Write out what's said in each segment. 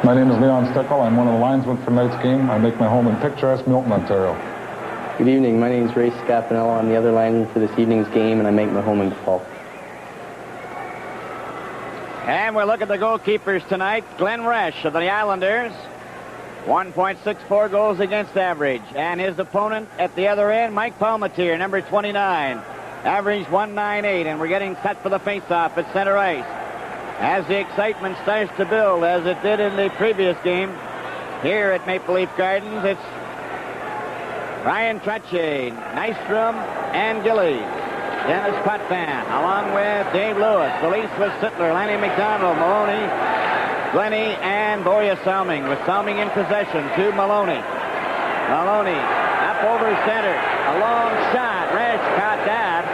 My name is Leon Stickle. I'm one of the linesmen for tonight's game. I make my home in picturesque Milton, Ontario. Good evening. My name is Ray Scapanello. I'm the other lineman for this evening's game, and I make my home in Gulf. And we'll look at the goalkeepers tonight. Glenn Resch of the Islanders, 1.64 goals against average. And his opponent at the other end, Mike Palmateer, number 29, average 1.98. And we're getting set for the face-off at center ice. As the excitement starts to build, as it did in the previous game, here at Maple Leaf Gardens, it's Ryan Trottier, Nystrom, and Gillies. Dennis Potvin, along with Dave Lewis. The Leafs with Sittler, Lanny McDonald, Maloney, Glennie, and Borja Salming. With Salming in possession to Maloney. Maloney up over center. A long shot. Resch caught that.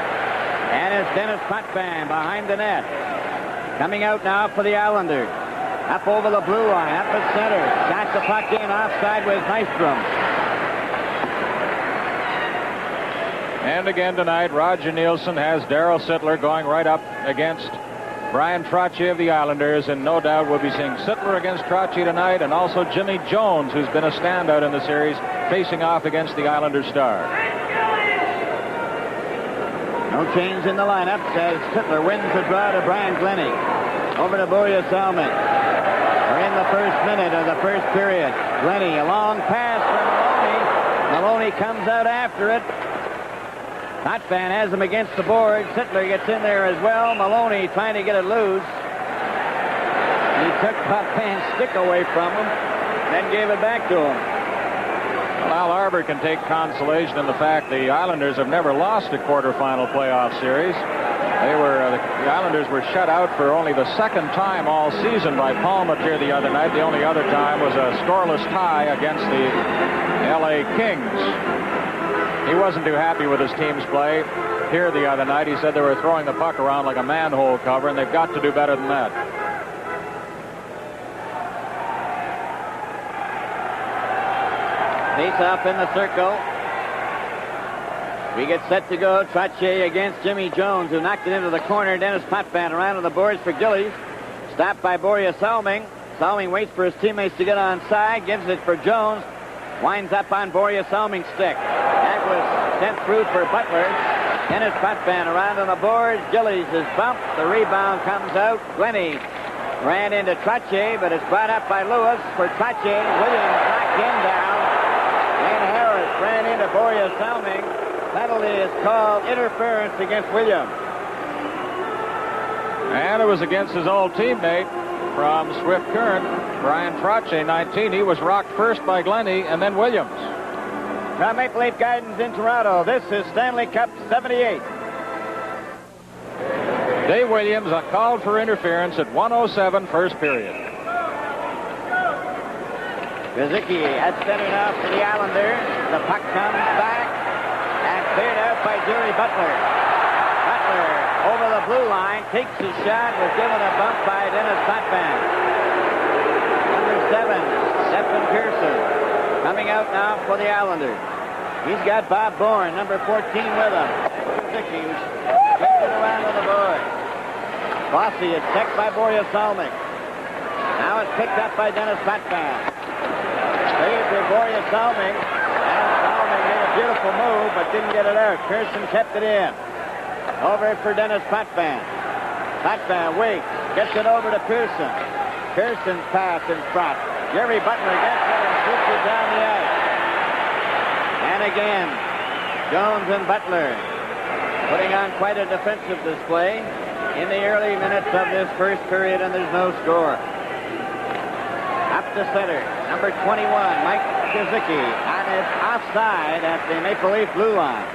And it's Dennis Potvin behind the net. Coming out now for the Islanders. Up over the blue line, up at center. Shot the puck in offside with Nystrom. And again tonight, Roger Nielsen has Darryl Sittler going right up against Brian Trottier of the Islanders, and no doubt we'll be seeing Sittler against Trottier tonight, and also Jimmy Jones, who's been a standout in the series, facing off against the Islanders star. No change in the lineup as Sittler wins the draw to Brian Glennie. Over to Borja Salming. We're in the first minute of the first period. Glennie, a long pass from Maloney. Maloney comes out after it. Potvin has him against the board. Sittler gets in there as well. Maloney trying to get it loose. He took Potvin's stick away from him, then gave it back to him. Well, Al Arbor can take consolation in the fact the Islanders have never lost a quarterfinal playoff series. The Islanders were shut out for only the second time all season by Palmateer the other night. The only other time was a scoreless tie against the L.A. Kings. He wasn't too happy with his team's play here the other night. He said they were throwing the puck around like a manhole cover, and they've got to do better than that. Face up in the circle. We get set to go. Trottier against Jimmy Jones, who knocked it into the corner. Dennis Potvin around on the boards for Gillies. Stopped by Borja Salming. Salming waits for his teammates to get on side. Gives it for Jones. Winds up on Borja Salming's stick. That was sent through for Butler. Dennis Potvin around on the boards. Gillies is bumped. The rebound comes out. Glennie ran into Trottier, but it's brought up by Lewis for Trottier. Williams knocked him down. And Harris ran into Borja Salming. Penalty is called interference against Williams. And it was against his old teammate from Swift Current, Brian Trottier, 19. He was rocked first by Glennie and then Williams. Now Maple Leaf Gardens in Toronto. This is Stanley Cup 78. Dave Williams called for interference at 1:07 first period. Gazicki at center now for the Islanders. The puck comes back and cleared out by Jerry Butler. Butler over the blue line, takes his shot, was given a bump by Dennis Potvin. Number 7, Stephen Pearson, coming out now for the Islanders. He's got Bob Bourne, number 14, with him. Gazicki gets it around on the board. Bossy is checked by Borja Salming. Now it's picked up by Dennis Potvin. Saved for Borja Salming. And Salming made a beautiful move, but didn't get it out. Pearson kept it in. Over for Dennis Potvin. Potvin waits. Gets it over to Pearson. Pearson's pass in front. Jerry Butler gets it and shoots it down the ice. And again, Jones and Butler putting on quite a defensive display in the early minutes of this first period, and there's no score. Up to center, number 21, Mike Gazicki, and it's offside at the Maple Leaf blue line.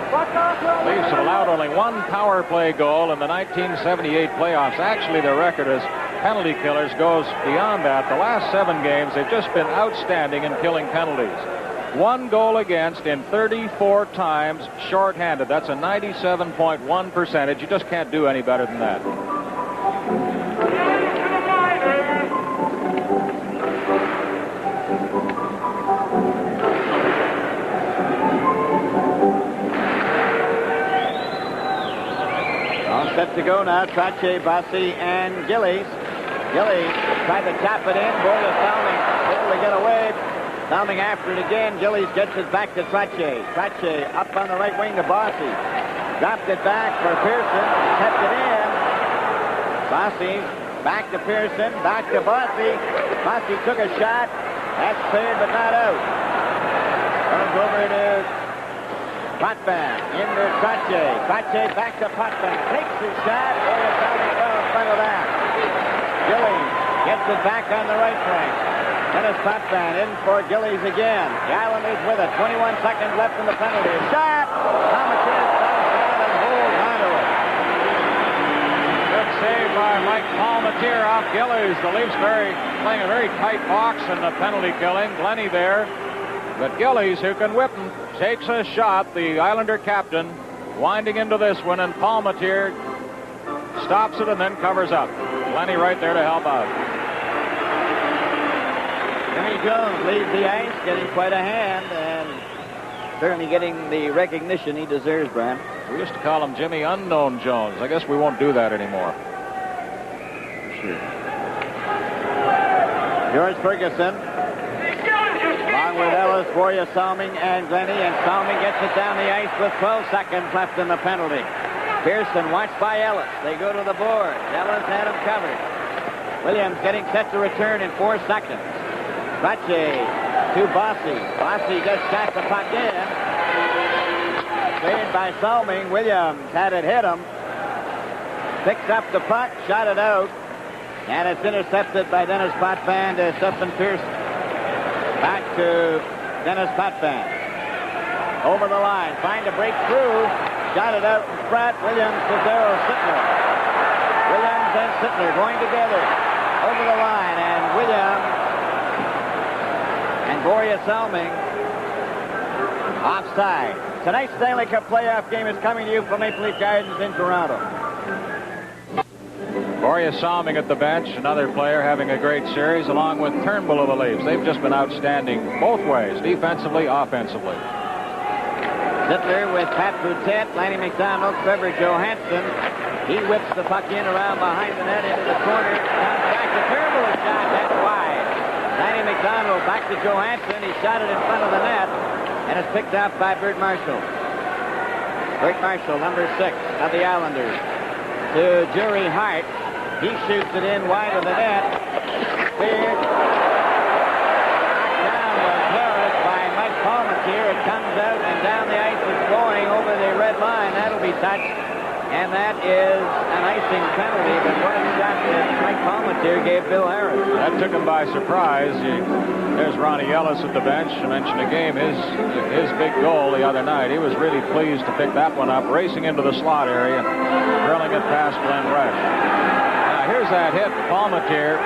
Leafs have allowed only one power play goal in the 1978 playoffs. Actually, their record as penalty killers goes beyond that. The last 7 games, they've just been outstanding in killing penalties. 1 goal against in 34 times shorthanded. That's a 97.1 percentage. You just can't do any better than that. All set to go now. Trottier, Bossy, and Gillies. Gillies tried to tap it in. Borja Salming able to get away. Salming after it again. Gillies gets it back to Trottier. Trottier up on the right wing to Bossy. Dropped it back for Pearson. Kept it in. Bossy back to Pearson. Back to Bossy. Bossy took a shot. That's cleared but not out. Comes over to Potvin. Into Trottier. Trottier back to Potvin. Takes his shot. Borja Salming well in front of that. Gillies gets it back on the right flank. Dennis Potvin in for Gillies again. The Islanders with it. 21 seconds left in the penalty. Shot! Palmateer stops that and holds onto it. Good save by Mike Palmateer off Gillies. The Leafs playing a very tight box in the penalty killing. Glennie there. But Gillies, who can whip him, takes a shot. The Islander captain winding into this one, and Palmateer stops it and then covers up. Glennie right there to help out. Jimmy Jones leaves the ice, getting quite a hand, and certainly getting the recognition he deserves, Brian. We used to call him Jimmy Unknown Jones. I guess we won't do that anymore. Sure. George Ferguson, along with Ellis, Borja Salming, and Glennie, and Salming gets it down the ice with 12 seconds left in the penalty. Pearson watched by Ellis. They go to the board. Ellis had him covered. Williams getting set to return in 4 seconds. Trottier to Bossy. Bossy just shot the puck in. Cleared by Salming. Williams had it hit him. Picks up the puck, shot it out. And it's intercepted by Dennis Potvin to Stephen Pearson. Back to Dennis Potvin. Over the line. Trying to break through. Got it out in front. Williams to Darryl Sittler. Williams and Sittler going together. Over the line. And Williams and Borja Salming offside. Tonight's Stanley Cup playoff game is coming to you from Maple Leaf Gardens in Toronto. Borja Salming at the bench, another player having a great series, along with Turnbull of the Leafs. They've just been outstanding both ways, defensively, offensively. Sittler with Pat Boutet, Lanny McDonald, Trevor Johansson. He whips the puck in around behind the net into the corner. Comes back to Turnbull, a shot. That's wide. Lanny McDonald back to Johansson. He shot it in front of the net. And it's picked up by Bert Marshall. Bert Marshall, number 6 of the Islanders. To Jerry Hart. He shoots it in wide of the net. Cleared. Knocked down was Harris by Mike Palmateer. It comes out and down the ice. It's going over the red line. That'll be touched. And that is an icing penalty. But what a shot that Mike Palmateer gave Bill Harris. That took him by surprise. There's Ronnie Ellis at the bench. I mentioned a game, his big goal the other night. He was really pleased to pick that one up, racing into the slot area, drilling it past Glenn Rush. Now here's that hit. Palmateer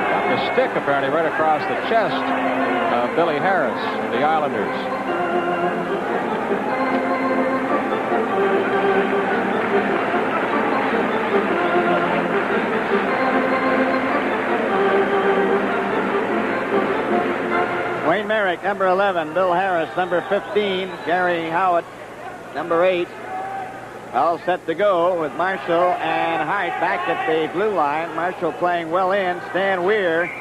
got the stick apparently right across the chest of Billy Harris, the Islanders. Wayne Merrick, number 11. Bill Harris, number 15. Gary Howitt, number 8. All set to go with Marshall and Hart back at the blue line. Marshall playing well in. Stan Weir,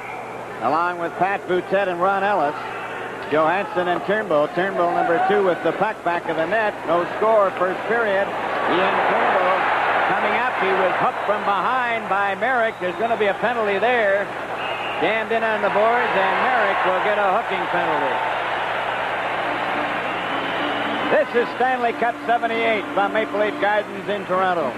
along with Pat Boutet and Ron Ellis. Johansson and Turnbull. Turnbull, number 2, with the puck back of the net. No score, first period. Ian Turnbull coming up. He was hooked from behind by Merrick. There's going to be a penalty there. Jammed in on the boards, and Merrick will get a hooking penalty. This is Stanley Cup 78 from Maple Leaf Gardens in Toronto.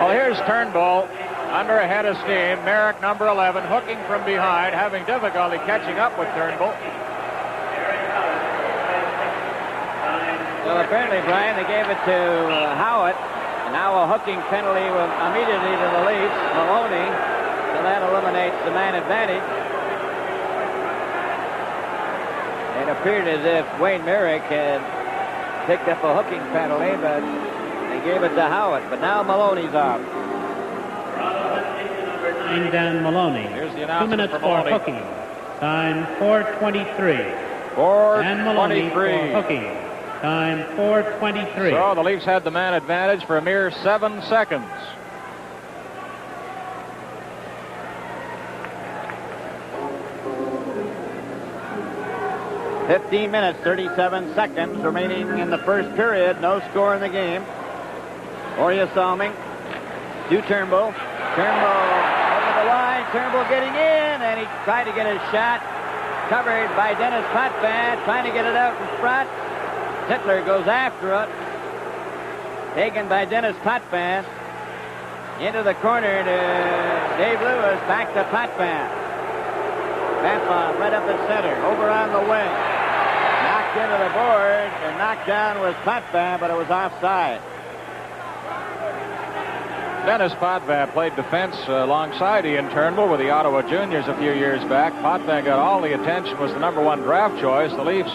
Well, here's Turnbull under a head of steam. Merrick, number 11, hooking from behind, having difficulty catching up with Turnbull. Well, apparently, Brian, they gave it to Howitt. And now a hooking penalty immediately to the Leafs. Maloney. So that eliminates the man advantage. It appeared as if Wayne Merrick had picked up a hooking penalty, but they gave it to Howitt. But now Maloney's off. Dan Maloney. Here's the 2 minutes for hooking. Time 4:23. 4:23. Dan Maloney for hooking. Time 4:23. So the Leafs had the man advantage for a mere 7 seconds. 15 minutes, 37 seconds remaining in the first period. No score in the game. Borja Salming to Turnbull. Turnbull over the line. Turnbull getting in, and he tried to get his shot. Covered by Dennis Potvin, trying to get it out in front. Sittler goes after it. Taken by Dennis Potvin. Into the corner to Dave Lewis. Back to Potvin. Potvin right up the center. Over on the wing. Knocked into the board. And knocked down with Potvin, but it was offside. Dennis Potvin played defense alongside Ian Turnbull with the Ottawa Juniors a few years back. Potvin got all the attention, was the #1 draft choice. The Leafs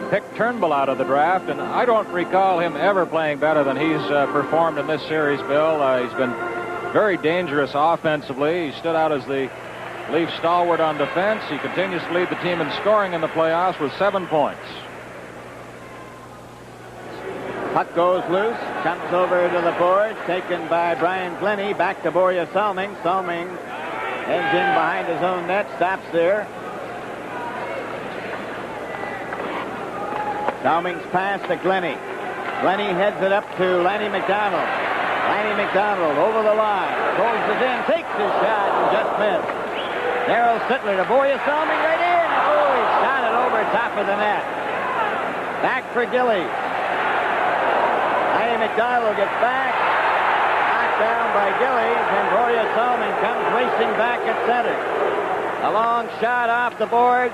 picked Turnbull out of the draft, and I don't recall him ever playing better than he's performed in this series, Bill. He's been very dangerous offensively. He stood out as the Leafs stalwart on defense. He continues to lead the team in scoring in the playoffs with 7 points. Puck goes loose, comes over to the board, taken by Brian Glennie, back to Borja Salming. Salming heads in behind his own net, stops there. Salming's pass to Glennie. Glennie heads it up to Lanny McDonald. Lanny McDonald over the line, throws it in, takes his shot, and just missed. Darryl Sittler to Borja Salming right in. Oh, he shot it over top of the net. Back for Gillies. Lanny McDonald gets back. Knocked down by Gillies, and Borja Salming comes racing back at center. A long shot off the boards.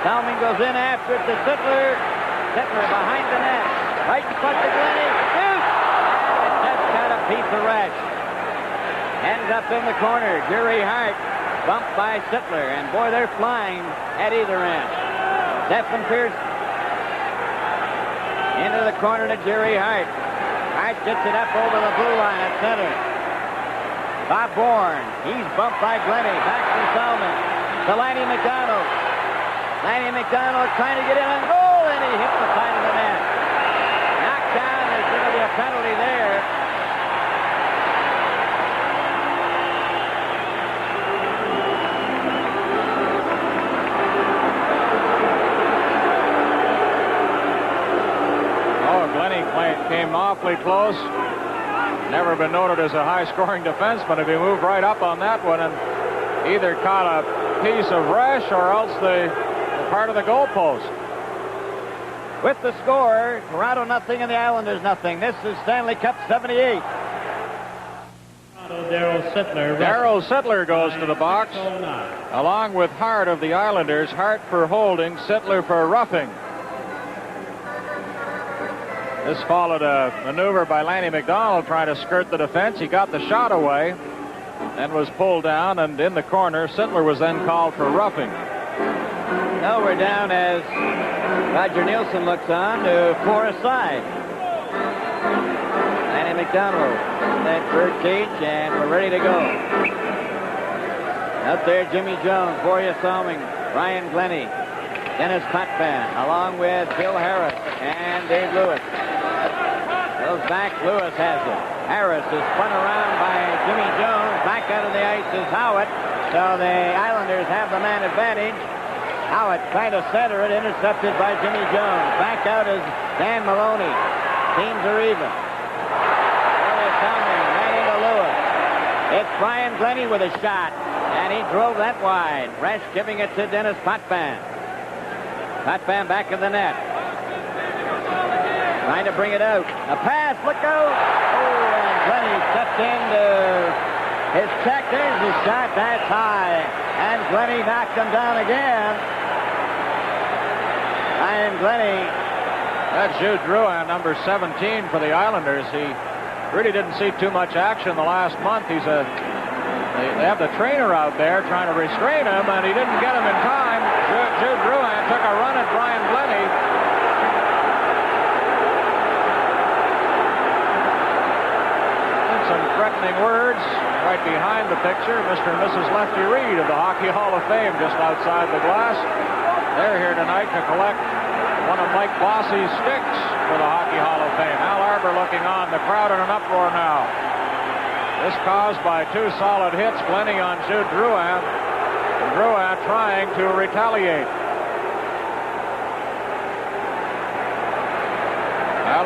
Salming goes in after it to Sittler. Sittler behind the net. Right in front of Glennie. Shoot! And just got a piece of rush. Ends up in the corner. Jerry Hart bumped by Sittler. And boy, they're flying at either end. Stephen Pearson into the corner to Jerry Hart. Hart gets it up over the blue line at center. Bob Bourne. He's bumped by Glennie. Back to Salming. To Lanny McDonald. Lanny McDonald trying to get in on goal, and he hit the side of the net. Knocked down. There's going to be a penalty there. Came awfully close. Never been noted as a high-scoring defenseman. If he moved right up on that one and either caught a piece of rush or else the part of the goalpost. With the score, Toronto nothing and the Islanders nothing. This is Stanley Cup 78. Darryl Sittler. Darryl Sittler goes to the box, along with Hart of the Islanders. Hart for holding, Sittler for roughing. This followed a maneuver by Lanny McDonald trying to skirt the defense. He got the shot away and was pulled down and in the corner. Sittler was then called for roughing. Now we're down as Roger Nielsen looks on to 4 aside. Lanny McDonald in that bird cage, and we're ready to go. Out there, Jimmy Jones, Borja Salming, Brian Glennie, Dennis Potvin, along with Bill Harris and Dave Lewis. Goes back, Lewis has it. Harris is spun around by Jimmy Jones. Back out of the ice is Howitt. So the Islanders have the man advantage. Howitt trying to center it, intercepted by Jimmy Jones. Back out is Dan Maloney. Teams are even. Right into Lewis. It's Brian Glennie with a shot, and he drove that wide. Resch giving it to Dennis Potvin. Potvin back in the net. Trying to bring it out. A pass, look out. Oh, and Glennie stepped into his check. There's his shot. That's high. And Glennie knocked him down again. Brian Glennie. That's Jude Drouin, number 17 for the Islanders. He really didn't see too much action the last month. They have the trainer out there trying to restrain him, and he didn't get him in time. Jude Drouin took a run at Brian Glennie. Some threatening words right behind the picture. Mr. and Mrs. Lefty Reed of the Hockey Hall of Fame just outside the glass. They're here tonight to collect one of Mike Bossy's sticks for the Hockey Hall of Fame. Al Arbour looking on. The crowd in an uproar now. This caused by 2 solid hits. Glennie on Jude Drouin. And Drouin trying to retaliate.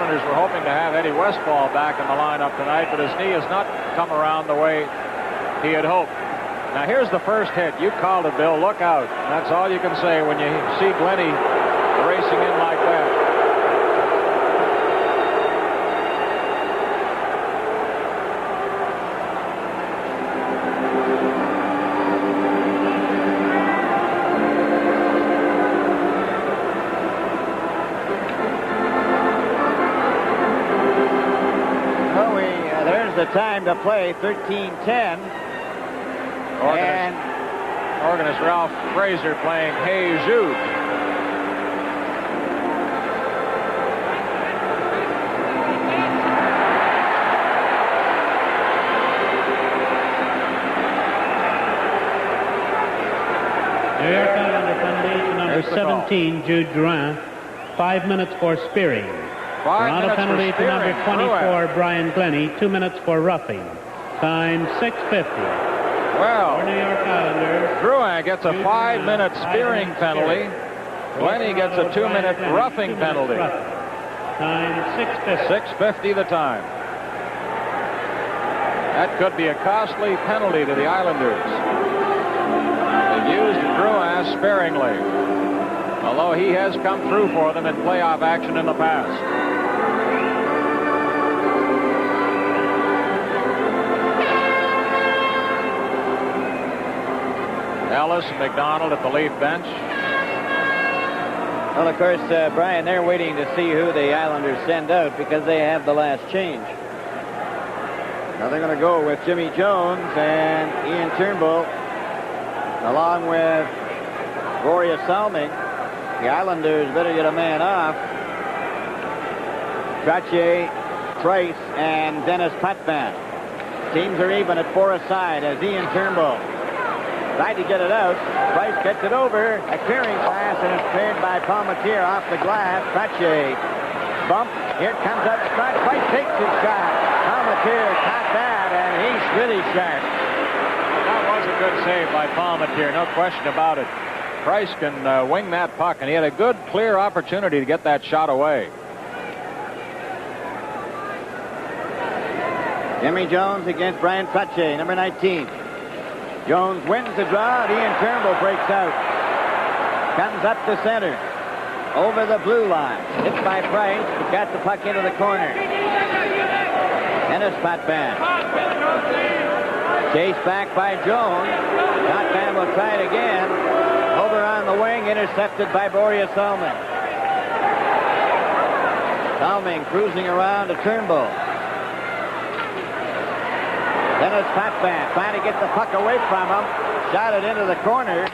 Islanders were hoping to have Eddie Westfall back in the lineup tonight, but his knee has not come around the way he had hoped. Now here's the first hit. You called it, Bill. Look out. That's all you can say when you see Glennie racing in like that. The time to play, 13:10. Organist Ralph Fraser playing Hey Jude. New York Islander penalty to number 17, Jude Drouin. 5 minutes for spearing. Toronto penalty to number 24, Brian Glennie. 2 minutes for roughing. Time 6:50. Well, for New York Islanders, Drouin gets a 5-minute spearing penalty. Glennie gets a 2-minute roughing penalty. Time 6:50. 6:50 the time. That could be a costly penalty to the Islanders. They've used Drouin sparingly, although he has come through for them in playoff action in the past. Ellis and McDonald at the Leaf bench. Well, of course, Brian, they're waiting to see who the Islanders send out because they have the last change. Now they're going to go with Jimmy Jones and Ian Turnbull, along with Gloria Salming. The Islanders better get a man off. Trottier, Price, and Dennis Potvin. Teams are even at 4 aside as Ian Turnbull tried to get it out. Price gets it over. A clearing pass, and it's cleared by Palmatier off the glass. Trottier bump. Here it comes up front. Price takes his shot. Palmatier caught that, and he's really sharp. That was a good save by Palmatier, no question about it. Price can wing that puck, and he had a good, clear opportunity to get that shot away. Jimmy Jones against Brian Trottier, number 19. Jones wins the draw. Ian Turnbull breaks out. Comes up the center. Over the blue line. Hit by Price. He got the puck into the corner. Dennis Potvin. Chased back by Jones. Potvin will try it again. Over on the wing. Intercepted by Boreas Salming. Salming cruising around to Turnbull. Dennis Potvin trying to get the puck away from him. Shot it into the corner.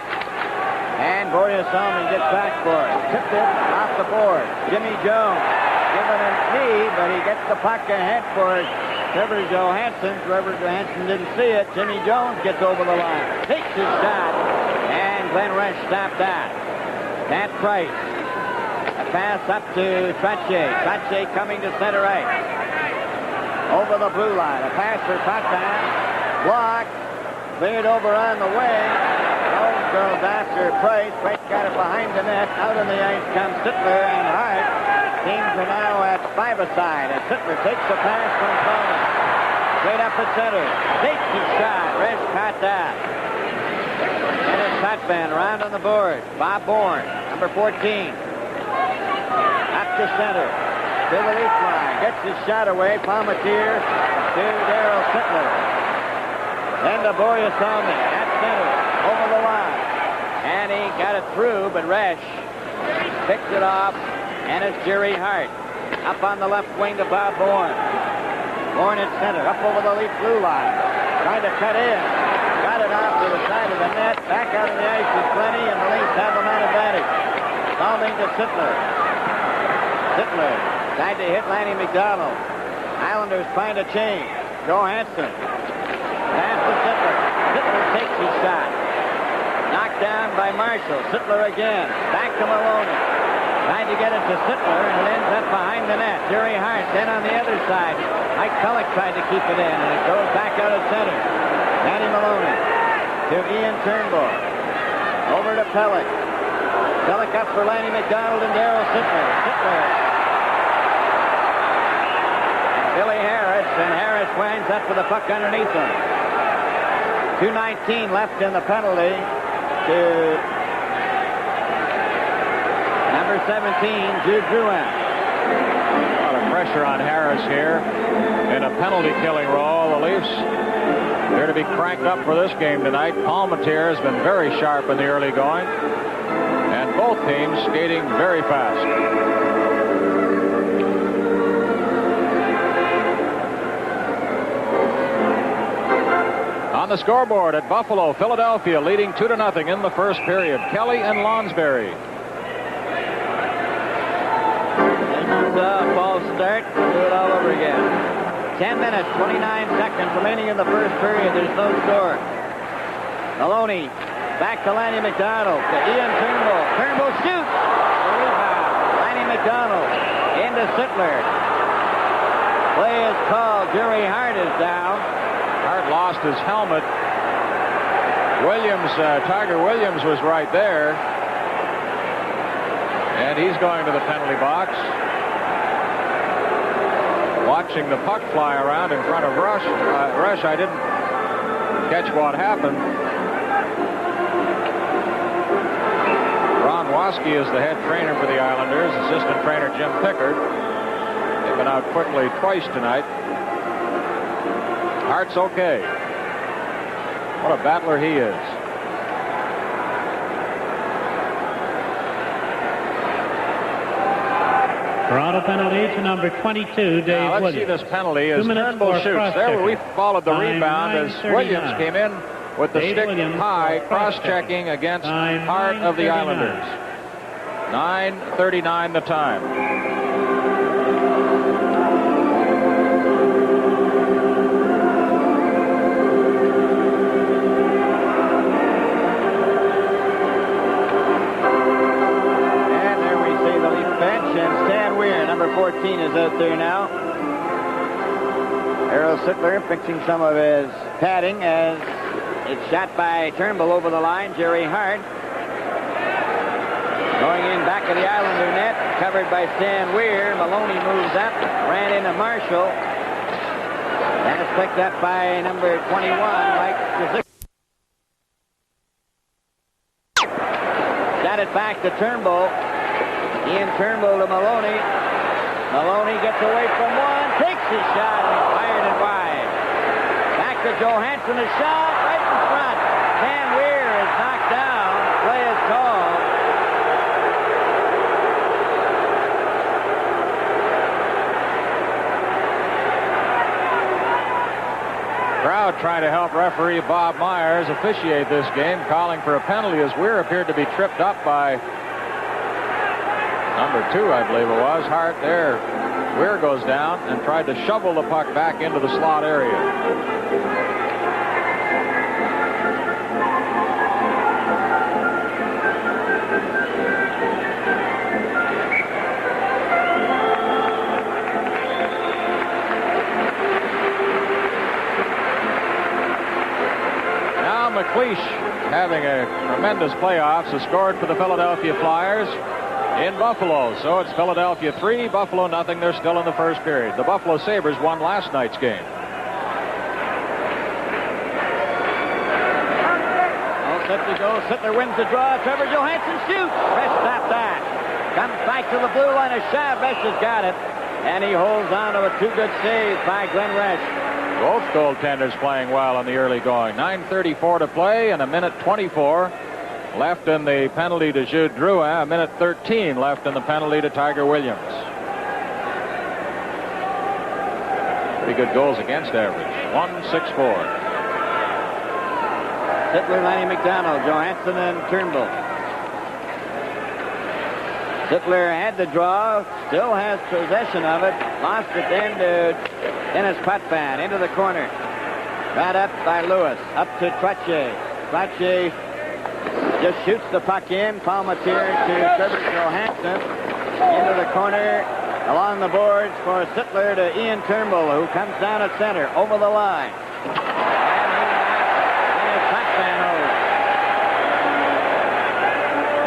And Boreas Salming gets back for it. Tipped it off the board. Jimmy Jones given a knee, but he gets the puck ahead for Trevor Johansson. Trevor Johansson didn't see it. Jimmy Jones gets over the line. Takes his shot. And Glenn Resch stopped that. Matt Price. A pass up to Trottier. Trottier coming to center ice. Over the blue line. A pass for Potvin. Blocked. Cleared over on the wing. Jones goes after Price. Price got it behind the net. Out on the ice comes Sittler and Hart. Teams are now at 5 aside. And Sittler takes the pass from Coleman. Straight up the center. Takes his shot. Resch caught that. And it's Potvin around on the board. Bob Bourne, number 14. Up the center. To the leaf line. Gets his shot away. Palmatier to Darryl Sittler. Then to Boreas Salming at center. Over the line. And he got it through, but Resch picked it off. And it's Jerry Hart. Up on the left wing to Bob Bourne. Bourne at center. Up over the leaf blue line. Trying to cut in. Got it off to the side of the net. Back out of the ice is Glennie, and the Leafs have a man advantage. Salming to Sittler. Sittler tried to hit Lanny McDonald. Islanders trying to change. Johansson. Pass to Sittler. Sittler takes his shot. Knocked down by Marshall. Sittler again. Back to Maloney. Trying to get it to Sittler, and it ends up behind the net. Jerry Hart then on the other side. Mike Pellick tried to keep it in, and it goes back out of center. Danny Maloney to Ian Turnbull. Over to Pellick. Pellick up for Lanny McDonald and Darryl Sittler. Sittler Billy Harris, and Harris winds up with the puck underneath him. 2:19 left in the penalty to number 17, Jude Drouin. A lot of pressure on Harris here in a penalty-killing role. The Leafs here to be cranked up for this game tonight. Palmateer has been very sharp in the early going, and both teams skating very fast. On the scoreboard at Buffalo, Philadelphia leading 2-0 in the first period. Kelly and Lonsberry. False start. We'll do it all over again. 10 minutes, 29 seconds remaining in the first period. There's no score. Maloney back to Lanny McDonald. To Ian Turnbull. Turnbull shoots. The rebound. Lanny McDonald into Sittler. Play is called. Jerry Hart is down. Hart lost his helmet. Tiger Williams was right there. And he's going to the penalty box. Watching the puck fly around in front of Rush. I didn't catch what happened. Ron Waske is the head trainer for the Islanders. Assistant trainer Jim Pickard. They've been out quickly twice tonight. Hart's okay. What a battler he is. Toronto penalty to number 22, Dave let's Williams. see this penalty as 2 minutes Turnbull for shoots. There we followed the Time rebound as 9:39. Williams came in with the Dave stick Williams high, for cross-checking against Time Hart of the 9:39. Islanders. 9:39 the time. And Stan Weir, number 14, is out there now. Errol Sittler fixing some of his padding as it's shot by Turnbull over the line. Jerry Hart going in back of the Islander net, covered by Stan Weir. Maloney moves up, ran into Marshall. And it's picked up by number 21, Mike Krzyzewski. Got it back to Turnbull. Ian Turnbull to Maloney. Maloney gets away from one, takes his shot, and fired it wide. Back to Johansson, a shot right in front. Stan Weir is knocked down. Play is called. Crowd trying to help referee Bob Myers officiate this game, calling for a penalty as Weir appeared to be tripped up by number 2, I believe it was. Hart there. Weir goes down and tried to shovel the puck back into the slot area. Now McLeish, having a tremendous playoffs, has scored for the Philadelphia Flyers in Buffalo. So it's Philadelphia 3, Buffalo nothing. They're still in the first period. The Buffalo Sabres won last night's game. Set to go. Sittler wins the draw. Trevor Johansson shoots. Resch stopped that. Comes back to the blue line. A shot. Resch has got it. And he holds on to a 2 good saves by Glenn Resch. Both goaltenders playing well in the early going. 9:34 to play and a minute 24 left in the penalty to Jude Drouin. A minute 13 left in the penalty to Tiger Williams. Pretty good goals against average. 1.64. Sittler, Lanny McDonald, Johansson, and Turnbull. Sittler had the draw, still has possession of it. Lost it then to Dennis Potvin into the corner. Right up by Lewis. Up to Trottier. Trottier just shoots the puck in. Palmateer to Trevor Johansson. Into the corner. Along the boards for Sittler to Ian Turnbull, who comes down at center. Over the line.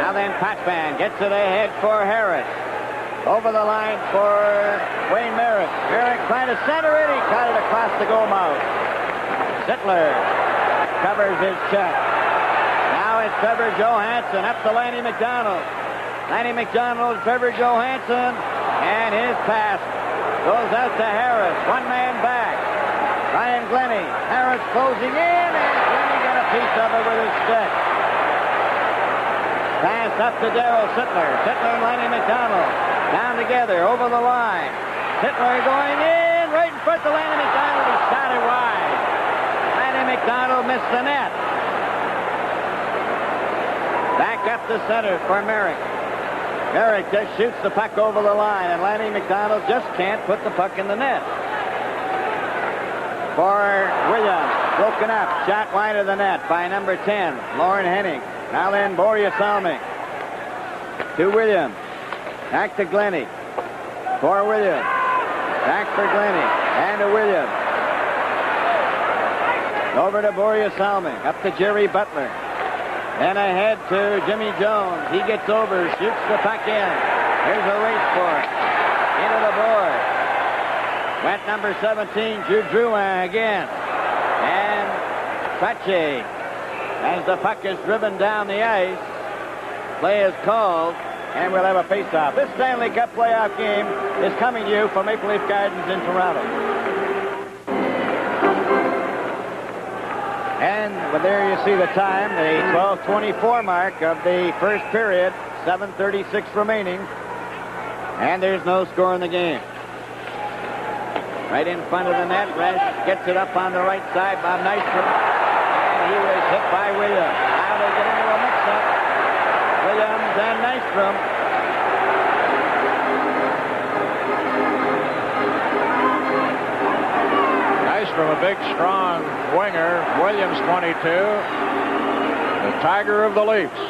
Now then Potvin gets it ahead for Harris. Over the line for Wayne Merrick. Merrick trying to center it. He caught it across the goal mouth. Sittler covers his check. Now it's Trevor Johansson up to Lanny McDonald. Lanny McDonald, Trevor Johansson, and his pass goes out to Harris. One man back. Ryan Glennie. Harris closing in, and Glennie got a piece of it with his stick. Pass up to Darryl Sittler. Sittler and Lanny McDonald down together over the line. Sittler going in right in front of Lanny McDonald. He shot it wide. Lanny McDonald missed the net. Back up to center for Merrick. Merrick just shoots the puck over the line, and Lanny McDonald just can't put the puck in the net. For Williams, broken up, shot wide of the net by number 10, Lauren Henning. Now then, Boria Salming to Williams. Back to Glennie. For Williams. Back for Glennie. And to Williams. Over to Boria Salming. Up to Jerry Butler. And ahead to Jimmy Jones. He gets over, shoots the puck in. Here's a race for it. Into the board. Went number 17, Jude Drouin again. And Trache, as the puck is driven down the ice, play is called, and we'll have a face-off. This Stanley Cup playoff game is coming to you from Maple Leaf Gardens in Toronto. And well, there you see the time, the 12:24 mark of the first period, 7:36 remaining, and there's no score in the game. Right in front of the net, Resch gets it up on the right side, Bob Nystrom, and he was hit by Williams. Now they get into a mix-up. Williams and Nystrom. Nystrom, a big, strong winger. Williams, 22. The Tiger of the Leafs.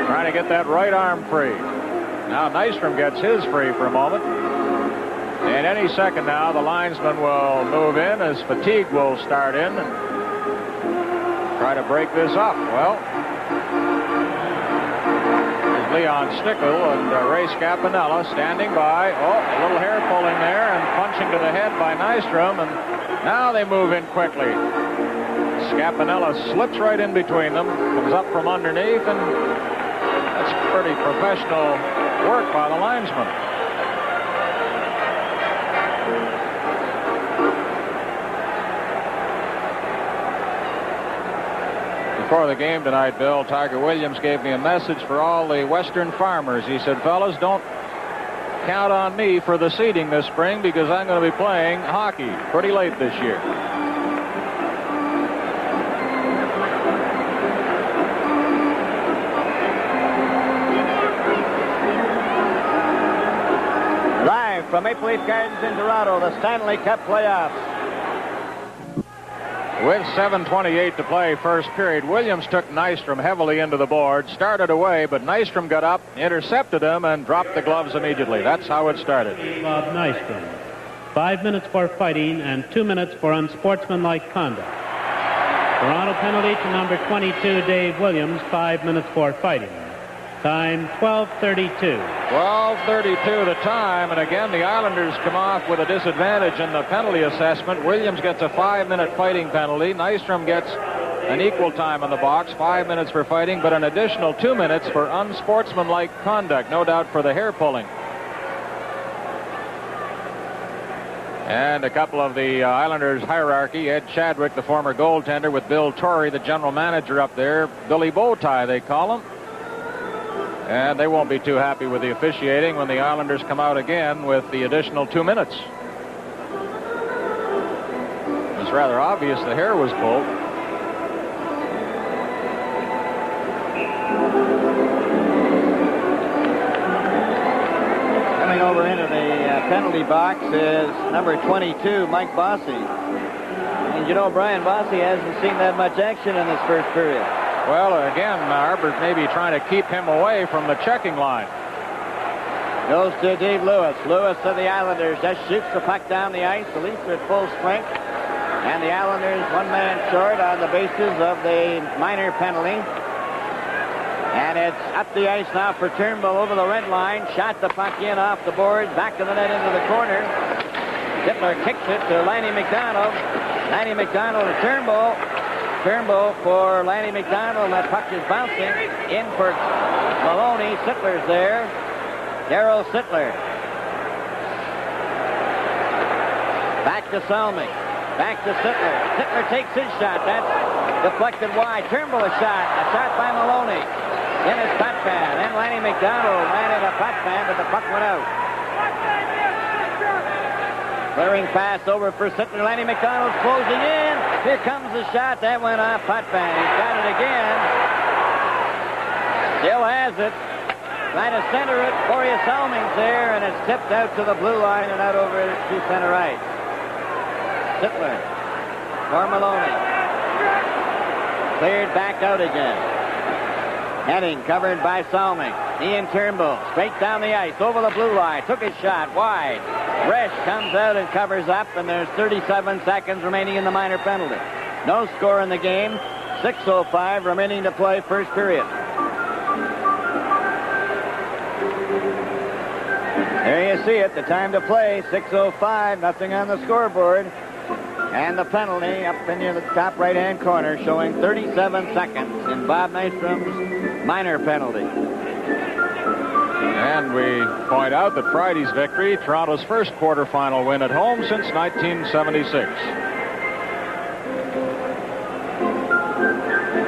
Trying to get that right arm free. Now Nystrom gets his free for a moment. And any second now, the linesman will move in as fatigue will start in and try to break this up. Well, there's Leon Stickle and Ray Scapinella standing by. Oh, a little hair pulling there and punching to the head by Nystrom. And now they move in quickly. Scapinella slips right in between them, comes up from underneath, and that's pretty professional work by the linesman. Before the game tonight, Bill, Tiger Williams gave me a message for all the Western farmers. He said, fellas, don't count on me for the seeding this spring because I'm going to be playing hockey pretty late this year. Live from Maple Leaf Gardens in Toronto, the Stanley Cup playoffs. With 7:28 to play first period, Williams took Nystrom heavily into the board, started away, but Nystrom got up, intercepted him, and dropped the gloves immediately. That's how it started. Bob Nystrom. 5 minutes for fighting and 2 minutes for unsportsmanlike conduct. Toronto penalty to number 22, Dave Williams, 5 minutes for fighting. Time 12:32. 12:32 the time, and again the Islanders come off with a disadvantage in the penalty assessment. Williams gets a 5-minute fighting penalty. Nystrom gets an equal time on the box, 5 minutes for fighting, but an additional 2 minutes for unsportsmanlike conduct, no doubt for the hair pulling. And a couple of the Islanders hierarchy, Ed Chadwick, the former goaltender, with Bill Torrey, the general manager up there, Billy Bowtie they call him. And they won't be too happy with the officiating when the Islanders come out again with the additional 2 minutes. It's rather obvious the hair was pulled. Coming over into the penalty box is number 22, Mike Bossy. And you know, Brian Bossy hasn't seen that much action in this first period. Well, again, Arber's maybe trying to keep him away from the checking line. Goes to Dave Lewis. Lewis of the Islanders just shoots the puck down the ice. The Leafs are at full strength. And the Islanders one man short on the basis of the minor penalty. And it's up the ice now for Turnbull over the red line. Shot the puck in off the boards. Back to the net into the corner. Sittler kicks it to Lanny McDonald. Lanny McDonald to Turnbull. Turnbull for Lanny McDonald. That puck is bouncing in for Maloney. Sittler's there. Darryl Sittler. Back to Salming. Back to Sittler. Sittler takes his shot. That's deflected wide. Turnbull a shot. A shot by Maloney. In his putt fan. Then Lanny McDonald landed a putt fan, but the puck went out. Clearing pass over for Sittler. Lanny McDonald's closing in. Here comes the shot. That went off putt fan. He's got it again. Still has it. Trying to center it. Boreas Salming's there, and it's tipped out to the blue line and out over to center right. Sittler for Maloney. Cleared back out again. Heading covered by Salming. Ian Turnbull straight down the ice over the blue line. Took a shot wide. Resch comes out and covers up, and there's 37 seconds remaining in the minor penalty. No score in the game. 6:05 remaining to play first period. There you see it. The time to play. 6:05. Nothing on the scoreboard. And the penalty up in near the top right-hand corner showing 37 seconds in Bob Nystrom's minor penalty. And we point out that Friday's victory, Toronto's first quarterfinal win at home since 1976.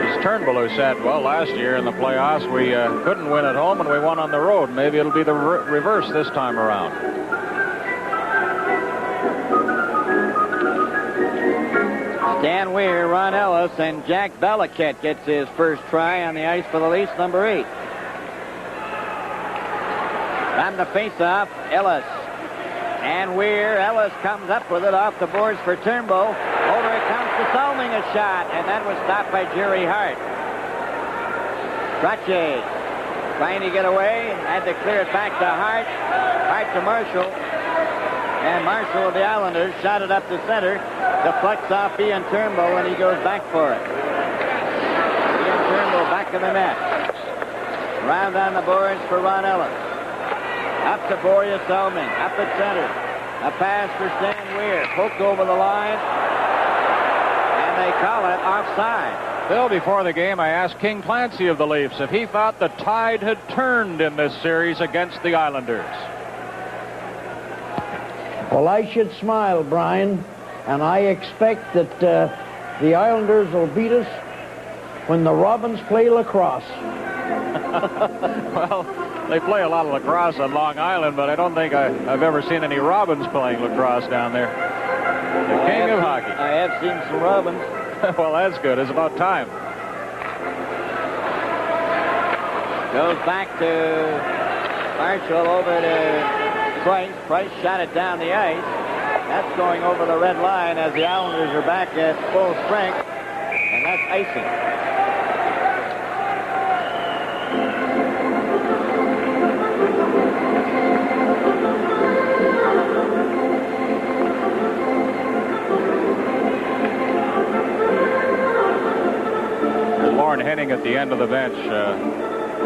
It's Turnbull who said, well, last year in the playoffs we couldn't win at home and we won on the road. Maybe it'll be the reverse this time around. Dan Weir, Ron Ellis, and Jack Belichick gets his first try on the ice for the Leafs, number 8. On the face-off, Ellis. And Weir. Ellis comes up with it off the boards for Turnbull. Over it comes to Salming, a shot, and that was stopped by Jerry Hart. Trache trying to get away, had to clear it back to Hart. Hart to Marshall. And Marshall of the Islanders shot it up the center. Deflects off Ian Turnbull, and he goes back for it. Ian Turnbull back of the net. Round on the boards for Ron Ellis. Up to Boreas Salming. Up at center. A pass for Stan Weir. Poked over the line. And they call it offside. Bill, before the game, I asked King Clancy of the Leafs if he thought the tide had turned in this series against the Islanders. Well, I should smile, Brian, and I expect that the Islanders will beat us when the Robins play lacrosse. Well, they play a lot of lacrosse on Long Island, but I don't think I've ever seen any Robins playing lacrosse down there. The king of hockey. I have seen some Robins. Well, that's good. It's about time. Goes back to Marshall over to Price. Price shot it down the ice. That's going over the red line as the Islanders are back at full strength. And that's icing. Lauren Henning at the end of the bench,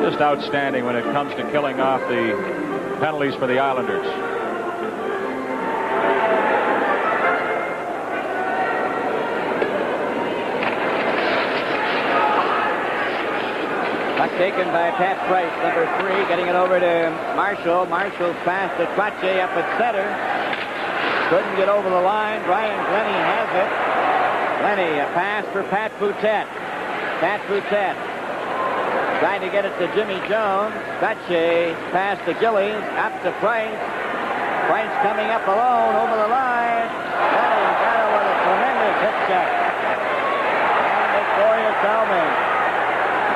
just outstanding when it comes to killing off the penalties for the Islanders. Puck taken by Pat Price, number 3, getting it over to Marshall. Marshall's pass to Trache up at center. Couldn't get over the line. Brian Glennie has it. Glennie, a pass for Pat Boutette. Pat Boutette trying to get it to Jimmy Jones. Trache pass to Gillies, up to Price. Price coming up alone over the line. Glennie got it with a tremendous hip check. And it's Boreas Salming.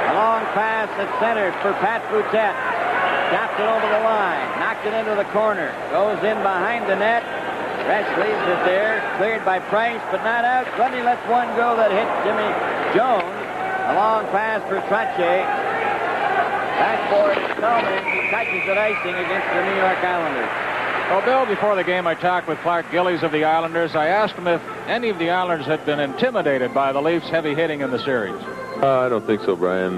A long pass at center for Pat Boutette. Chopped it over the line. Knocked it into the corner. Goes in behind the net. Resch leaves it there. Cleared by Price, but not out. Glennie lets one go that hit Jimmy Jones. A long pass for Trache. Backboard Salming. He catches it icing against the New York Islanders. Well, Bill, before the game, I talked with Clark Gillies of the Islanders. I asked him if any of the Islanders had been intimidated by the Leafs' heavy hitting in the series. I don't think so, Brian.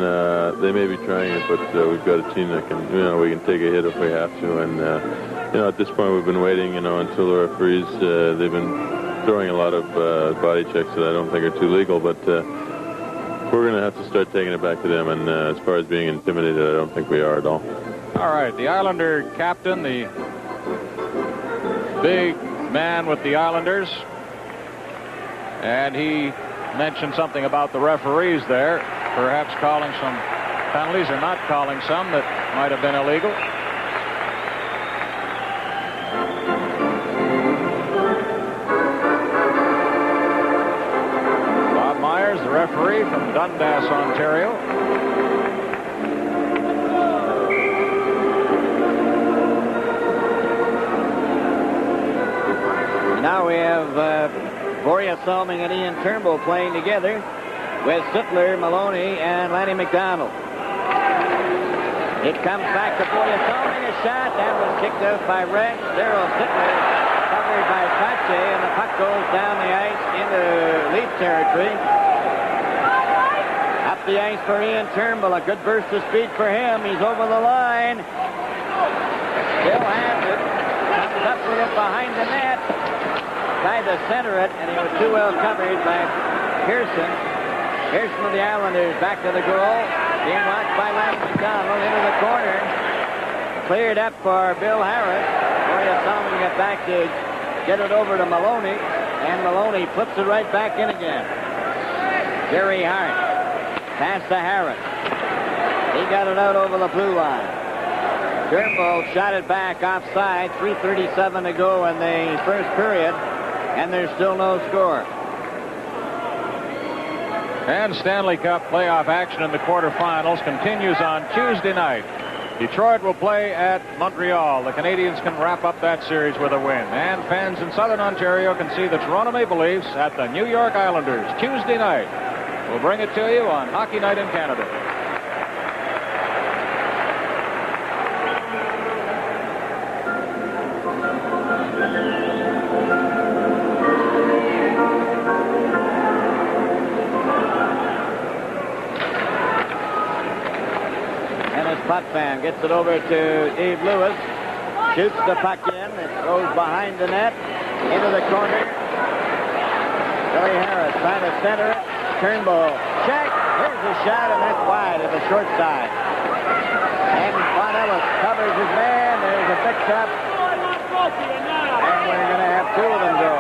They may be trying it, but we've got a team that can, we can take a hit if we have to. And, at this point, we've been waiting, until the referees, they've been throwing a lot of body checks that I don't think are too legal, but we're going to have to start taking it back to them. And as far as being intimidated, I don't think we are at all. All right, the Islander captain, the big man with the Islanders, and he mentioned something about the referees there, perhaps calling some penalties or not calling some that might have been illegal. Bob Myers, the referee from Dundas, Ontario. Now we have Borja Salming and Ian Turnbull playing together with Sittler, Maloney, and Lanny McDonald. It comes back to Borja Salming, a shot, that was kicked out by Rex. Daryl Sittler covered by Pache, and the puck goes down the ice into Leaf territory. Up the ice for Ian Turnbull, a good burst of speed for him. He's over the line. Still has it. Comes up with it behind the net. Tried to center it, and he was too well covered by Pearson. Pearson of the Islanders back to the goal. Being watched by Lanny McDonald into the corner. Cleared up for Bill Harris. Borja Salming got back to get it over to Maloney, and Maloney flips it right back in again. Jerry Hart. Pass to Harris. He got it out over the blue line. Turnbull shot it back offside. 3:37 to go in the first period. And there's still no score. And Stanley Cup playoff action in the quarterfinals continues on Tuesday night. Detroit will play at Montreal. The Canadiens can wrap up that series with a win. And fans in Southern Ontario can see the Toronto Maple Leafs at the New York Islanders Tuesday night. We'll bring it to you on Hockey Night in Canada. Potvin gets it over to Dave Lewis. Shoots the puck in. It goes behind the net. Into the corner. Billy Harris trying to center it. Turnbull. Check. Here's a shot, and that's wide at the short side. And Von Ellis covers his man. There's a fix-up. And we're going to have two of them go.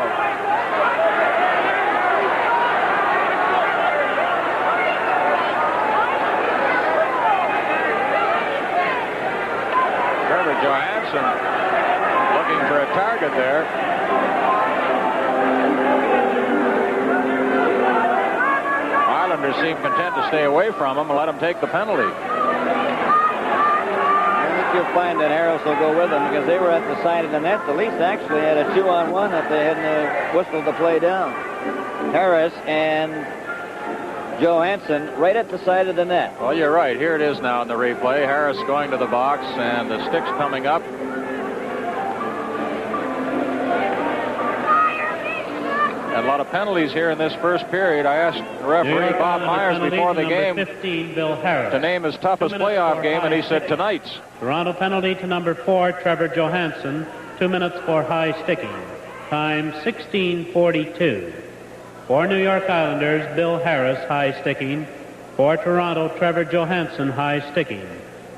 Johansson looking for a target there. Islanders seem content to stay away from him and let him take the penalty. I think you'll find that Harris will go with them because they were at the side of the net. The Leafs actually had a 2-on-1 if they hadn't whistled the play down. Harris and Johansson right at the side of the net. Well, you're right. Here it is now in the replay. Harris going to the box, and the stick's coming up. And a lot of penalties here in this first period. I asked the referee, Bob Myers, before the game 15, Bill Harris. to name his toughest playoff game, and he said tonight's. Toronto penalty to number 4, Trevor Johansson. 2 minutes for high sticking. Time 16:42. For New York Islanders, Bill Harris, high sticking. For Toronto, Trevor Johansson, high sticking.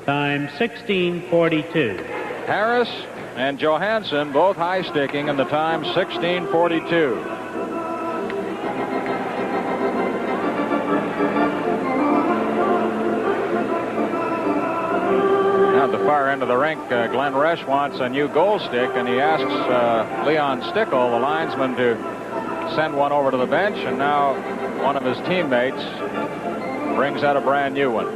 Time 16:42. Harris and Johansson both high sticking, and the time 16:42. At the far end of the rink, Glenn Resch wants a new goal stick, and he asks Leon Stickle, the linesman, to send one over to the bench, and now one of his teammates brings out a brand new one.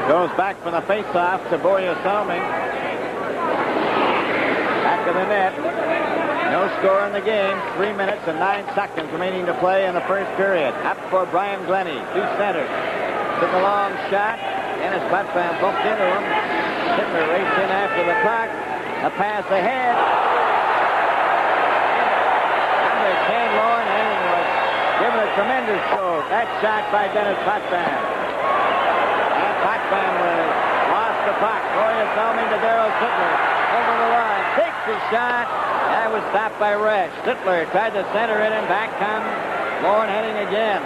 Goes back from the face-off to Borja Salming. Back of the net. No score in the game. 3 minutes and 9 seconds remaining to play in the first period. Up for Brian Glennie, to center. Took a long shot. Dennis Patvan bumped into him. Sittler raced in after the puck. A pass ahead. Under Kane Lorne, Henning was given a tremendous stroke. That shot by Dennis Patvan. And Patvan lost the puck. Roy Selming to Darryl Sittler. Over the line. Takes the shot. That was stopped by Resch. Sittler tried to center it, and back comes Lorne Henning again.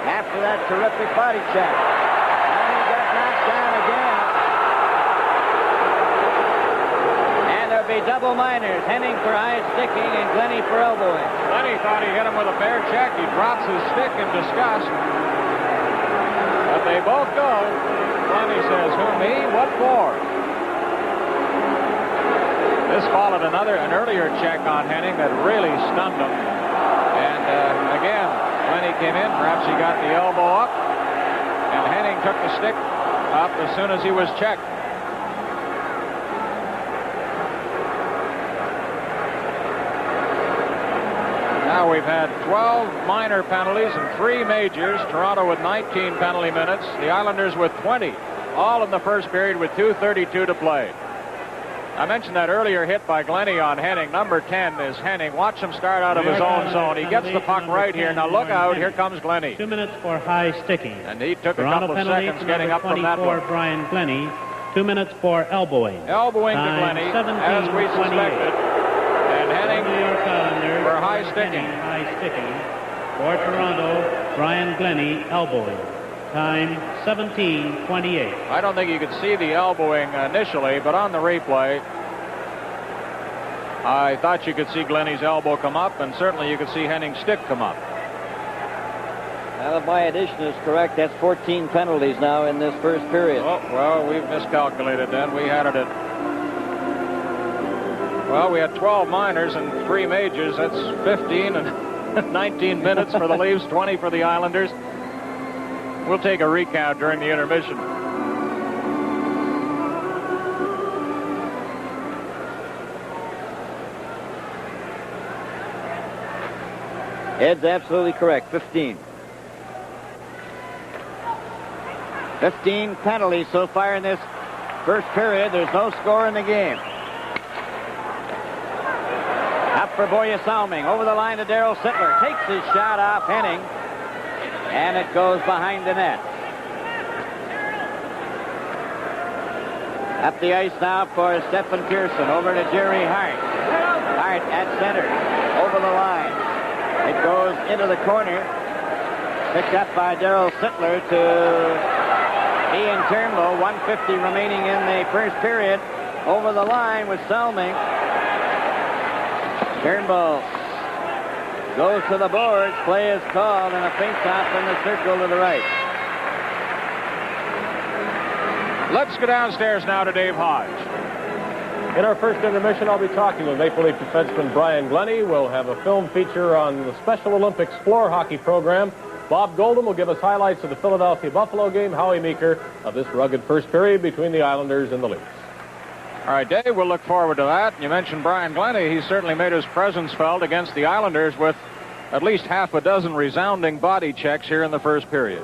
After that terrific body check. And he got knocked down again. And there'll be double minors. Henning for high sticking and Glennie for elbowing. Glennie thought he hit him with a fair check. He drops his stick in disgust. But they both go. Glennie says, "Who, me? What for?" This followed an earlier check on Henning that really stunned him. And again, Glennie came in. Perhaps he got the elbow up. And Henning took the stick up as soon as he was checked. Now we've had 12 minor penalties and 3 majors. Toronto with 19 penalty minutes. The Islanders with 20. All in the first period with 2:32 to play. I mentioned that earlier hit by Glennie on Henning. Number 10 is Henning. Watch him start out of his own zone. He gets the puck right here. Now look out. Here comes Glennie. 2 minutes for high sticking. And he took a Toronto couple of penalty seconds to getting up from that one. Brian Glennie. 2 minutes for elbowing. Elbowing to Time Glennie, 17, as we suspected. And Henning New York Islanders for high sticking. Henning, high sticking. For Toronto, Brian Glennie elbowing. Time 17:28. I don't think you could see the elbowing initially, but on the replay, I thought you could see Glennie's elbow come up, and certainly you could see Henning's stick come up. Now, if my addition is correct, that's 14 penalties now in this first period. Oh, well, we've miscalculated then. We had it at... Well, we had 12 minors and 3 majors. That's 15 and 19 minutes for the Leafs, 20 for the Islanders. We'll take a recount during the intermission. Ed's absolutely correct. 15. 15 penalties so far in this first period. There's no score in the game. Up for Boya Salming. Over the line to Darryl Sittler. Takes his shot off Henning. And it goes behind the net. Up the ice now for Stephen Pearson. Over to Jerry Hart. Hart at center. Over the line. It goes into the corner. Picked up by Darryl Sittler to Ian Turnbull. 1:50 remaining in the first period. Over the line with Salming. Turnbull goes to the boards. Play is called and a face-off in the circle to the right. Let's go downstairs now to Dave Hodge. In our first intermission, I'll be talking with Maple Leaf defenseman Brian Glennie. We'll have a film feature on the Special Olympics floor hockey program. Bob Goldham will give us highlights of the Philadelphia Buffalo game. Howie Meeker of this rugged first period between the Islanders and the Leafs. All right, Dave, we'll look forward to that. You mentioned Brian Glennie. He certainly made his presence felt against the Islanders with at least half a dozen resounding body checks here in the first period.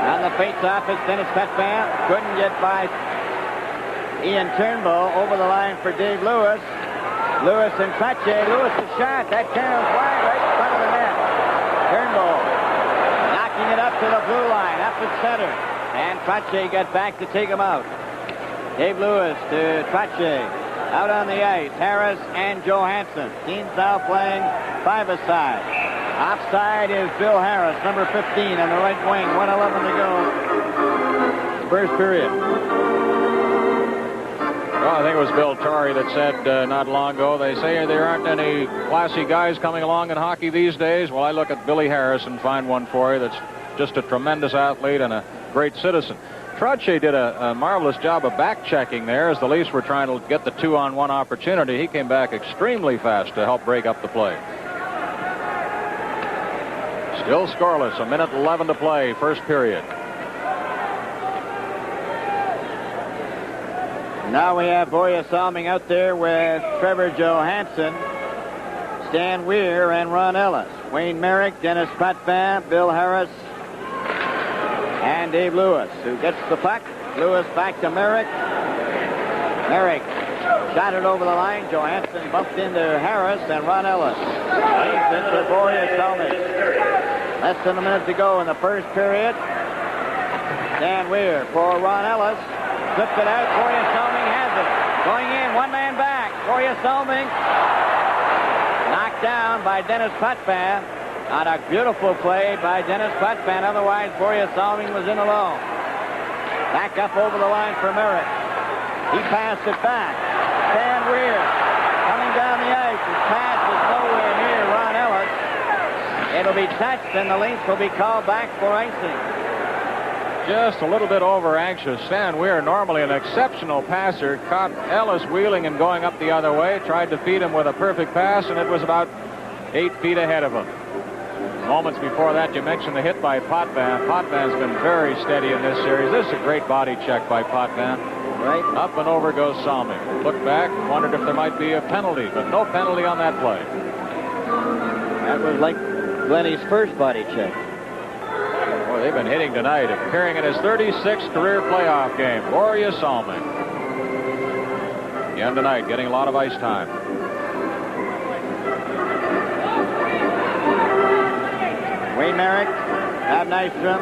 On the face-off, it's Dennis Petvan. Couldn't get by Ian Turnbull. Over the line for Dave Lewis. Lewis and Trache. Lewis a shot. That turns wide right in front of the net. Turnbull knocking it up to the blue line, up at center. And Trache got back to take him out. Dave Lewis to Trache. Out on the ice, Harris and Johansson. Teams now playing five-a-side. Offside is Bill Harris, number 15 on the right wing. 1:11 to go. First period. Well, I think it was Bill Torrey that said not long ago, they say there aren't any classy guys coming along in hockey these days. Well, I look at Billy Harris and find one for you that's just a tremendous athlete and a great citizen. Trache did a marvelous job of back-checking there as the Leafs were trying to get the 2-on-1 opportunity. He came back extremely fast to help break up the play. Still scoreless, 1:11 to play, first period. Now we have Boria Salming out there with Trevor Johansson, Stan Weir, and Ron Ellis. Wayne Merrick, Dennis Potvin, Bill Harris, and Dave Lewis, who gets the puck. Lewis back to Merrick. Merrick shot it over the line. Johansson bumped into Harris, and Ron Ellis leads it for Boria Salming. Less than a minute to go in the first period. Dan Weir for Ron Ellis. Flipped it out. Boria Salming has it. Going in, one man back. Boria Salming knocked down by Dennis Potvin. On a beautiful play by Dennis Potvin. Otherwise, Boria Salming was in alone. Back up over the line for Merrick. He passed it back. Dan Weir coming down the ice. His pass is nowhere near Ron Ellis. It'll be touched, and the length will be called back for icing. Just a little bit over anxious. Stan Weir, normally an exceptional passer, caught Ellis wheeling and going up the other way, tried to feed him with a perfect pass, and it was about 8 feet ahead of him. Moments before that, you mentioned the hit by Potvin. Potvin's been very steady in this series. This is a great body check by Potvin. Right. Up and over goes Salming. Looked back, wondered if there might be a penalty, but no penalty on that play. That was like Glennie's first body check. Boy, they've been hitting tonight, appearing in his 36th career playoff game. Boria Salming. Again tonight, getting a lot of ice time. Wayne Merrick, Bob Nystrom,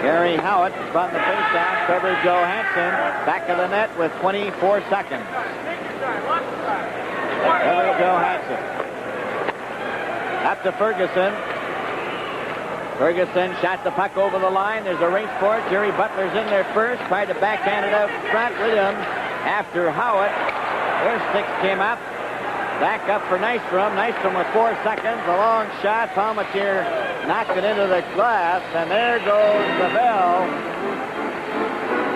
Gary Howitt from the faceoff. Trevor Johansson back of the net with 24 seconds. Trevor Johansson up to Ferguson. Ferguson shot the puck over the line. There's a race for it. Jerry Butler's in there first. Tried to backhand it out front. Williams after Howitt. Their sticks came up. Back up for Nystrom. Nystrom with 4 seconds. A long shot. Palmatier knocked it into the glass. And there goes the bell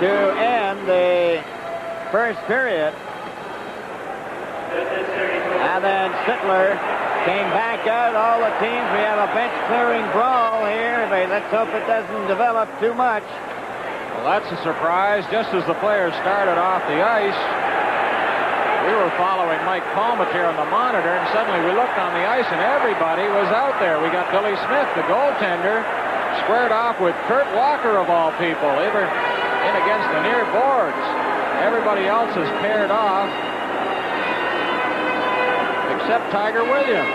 to end the first period. And then Sittler came back out. All the teams. We have a bench clearing brawl here. But let's hope it doesn't develop too much. Well, that's a surprise. Just as the players started off the ice, we were following Mike Palmatier on the monitor, and suddenly we looked on the ice, and everybody was out there. We got Billy Smith, the goaltender, squared off with Kurt Walker, of all people. They were in against the near boards. Everybody else is paired off, except Tiger Williams.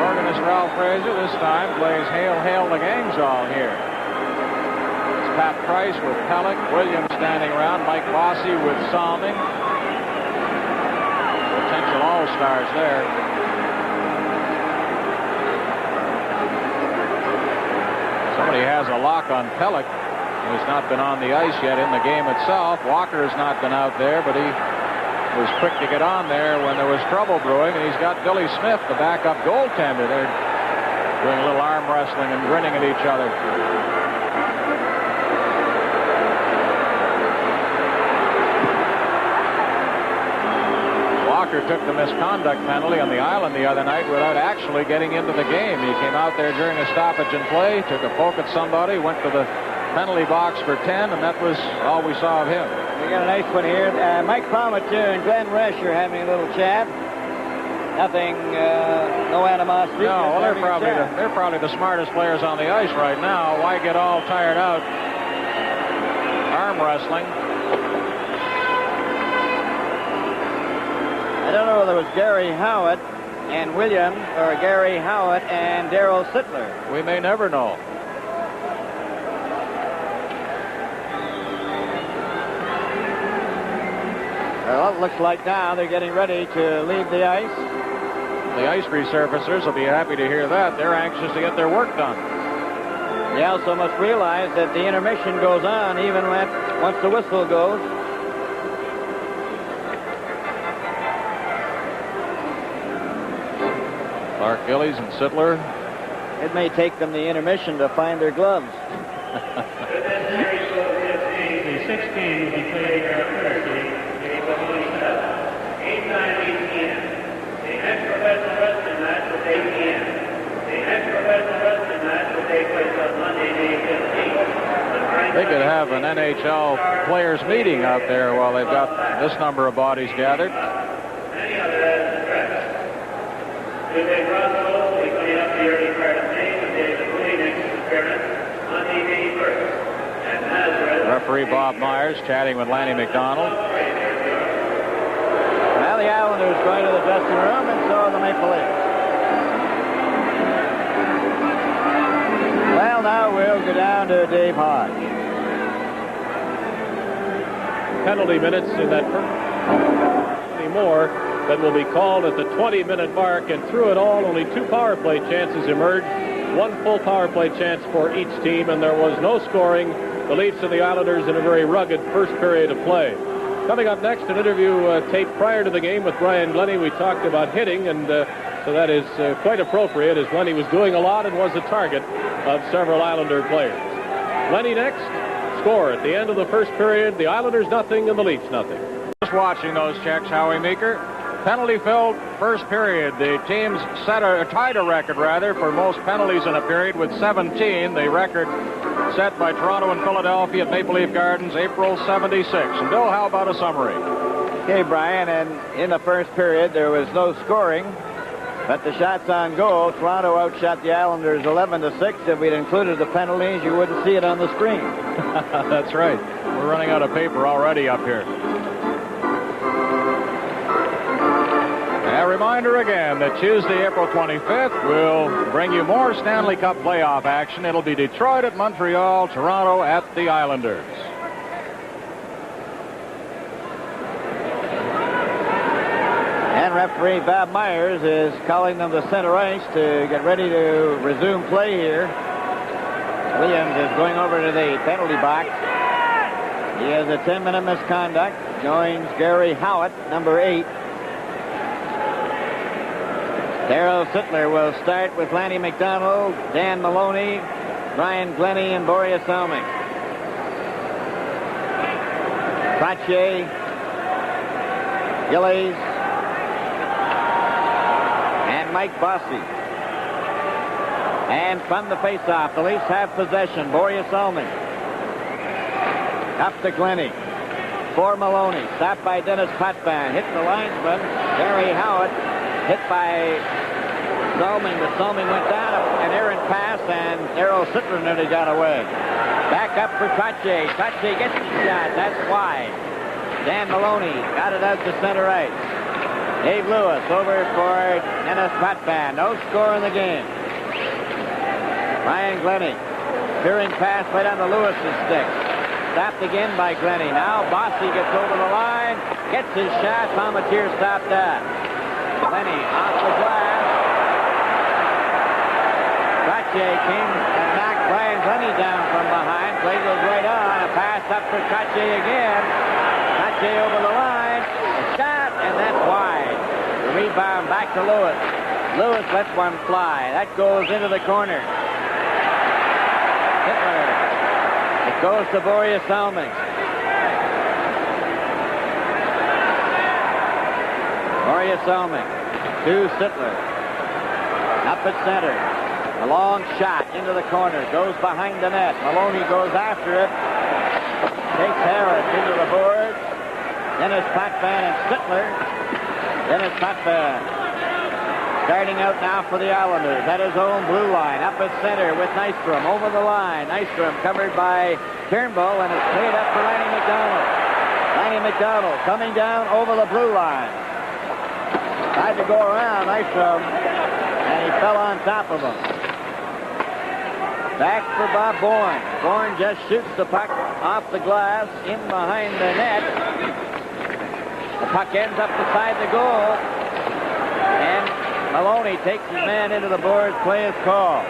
Organist Ralph Fraser this time plays Hail, Hail the Gang's All here. Pat Price with Pellick, Williams standing around, Mike Bossy with Salming. Potential all-stars there. Somebody has a lock on Pellick. He has not been on the ice yet in the game itself. Walker has not been out there, but he was quick to get on there when there was trouble brewing, and he's got Billy Smith, the backup goaltender. They're doing a little arm wrestling and grinning at each other. Walker took the misconduct penalty on the island the other night without actually getting into the game. He came out there during a stoppage and play, took a poke at somebody, went to the penalty box for 10, and that was all we saw of him. We got a nice one here. Mike Palmatier and Glenn Resch are having a little chat. Nothing, no animosity. No, well, they're probably the smartest players on the ice right now. Why get all tired out arm wrestling? I don't know whether it was Gary Howitt and Williams or Gary Howitt and Darryl Sittler. We may never know. Well, it looks like now they're getting ready to leave the ice. The ice resurfacers will be happy to hear that. They're anxious to get their work done. They also must realize that the intermission goes on even once the whistle goes. Clark Gillies and Sittler. It may take them the intermission to find their gloves. The sixth game will be played here on Thursday, April 27th, 8:9 p.m. The next professional wrestling match will take p.m. The next professional wrestling match will take place on Monday, May 15th. The They could have an NHL players meeting out there while they've got this number of bodies gathered. Referee Bob Myers chatting with Lanny McDonald. Well, the Islanders going to the dressing room, and so are the Maple Leafs. Well, now we'll go down to Dave Hodge. Penalty minutes in that first. Any more that will be called at the 20-minute mark, and through it all, only 2 power play chances emerged. 1 full power play chance for each team, and there was no scoring. The Leafs and the Islanders in a very rugged first period of play. Coming up next, an interview taped prior to the game with Brian Glennie. We talked about hitting, and so that is quite appropriate, as Glennie was doing a lot and was a target of several Islander players. Glennie next. Score at the end of the first period. The Islanders nothing and the Leafs nothing. Just watching those checks, Howie Meeker. Penalty-filled first period. The teams tied a record, for most penalties in a period with 17. The record set by Toronto and Philadelphia at Maple Leaf Gardens, April '76. And Bill, how about a summary? Okay, Brian, and in the first period, there was no scoring, but the shots on goal, Toronto outshot the Islanders 11-6. If we'd included the penalties, you wouldn't see it on the screen. That's right. We're running out of paper already up here. A reminder again that Tuesday, April 25th, will bring you more Stanley Cup playoff action. It'll be Detroit at Montreal, Toronto at the Islanders. And referee Bob Myers is calling them to center ice to get ready to resume play here. Williams is going over to the penalty box. He has a 10-minute misconduct. Joins Gary Howitt, number 8. Darryl Sittler will start with Lanny McDonald, Dan Maloney, Brian Glennie, and Boreas Salming. Trottier, Gillies, and Mike Bossy. And from the faceoff, the Leafs have possession. Boreas Salming. Up to Glennie. For Maloney. Stopped by Dennis Potvin. Hitting the linesman, Gary Howitt. Hit by Salming, but Salming went down. An errant pass, and Darryl Sittler nearly got away. Back up for Trottier. Trottier gets the shot. That's wide. Dan Maloney got it out to center ice. Dave Lewis over for Dennis Potvin. No score in the game. Brian Glennie. Veering pass right on the Lewis's stick. Stopped again by Glennie. Now Bossy gets over the line. Gets his shot. Palmatier stopped that. Glennie off the glass. Trottier came and knocked Brian Glennie down from behind. Play goes right on. A pass up for Trottier again. Trottier over the line. A shot, and that's wide. The rebound back to Lewis. Lewis lets one fly. That goes into the corner. Hitler. It goes to Boreas Salming. Boreas Salming to Sittler. Up at center. A long shot into the corner. Goes behind the net. Maloney goes after it. Takes Harris into the boards. Dennis Potvin and Sittler. Dennis Potvin starting out now for the Islanders at his own blue line. Up at center with Nystrom over the line. Nystrom covered by Turnbull, and it's played up for Lanny McDonald. Lanny McDonald coming down over the blue line. Tried to go around Nystrom, and he fell on top of him. Back for Bob Bourne. Bourne just shoots the puck off the glass in behind the net. The puck ends up beside the goal. And Maloney takes his man into the boards. Play is called.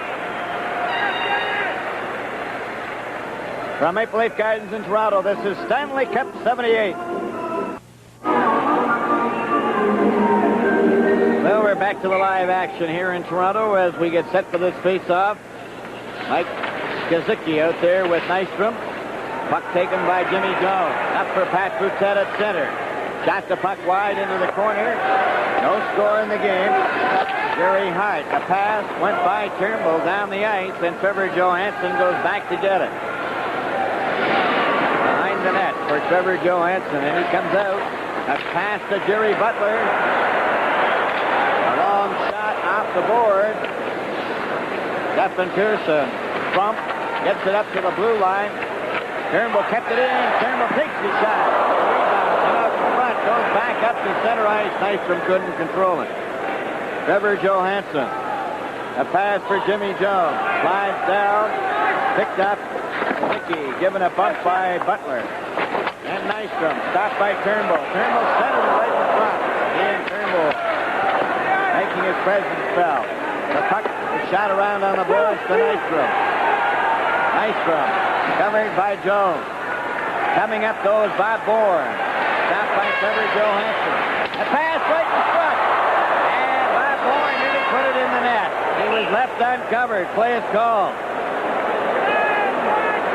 From Maple Leaf Gardens in Toronto, this is Stanley Cup 78. Well, we're back to the live action here in Toronto as we get set for this face-off. Mike Kazicki out there with Nystrom. Puck taken by Jimmy Jones. Up for Pat Boutette at center. Shot the puck wide into the corner. No score in the game. Jerry Hart. A pass went by Turnbull down the ice, and Trevor Johansson goes back to get it. the net for Trevor Johansson, and he comes out. A pass to Jerry Butler. A long shot off the board. Stephen Pearson Trump gets it up to the blue line. Turnbull kept it in. Turnbull takes the shot. Rebound. And out in front. Goes back up to center ice. Nystrom couldn't control it. Trevor Johansson. A pass for Jimmy Jones. Slides down. Picked up. Hickey given a bump by Butler. And Nystrom stopped by Turnbull. Turnbull centered it right in front. Ian Turnbull making his presence felt. The puck is shot around on the boards to Nystrom. Nystrom covered by Jones. Coming up though is Bob Bourne. Stopped by Trevor Johansson. A pass right in front. And Bob Bourne didn't put it in the net. He was left uncovered. Play is called.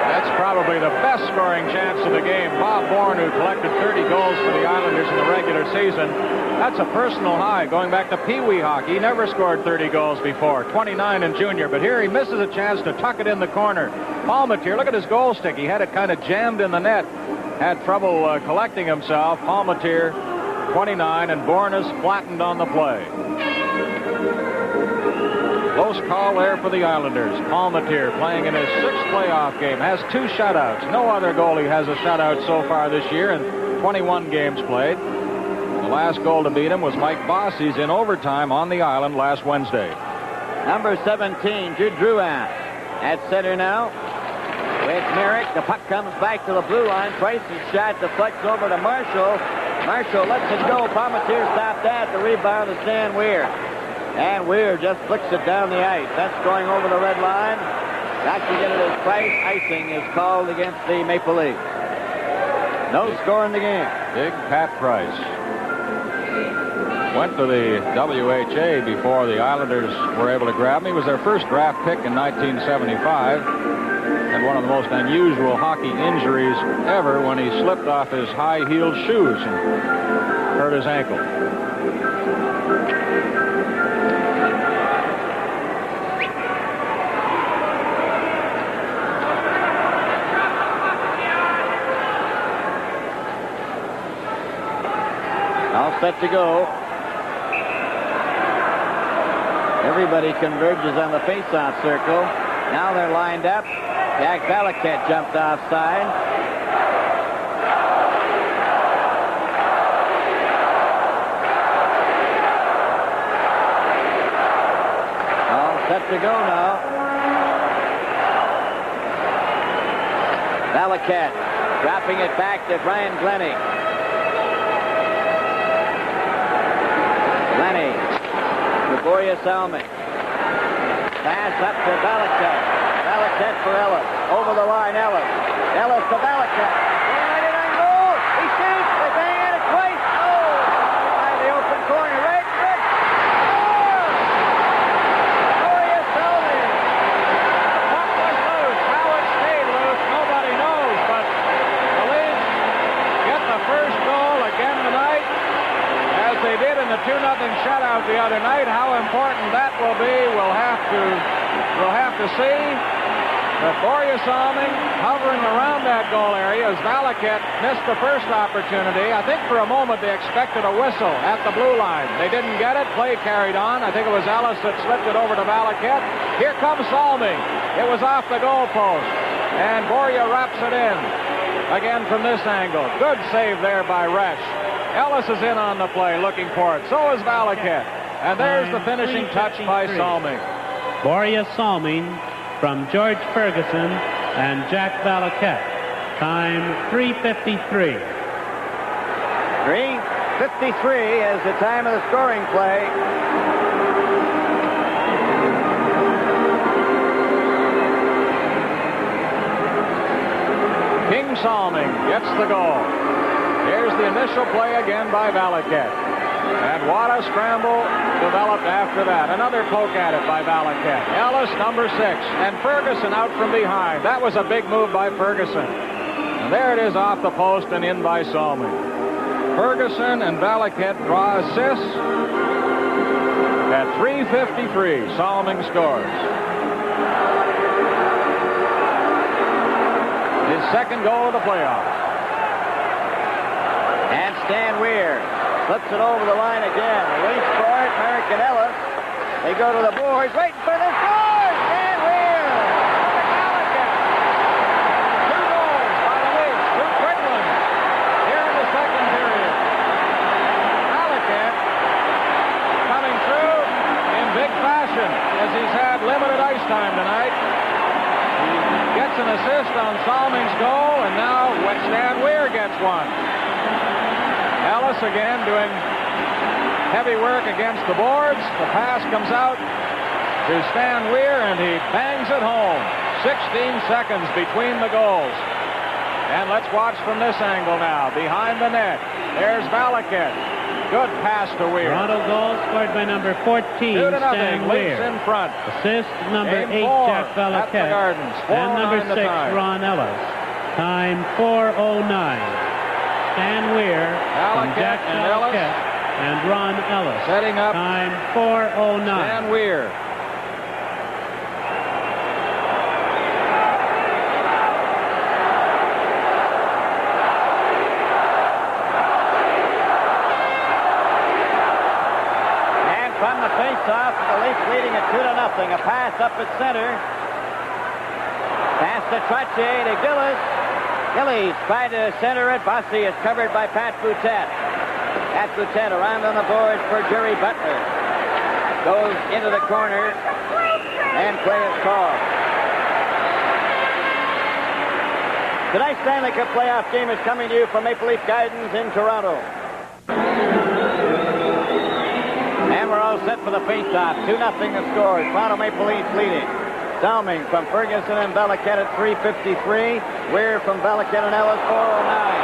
That's probably the best scoring chance of the game. Bob Bourne, who collected 30 goals for the Islanders in the regular season. That's a personal high going back to Pee Wee hockey. He never scored 30 goals before, 29 in junior. But here he misses a chance to tuck it in the corner. Palmateer, look at his goal stick. He had it kind of jammed in the net. Had trouble collecting himself. Palmateer, 29, and Bourne is flattened on the play. Close call there for the Islanders. Palmateer playing in his 6th playoff game. Has 2 shutouts. No other goalie has a shutout so far this year in 21 games played. The last goal to beat him was Mike Bossy's in overtime on the island last Wednesday. Number 17, Jude Drouin at center now. With Merrick, the puck comes back to the blue line. Price's shot deflects over to Marshall. Marshall lets it go. Palmateer stopped that. The rebound to Stan Weir. And Weir just flicks it down the ice. That's going over the red line. Not to get it as Price. Icing is called against the Maple Leafs. No score in the game. Big Pat Price. Went to the WHA before the Islanders were able to grab him. He was their first draft pick in 1975. Had one of the most unusual hockey injuries ever when he slipped off his high-heeled shoes and hurt his ankle. All set to go. Everybody converges on the face-off circle. Now they're lined up. Jack Valaket jumped offside. All set to go now. Valaket dropping it back to Brian Glennie. Glennie to Borja Salming. Pass up to Valaket. Valaket for Ellis. Over the line, Ellis. Ellis to Valaket. Right in on goal. He shoots. They bang at it twice. Oh! By the open corner. Right. Score! Borja Salming. The puck was loose. How it stayed loose, nobody knows. But the Leafs get the first goal again tonight, as they did in the 2-0 shutout the other night. How important that will be, we'll have to see. But Borja Salming hovering around that goal area as Valaket missed the first opportunity. I think for a moment they expected a whistle at the blue line. They didn't get it. Play carried on. I think it was Ellis that slipped it over to Valaket. Here comes Salming. It was off the goalpost. And Borja wraps it in. Again from this angle. Good save there by Resch. Ellis is in on the play looking for it. So is Valaket. And there's the finishing touch by Salming. Borja Salming from George Ferguson and Jack Valaket. Time 3:53. 3:53 is the time of the scoring play. King Salming gets the goal. Here's the initial play again by Valaket. And what a scramble developed after that. Another poke at it by Valaket. Ellis, number 6. And Ferguson out from behind. That was a big move by Ferguson. And there it is off the post and in by Salming. Ferguson and Valaket draw assists. At 3:53, Salming scores. His second goal of the playoffs. Stan Weir flips it over the line again. A race for it, Merrick and Ellis. They go to the boards, waiting for the score! Stan Weir! Halligan! 2 goals by the Leafs. 2 quick ones here in the second period. Halligan coming through in big fashion as he's had limited ice time tonight. He gets an assist on Salming's goal, and now Stan Weir gets one. Ellis again doing heavy work against the boards. The pass comes out to Stan Weir, and he bangs it home. 16 seconds between the goals. And let's watch from this angle now. Behind the net, there's Valaket. Good pass to Weir. Toronto goal scored by number 14, 2-0, Stan Weir. Leafs in front. Assist number Game 8, four Jack at the Valaket. Gardens. And number 6, time. Ron Ellis. Time 4:09. Stan Weir from Valaket Jack and Valaket Ellis. and Ron Ellis. Setting up time 4:09. Stan Weir. And from the face-off, the Leafs leading it 2-0. A pass up at center. Pass to Trottier to Gillis. Gillies tried to center it. Bossy is covered by Pat Boutette. Pat Boutette around on the boards for Jerry Butler. Goes into the corner, and play is called. Tonight's Stanley Cup playoff game is coming to you from Maple Leaf Gardens in Toronto. And we're all set for the face-off. 2-0 the score. Toronto Maple Leafs leading. Salming from Ferguson and Valaket at 3:53. Weir from Valaket and Ellis 4:09.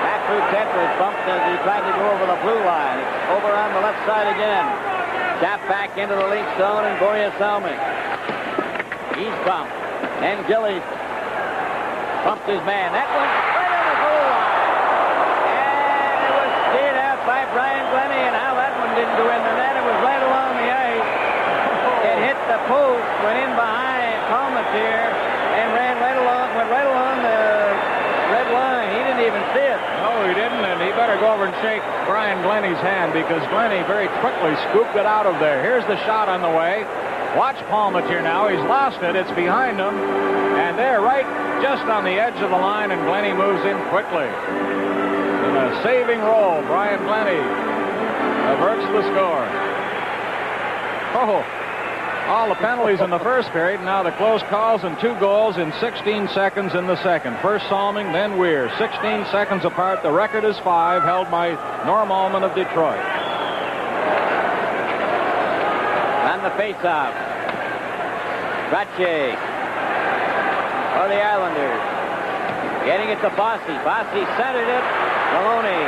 Pat Boutette was bumped as he tried to go over the blue line. It's over on the left side again. Tap back into the Leaf zone, and Borje Salming. He's bumped. And Gillies bumped his man. That one right on the goal line. And it was steered out by Brian Glennie, and how that one didn't go in the net. It was right along the ice. It hit the post, went in behind Palmatier, and went right along the red line. He didn't even see it. No, he didn't, and he better go over and shake Brian Glennie's hand, because Glennie very quickly scooped it out of there. Here's the shot on the way. Watch Palmatier now. He's lost it. It's behind him. And they're right just on the edge of the line, and Glennie moves in quickly. In a saving role, Brian Glennie averts the score. Oh, all the penalties in the first period. Now the close calls and 2 goals in 16 seconds in the second. First Salming, then Weir. 16 seconds apart. The record is 5, held by Norm Allman of Detroit. On the face-off, Trottier for the Islanders. Getting it to Bossy. Bossy centered it. Maloney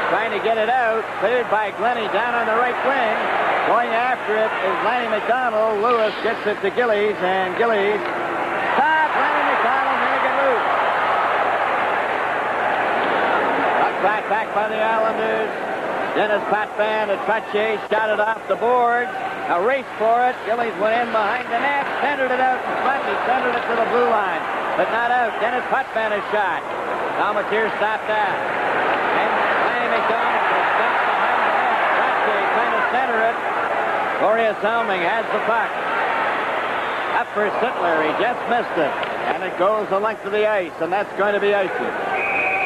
trying to get it out. Cleared by Glennie down on the right wing. Going after it is Lanny McDonald. Lewis gets it to Gillies, and Gillies stop. Lanny McDonald may get loose. Right back by the Islanders. Dennis Potvin and Trottier shot it off the boards. A race for it. Gillies went in behind the net, centered it out in front. He centered it to the blue line, but not out. Dennis Potvin is shot. Palmatier stopped that. And Lanny McDonald was stopped behind the net. Trottier trying to center it. Borje Salming has the puck. Up for Sittler. He just missed it. And it goes the length of the ice, and that's going to be icy.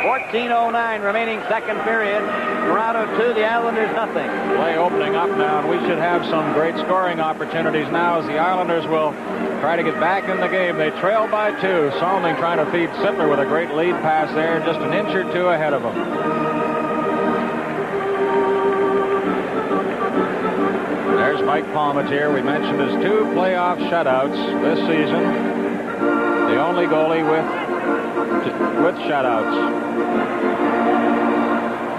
14:09 remaining second period. Toronto 2, the Islanders nothing. Play opening up now, and we should have some great scoring opportunities now as the Islanders will try to get back in the game. They trail by 2. Salming trying to feed Sittler with a great lead pass there, just an inch or 2 ahead of him. There's Mike Palmatier. We mentioned his 2 playoff shutouts this season. The only goalie with shutouts.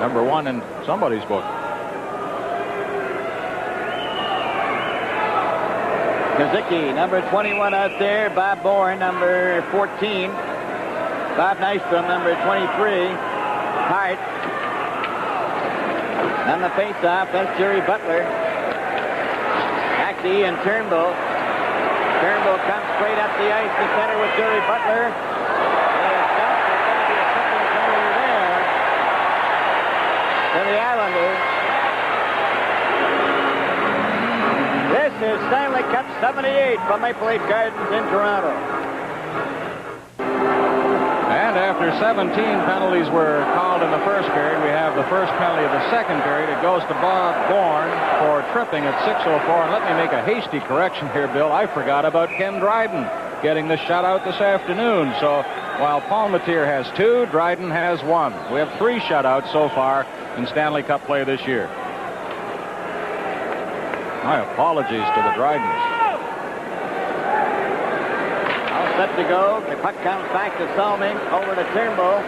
Number 1 in somebody's book. Kazicki, number 21 out there. Bob Bourne, number 14. Bob Nystrom, number 23. Hart. On the face-off, that's Jerry Butler. Back to Ian Turnbull. Turnbull comes straight up the ice to center with Jerry Butler. to the Islanders. This is Stanley Cup 78 from Maple Leaf Gardens in Toronto. And after 17 penalties were called in the first period, we have the first penalty of the second period. It goes to Bob Bourne for tripping at 6:04. And let me make a hasty correction here, Bill. I forgot about Ken Dryden getting the shutout this afternoon. So while Palmateer has 2, Dryden has 1. We have 3 shutouts so far in Stanley Cup play this year. My apologies to the Drydens. All set to go. The puck comes back to Salming. Over to Turnbull.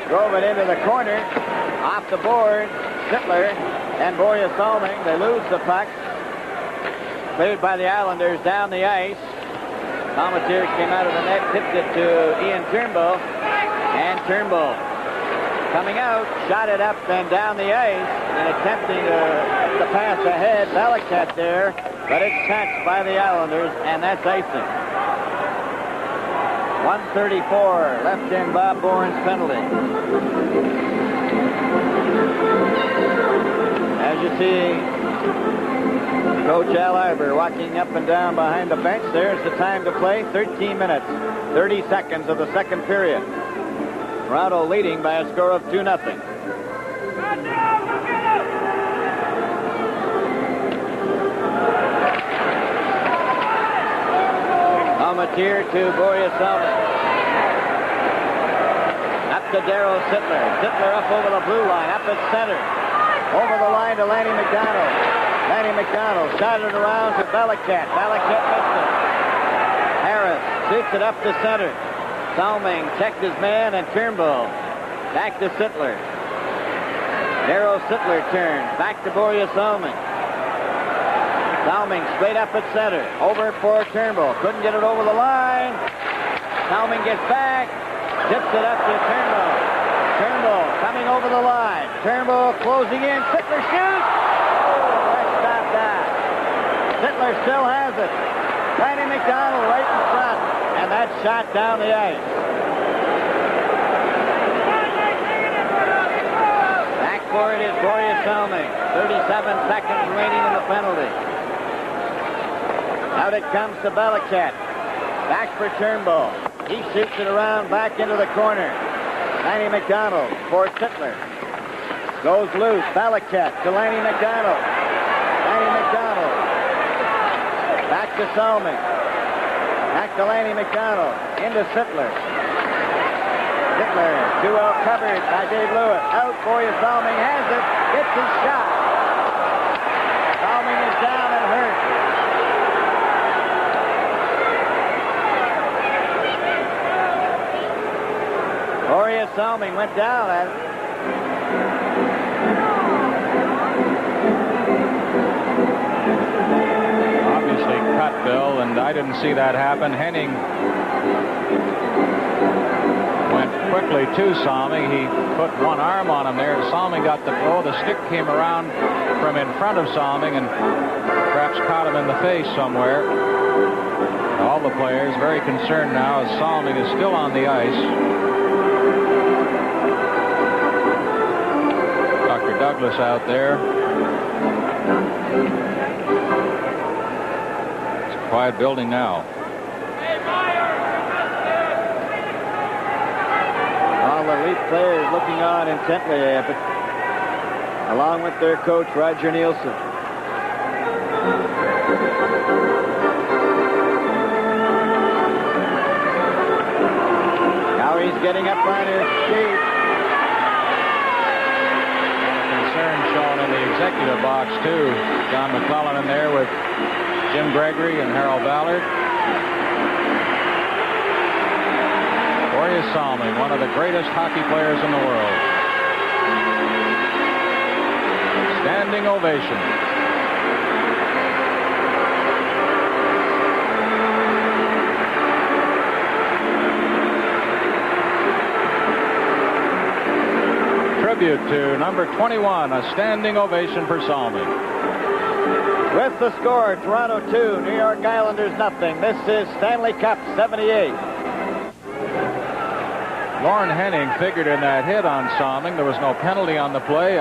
Drove it into the corner. Off the board. Sittler and Boria Salming. They lose the puck. Cleared by the Islanders down the ice. Palmateer came out of the net, tipped it to Ian Turnbull. And Turnbull coming out, shot it up and down the ice and attempting to pass ahead. Belichick there, but it's touched by the Islanders, and that's icing. 1:34 left in Bob Bourne's penalty. As you see, Coach Al Arbor walking up and down behind the bench. There's the time to play, 13 minutes, 30 seconds of the second period. Toronto leading by a score of 2-0. Palmateer to Boria Salming. Up to Darryl Sittler. Sittler up over the blue line, up at center. Over the line to Lanny McDonald. Lanny McDonald shot it around to Belichick. Belichick missed it. Harris shoots it up to center. Salming checked his man, and Turnbull back to Sittler. Darryl Sittler turns back to Boria Salming. Salming straight up at center. Over for Turnbull. Couldn't get it over the line. Salming gets back. Tips it up to Turnbull. Turnbull coming over the line. Turnbull closing in. Sittler shoots. Oh, let's stop that. Sittler still has it. Lanny McDonald right in front. And that shot down the ice. Back for it is Boria Salming. 37 seconds remaining in the penalty. Out it comes to Belichick. Back for Turnbull. He shoots it around back into the corner. Lanny McDonald for Sittler. Goes loose. Belichick to Lanny McDonald. Lanny McDonald. Back to Salming. Back to Lanny McDonald. Into Sittler. Sittler, too well covered by Dave Lewis. Out, Boria Salming has it. Gets his shot. Salming is down and hurt. Boria Salming went down at it. Cut, Bill, and I didn't see that happen. Henning went quickly to Salming. He put one arm on him there. Salming got the stick came around from in front of Salming and perhaps caught him in the face somewhere. All the players very concerned now as Salming is still on the ice. Dr. Douglas out there. Quiet building now. All the Leaf players looking on intently, along with their coach, Roger Nielsen. Now he's getting up on his feet. Concern shown in the executive box, too. John McClellan in there with Jim Gregory and Harold Ballard. Boria Salming, one of the greatest hockey players in the world. Standing ovation. Tribute to number 21, a standing ovation for Salming. With the score, Toronto 2, New York Islanders nothing. This is Stanley Cup 78. Lorne Henning figured in that hit on Salming. There was no penalty on the play.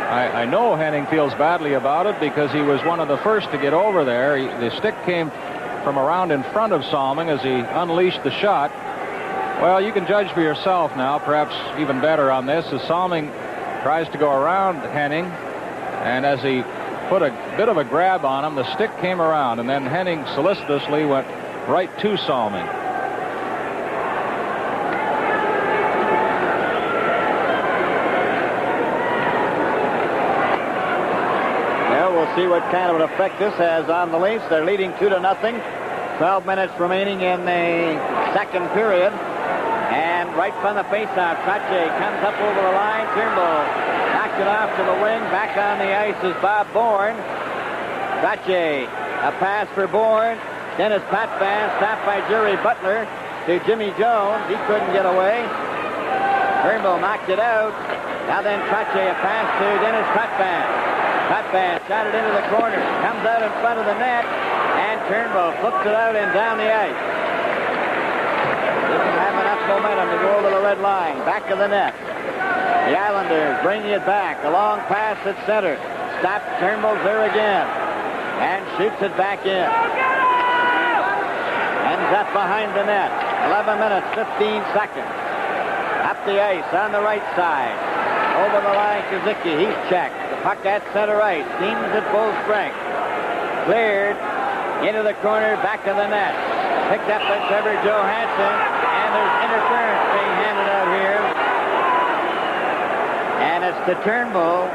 I know Henning feels badly about it because he was one of the first to get over there. The stick came from around in front of Salming as he unleashed the shot. Well, you can judge for yourself now, perhaps even better on this, as Salming tries to go around Henning, and as he put a bit of a grab on him, the stick came around, and then Henning solicitously went right to Salming. We'll see what kind of an effect this has on the Leafs. They're leading 2-0. 12 minutes remaining in the second period. And right from the faceoff, Trache comes up over the line. Turnbull knocks it off to the wing. Back on the ice is Bob Bourne. Trache, a pass for Bourne. Dennis Potvin stopped by Jerry Butler to Jimmy Jones. He couldn't get away. Turnbull knocked it out. Now then Trache, a pass to Dennis Potvin. Potvin shot it into the corner, comes out in front of the net, and Turnbull flips it out and down the ice. Doesn't have enough momentum to go over the red line. Back of the net. The Islanders bringing it back. A long pass at center. Stopped. Turnbull's there again. And shoots it back in. Ends up behind the net. 11 minutes, 15 seconds. Up the ice on the right side. Over the line, Kazicki. He's checked. The puck at center ice. Steams at full strength. Cleared. Into the corner. Back of the net. Picked up by Trevor Johansson. And there's interference being handed out here. And it's to Turnbull.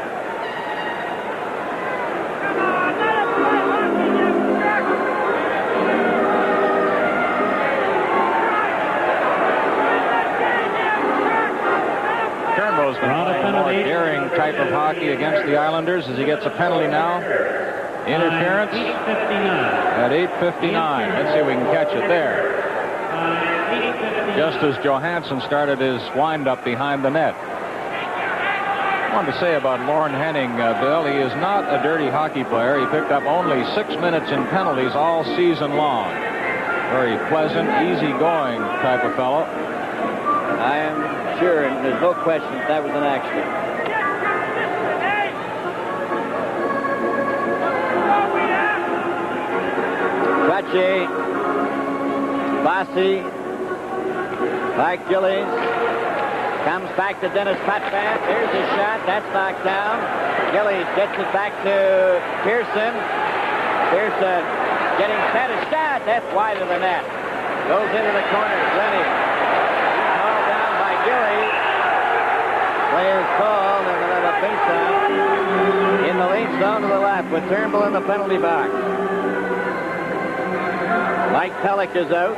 Turnbull's been playing a more daring type of hockey against the Islanders as he gets a penalty now. Interference at 8:59. Let's see if we can catch it there. Just as Johansson started his windup behind the net. I wanted to say about Lorne Henning, Bill, he is not a dirty hockey player. He picked up only 6 minutes in penalties all season long. Very pleasant, easygoing type of fellow. I am sure, and there's no question that was an accident. Trache, Bossy, Mike Gillies, comes back to Dennis Potvin. There's his shot. That's knocked down. Gillies gets it back to Pearson. Pearson getting set. A shot. That's wide of the net. Goes into the corner. Glennie. He's hauled down by Gillies. Players called and they'll have a face-off in the late zone to the left with Turnbull in the penalty box. Mike Pellick is out.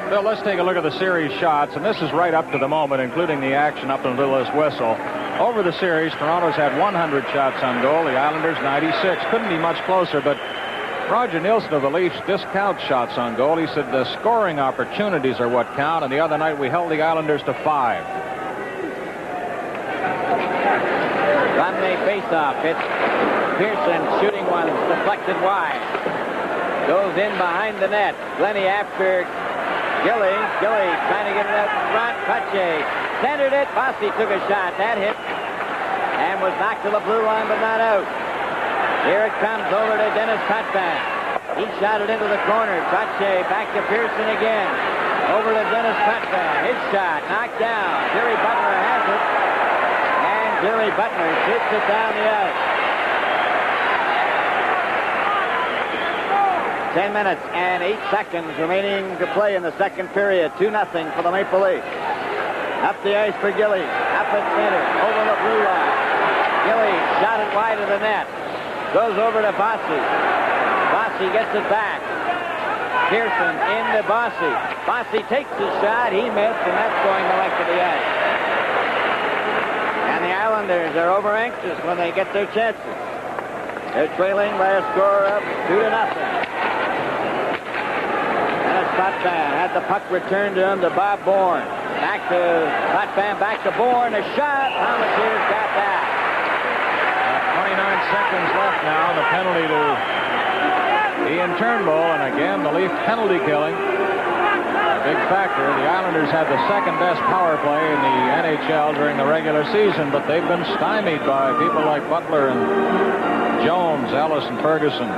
Bill, let's take a look at the series shots, and this is right up to the moment, including the action up until this whistle. Over the series, Toronto's had 100 shots on goal, the Islanders 96. Couldn't be much closer, but Roger Nielsen of the Leafs discounts shots on goal. He said the scoring opportunities are what count, and the other night we held the Islanders to 5. Romney face-off. It's Pearson shooting one. It's deflected wide. Goes in behind the net. Glennie after Gilly trying to get it out in front. Trache centered it. Bossy took a shot. That hit and was knocked to the blue line, but not out. Here it comes over to Dennis Potvin. He shot it into the corner. Trache back to Pearson again. Over to Dennis Potvin. His shot knocked down. Jerry Butler has it. And Jerry Butler shoots it down the ice. 10 minutes and 8 seconds remaining to play in the second period. 2-0 for the Maple Leafs. Up the ice for Gillies. Up at center. Over the blue line. Gillies shot it wide of the net. Goes over to Bossy. Bossy gets it back. Pearson into Bossy. Bossy takes the shot. He missed, and that's going the length of the ice. And the Islanders are over anxious when they get their chances. They're trailing by a score of 2-0. Potvin had the puck returned to him to Bob Bourne. Back to Potvin, back to Bourne. A shot. Palmatiers got that. 29 seconds left now. The penalty to Ian Turnbull. And again, the Leaf penalty killing. big factor. The Islanders had the second-best power play in the NHL during the regular season, but they've been stymied by people like Butler and Jones, Ellis, and Ferguson.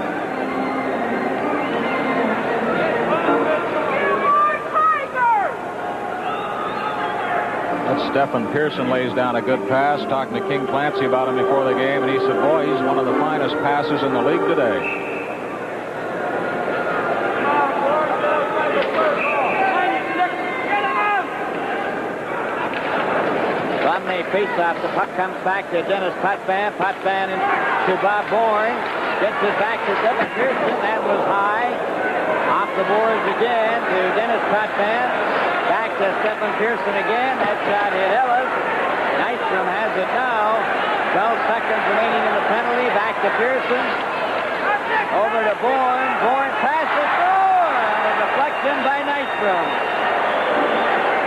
That's Stephen Pearson lays down a good pass, talking to King Clancy about him before the game, and he said, boy, he's one of the finest passes in the league today. From the face-off, the puck comes back to Dennis Potvin. Potvin to Bob Bourne. Gets it back to Stephen Pearson. That was high. Off the boards again to Dennis Potvin. Back to Stephen Pearson again. That shot hit Ellis. Nystrom has it now. 12 seconds remaining in the penalty. Back to Pearson. Over to Bourne. Bourne passes through. And a deflection by Nystrom.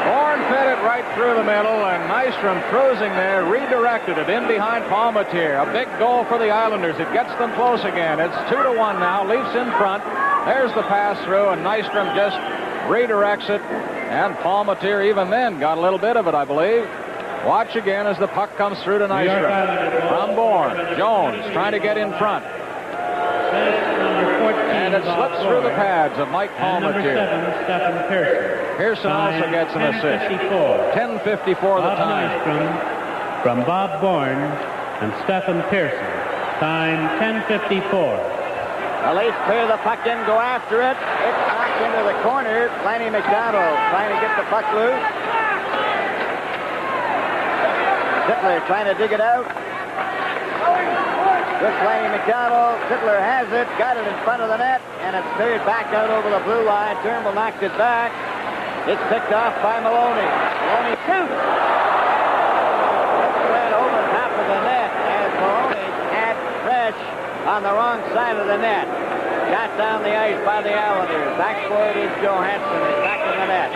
Bourne fed it right through the middle, and Nystrom cruising there, redirected it in behind Palmateer. A big goal for the Islanders. It gets them close again. It's 2-1 now. Leafs in front. There's the pass through, and Nystrom just redirects it. And Palmateer even then got a little bit of it, I believe. Watch again as the puck comes through to Nystrom. From Bourne. Jones trying to get in front. And it slips through the pads of Mike Palmateer. Number 7, Stephen Pearson. Pearson also gets an assist. 10:54 the time. Nystrom from Bob Bourne and Stephen Pearson. Time 10:54. The Leafs clear the puck in, go after it. It's knocked into the corner. Lanny McDonald trying to get the puck loose. Sittler trying to dig it out. Good Lanny McDonald. Sittler has it, got it in front of the net, and it's cleared back out over the blue line. Turnbull knocked it back. It's picked off by Maloney. Maloney shoots. It went over top of the net as Maloney had Fresh on the wrong side of the net. Shot down the ice by the Islanders. Back for it is Johansson. It's back in the net.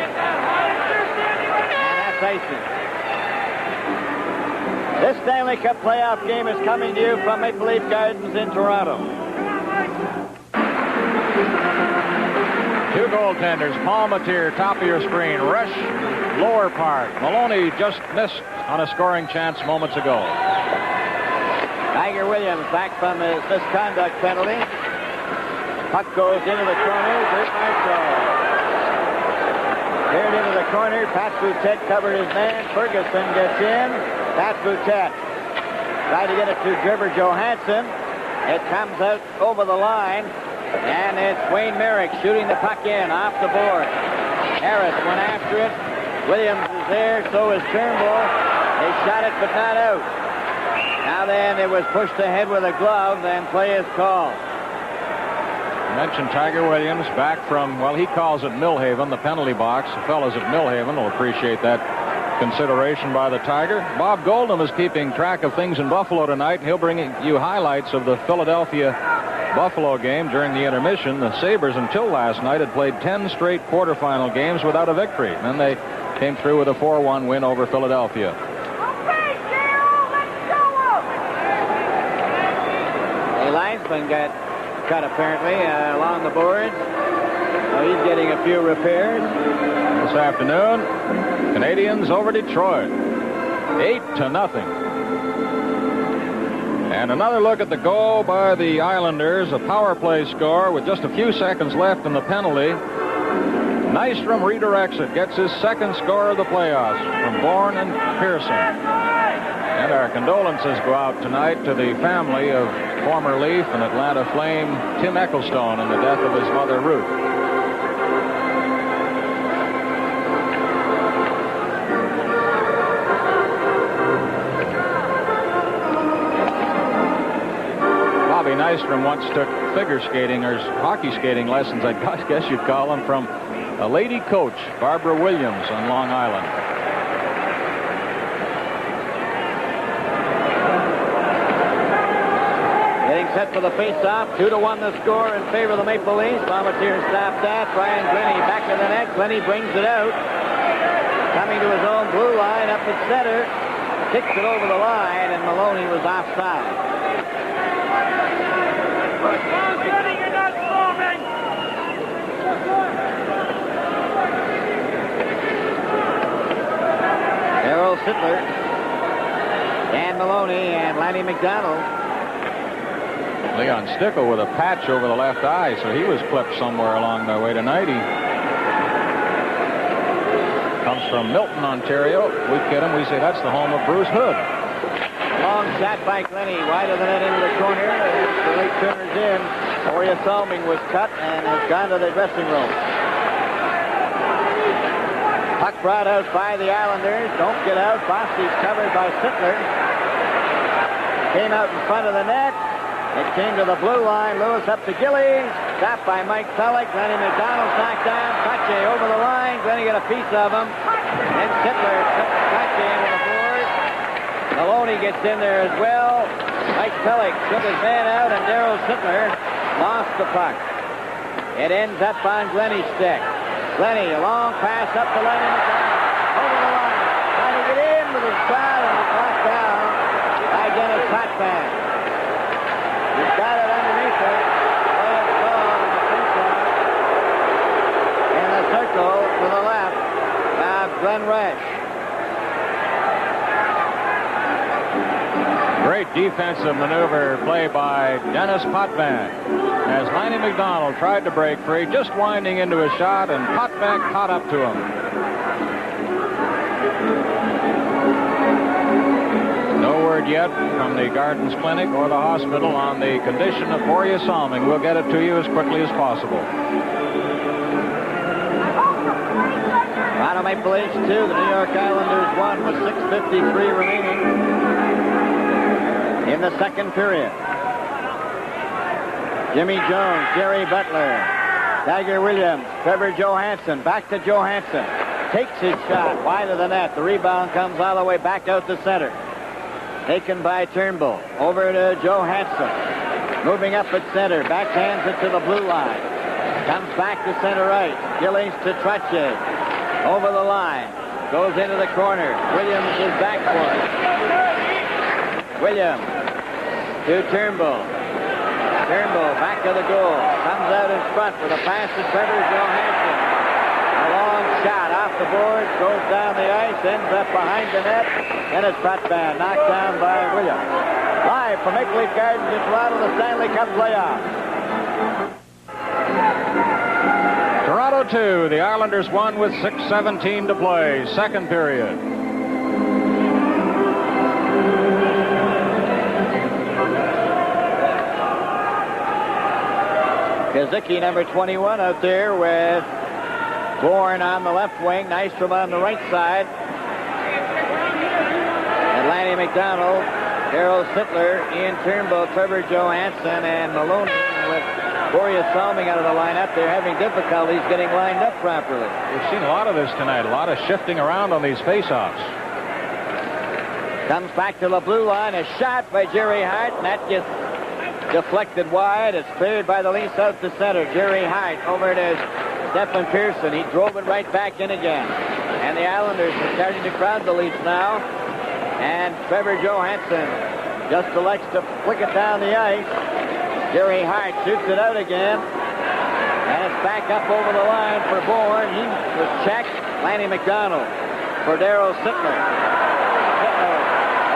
And that's icing. This Stanley Cup playoff game is coming to you from Maple Leaf Gardens in Toronto. Two goaltenders. Palmateer, top of your screen. Rush, lower part. Maloney just missed on a scoring chance moments ago. Tiger Williams back from his misconduct penalty. Puck goes into the corner. Bert Marshall. Cleared into the corner. Pat Boutet covered his man. Ferguson gets in. Pat Boutet tried to get it to Dribber Johansson. It comes out over the line. And it's Wayne Merrick shooting the puck in off the board. Harris went after it. Williams is there. So is Turnbull. They shot it but not out. Now then it was pushed ahead with a glove and play is called. I mentioned Tiger Williams back from, well, he calls it Millhaven, the penalty box. The fellas at Millhaven will appreciate that consideration by the Tiger. Bob Goldham is keeping track of things in Buffalo tonight. He'll bring you highlights of the Philadelphia-Buffalo game during the intermission. The Sabres, until last night, had played 10 straight quarterfinal games without a victory. And they came through with a 4-1 win over Philadelphia. The linesman got cut apparently along the boards. So he's getting a few repairs. This afternoon, Canadians over Detroit. 8-0. And another look at the goal by the Islanders, a power play score with just a few seconds left in the penalty. Nystrom redirects it, gets his second score of the playoffs from Bourne and Pearson. And our condolences go out tonight to the family of former Leaf and Atlanta Flame Tim Ecclestone in the death of his mother, Ruth. Bobby Nystrom once took figure skating or hockey skating lessons, I guess you'd call them, from a lady coach, Barbara Williams, on Long Island. Set for the face-off. 2-1 the score in favor of the Maple Leafs. Palmateer stopped that. Brian Glennie back to the net. Glennie brings it out. Coming to his own blue line up at center. Kicks it over the line, and Maloney was offside. Sittler, Dan Maloney, and Lanny McDonald. Leon Stickle with a patch over the left eye, so he was clipped somewhere along the way tonight. He comes from Milton, Ontario. We kid him. We say that's the home of Bruce Hood. Long shot by Glenny, wide of the net into the corner. The late turner's in. Boria Salming was cut and has gone to the dressing room. Puck brought out by the Islanders. Don't get out. Bosty's covered by Sittler. Came out in front of the net. It came to the blue line. Lewis up to Gillies. Stopped by Mike Pellick. Lenny McDonald's knocked down. Trache over the line. Glenny got a piece of him. Then Sittler took Trache into the board. Maloney gets in there as well. Mike Pellick took his man out, and Darryl Sittler lost the puck. It ends up on Glenny's stick. Glenny, a long pass up to Lenny McDonald. Over the line. Trying to get in with his shot, and it's knocked down by Dennis Potvin. He's got it underneath it. Williams Ball in the face-off. In the circle to the left of Glenn Resch. Great defensive maneuver play by Dennis Potvin as Lanny McDonald tried to break free, just winding into a shot, and Potvin caught up to him. No word yet from the Gardens Clinic or the hospital on the condition of Boria Salming. We'll get it to you as quickly as possible. Toronto Maple Leafs 2, the New York Islanders 1 with 6:53 remaining in the second period. Jimmy Jones, Jerry Butler, Tiger Williams, Trevor Johansson, back to Johansson. Takes his shot wide of the net. The rebound comes all the way back out to center. Taken by Turnbull. Over to Johansson. Moving up at center. Backhands it to the blue line. Comes back to center right. Gillies to Trache. Over the line. Goes into the corner. Williams is back for it. Williams to Turnbull. Turnbull back to the goal. Comes out in front with a pass to Trevor Johansson. A long shot off the board. Goes down the ice. Ends up behind the net. And it's Potvin knocked down by Williams. Live from Maple Leaf Gardens in Toronto, the Stanley Cup playoffs. Toronto 2, the Islanders 1 with 6:17 to play. Second period. Kazicki, number 21, out there with Bourne on the left wing. Nystrom on the right side. And Lanny McDonald, Darryl Sittler, Ian Turnbull, Trevor Johansson, and Maloney with Boria Salming out of the lineup. They're having difficulties getting lined up properly. We've seen a lot of this tonight, a lot of shifting around on these faceoffs. Comes back to the blue line. A shot by Jerry Hart, and that gets deflected wide. It's cleared by the Leafs out to center. Jerry Hart over to Stephen Pearson. He drove it right back in again. And the Islanders are starting to crowd the Leafs now. And Trevor Johansson just elects to flick it down the ice. Jerry Hart shoots it out again. And it's back up over the line for Bourne. He was checked. Lanny McDonald for Darryl Sittler. Sittler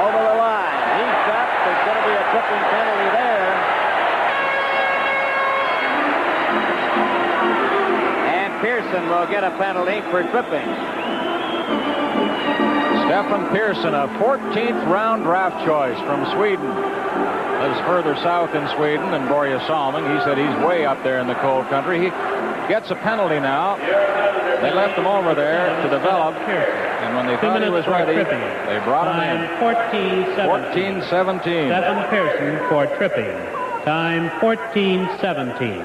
over the line. He's up. There's going to be a tripping penalty there. And Pearson will get a penalty for tripping. Stefan Pearson, a 14th round draft choice from Sweden. Lives further south in Sweden than Boria Salming. He said he's way up there in the cold country. He gets a penalty now. They left him over there to develop. And when they thought he was ready, they brought him in. 14-17. Stephen Pearson for tripping. Time 14-17.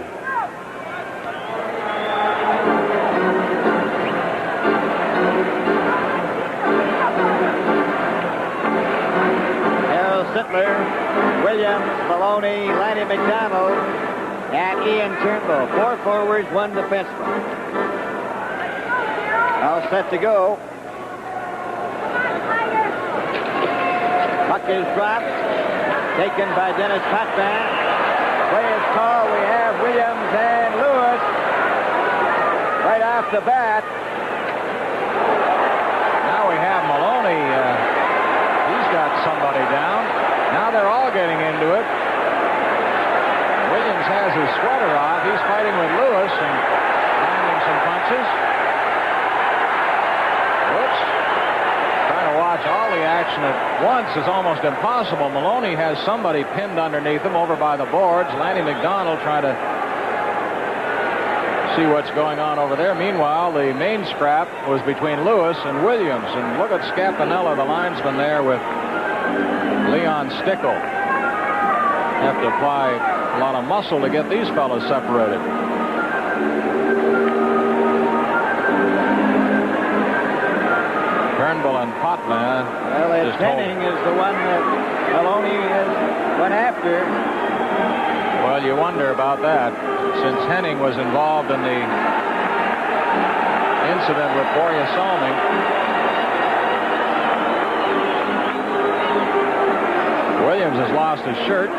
Sittler, Williams, Maloney, Lanny McDonald, and Ian Turnbull. 4 forwards, 1 defenseman. All set to go. Puck is dropped. Taken by Dennis Potvin. Play is called. We have Williams and Lewis right off the bat. Now we have Maloney Williams has his sweater off. He's fighting with Lewis and landing some punches. Whoops. Trying to watch all the action at once is almost impossible. Maloney has somebody pinned underneath him over by the boards. Lanny McDonald trying to see what's going on over there. Meanwhile, the main scrap was between Lewis and Williams. And look at Scapinella, the linesman there, with Leon Stickle. Have to apply a lot of muscle to get these fellows separated. Turnbull and Potvin. Well, it's Henning is the one that Maloney went after. Well, you wonder about that, since Henning was involved in the incident with Borja Salming. Williams has lost his shirt.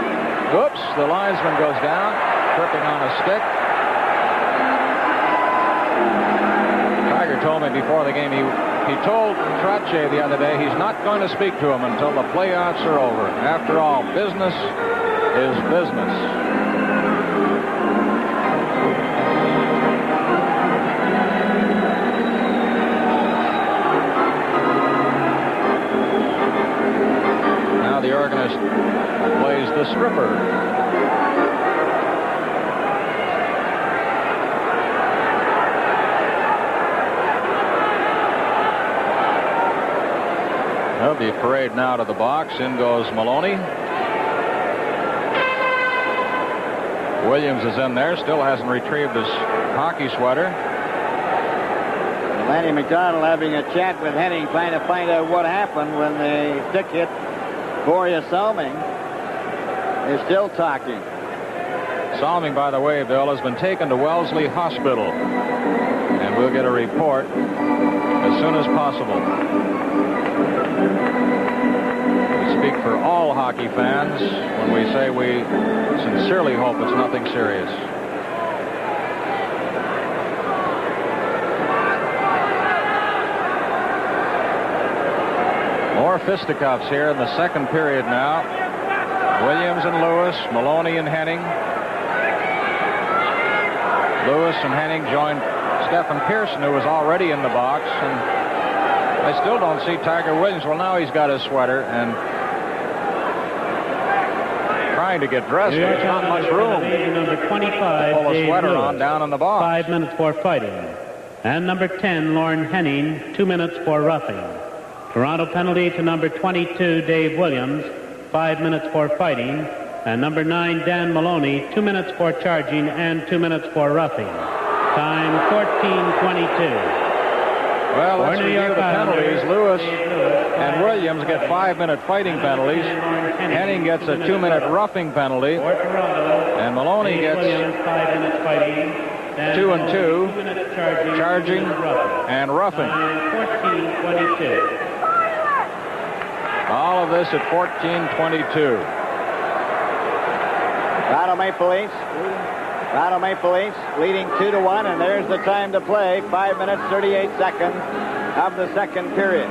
Oops, the linesman goes down, tripping on a stick. Tiger told me before the game, he told Trottier the other day he's not going to speak to him until the playoffs are over. After all, business is business. The organist plays the stripper. Well, the parade now to the box. In goes Maloney. Williams is in there. Still hasn't retrieved his hockey sweater. Lanny McDonald having a chat with Henning, trying to find out what happened when the stick hit Borja Salming. Is still talking. Salming, by the way, Bill, has been taken to Wellesley Hospital. And we'll get a report as soon as possible. We speak for all hockey fans when we say we sincerely hope it's nothing serious. More fisticuffs here in the second period now. Williams and Lewis, Maloney and Henning. Lewis and Henning joined Stephen Pearson, who was already in the box. And I still don't see Tiger Williams. Well, now he's got his sweater and trying to get dressed. There's not much room. Number 25, pull a Dave sweater Lewis, on down in the box. 5 minutes for fighting. And number 10, Lorne Henning, 2 minutes for roughing. Toronto penalty to number 22, Dave Williams, 5 minutes for fighting. And number 9, Dan Maloney, 2 minutes for charging and 2 minutes for roughing. Time 14:22. Well, let's review the penalties. Lewis and Williams get 5-minute fighting penalties. Henning gets a 2-minute roughing penalty. And Maloney gets 5 minutes fighting. 2 and 2, charging and roughing. 14:22. All of this at 14:22. Toronto Maple Leafs leading 2-1, and there's the time to play. 5 minutes, 38 seconds of the second period.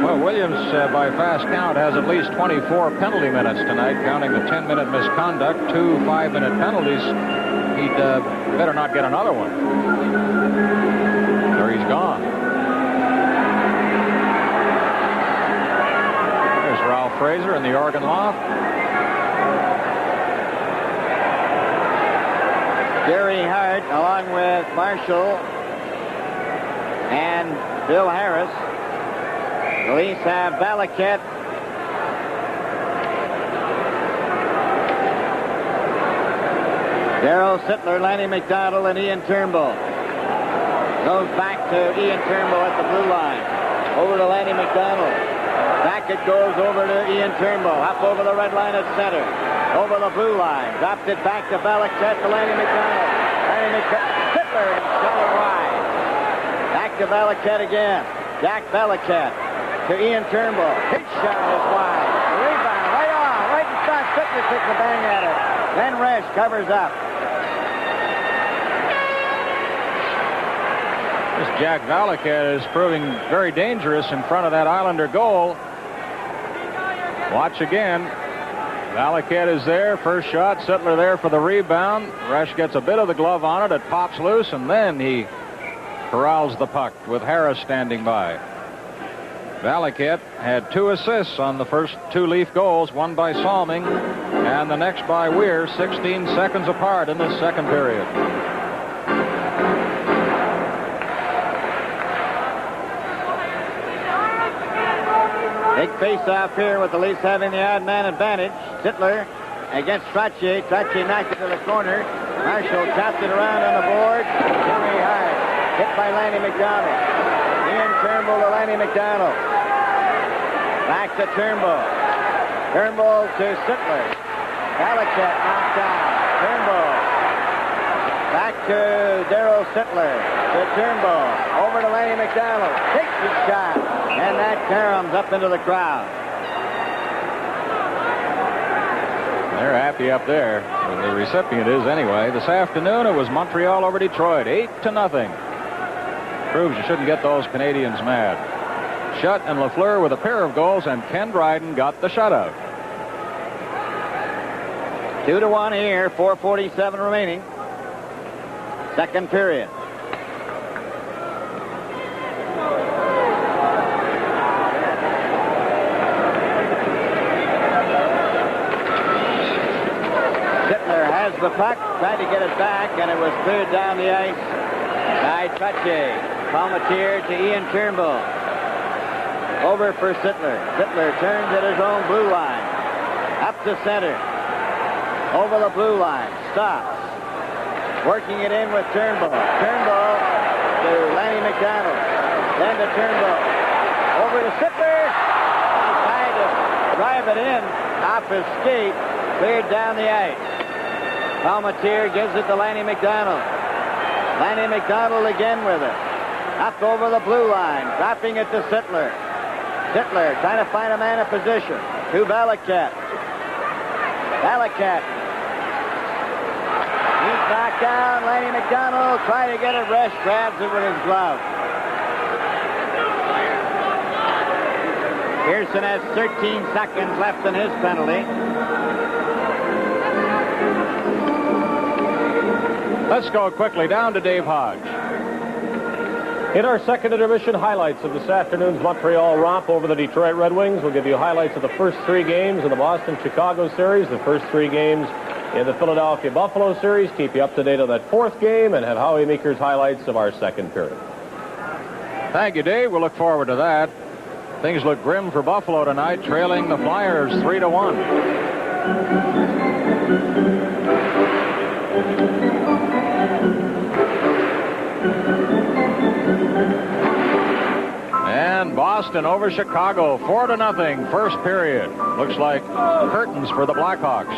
Well, Williams, by fast count, has at least 24 penalty minutes tonight, counting the 10-minute misconduct, 2 5-minute penalties. He'd better not get another one, or he's gone. There's Ralph Fraser in the organ loft. Gary Hart, along with Marshall and Bill Harris. The Leafs have Valaket, Darryl Sittler, Lanny McDonald, and Ian Turnbull. Goes back to Ian Turnbull at the blue line. Over to Lanny McDonald. Back it goes over to Ian Turnbull. Up over the red line at center. Over the blue line. Dropped it back to Valaket to Lanny McDonald. Sittler got it wide. Back to Valaket again. Jack Valaket to Ian Turnbull. His shot is wide. Rebound right on. Right in front. Sittler takes a bang at it. Then Resch covers up. Just Jack Valaket is proving very dangerous in front of that Islander goal. Watch again. Valaket is there. First shot. Sittler there for the rebound. Resch gets a bit of the glove on it. It pops loose, and then he corrals the puck with Harris standing by. Valaket had 2 assists on the first 2 Leaf goals, one by Salming and the next by Weir, 16 seconds apart in the second period. Big face-off here with the Leafs having the odd man advantage. Sittler against Trottier. Trottier knocked it to the corner. Marshall chopped it around on the board. Very hard. Hit by Lanny McDonald. Ian Turnbull to Lanny McDonald. Back to Turnbull. Turnbull to Sittler. Valaket knocked down. Turnbull. Back to Darryl Sittler. To Turnbull. Over to Lanny McDonald. Takes his shot. And that caroms up into the crowd. They're happy up there. Well, the recipient is anyway. This afternoon it was Montreal over Detroit, 8-0. Proves you shouldn't get those Canadians mad. Shutt and Lafleur with a pair of goals, and Ken Dryden got the shutout. 2-1 here, 4:47 remaining. Second period. Sittler has the puck, tried to get it back, and it was cleared down the ice by Trottier. Palmatier to Ian Turnbull. Over for Sittler. Sittler turns at his own blue line. Up to center. Over the blue line. Stops. Working it in with Turnbull. Turnbull to Lanny McDonald. Then to Turnbull. Over to Sittler. He tried to drive it in off his skate. Cleared down the ice. Palmatier gives it to Lanny McDonald. Lanny McDonald again with it. Up over the blue line. Dropping it to Sittler. Sittler trying to find a man in position. To Valaket. Valaket. He's knocked down. Lanny McDonald trying to get it. Resch grabs it with his glove. Pearson has 13 seconds left in his penalty. Let's go quickly down to Dave Hodge. In our second intermission, highlights of this afternoon's Montreal romp over the Detroit Red Wings. We'll give you highlights of the first 3 games of the Boston-Chicago series, the first 3 games in the Philadelphia-Buffalo series. Keep you up to date on that 4th game, and have Howie Meeker's highlights of our second period. Thank you, Dave. We'll look forward to that. Things look grim for Buffalo tonight, trailing the Flyers 3-1. And Boston over Chicago, 4-0, first period. Looks like curtains for the Blackhawks.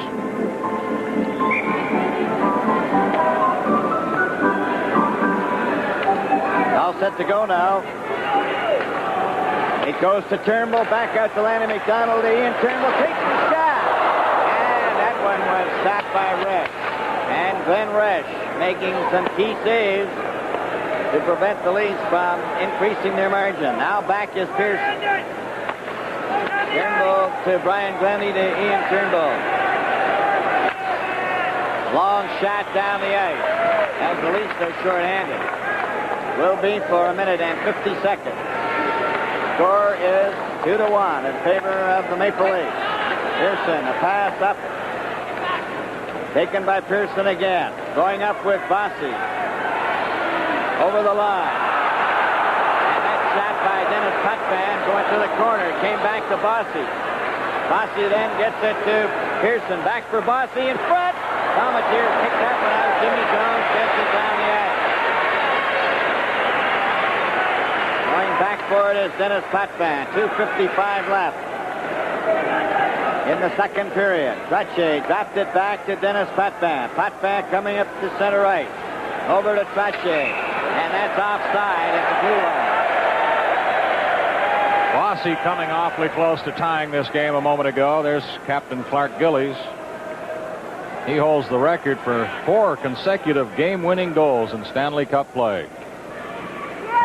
All set to go now. It goes to Turnbull, back out to Lanny McDonald. Ian Turnbull takes the shot. And that one was stopped by Resch. And Glenn Resch making some key saves to prevent the Leafs from increasing their margin. Now back is Pearson. Turnbull to Brian Glennie to Ian Turnbull. Long shot down the ice as the Leafs are short-handed. Will be for a minute and 50 seconds. Score is 2-1 in favor of the Maple Leafs. Pearson, a pass up. Taken by Pearson again. Going up with Bossy. Over the line. And that shot by Dennis Potvin going to the corner. Came back to Bossy. Bossy then gets it to Pearson. Back for Bossy in front. Palmatier picked that one out. Jimmy Jones gets it down the ice. Going back for it is Dennis Potvin. 2:55 left in the second period. Trottier dropped it back to Dennis Potvin. Potvin coming up to center right. Over to Trottier. And that's offside at the blue line. Bossy coming awfully close to tying this game a moment ago. There's Captain Clark Gillies. He holds the record for 4 consecutive game-winning goals in Stanley Cup play.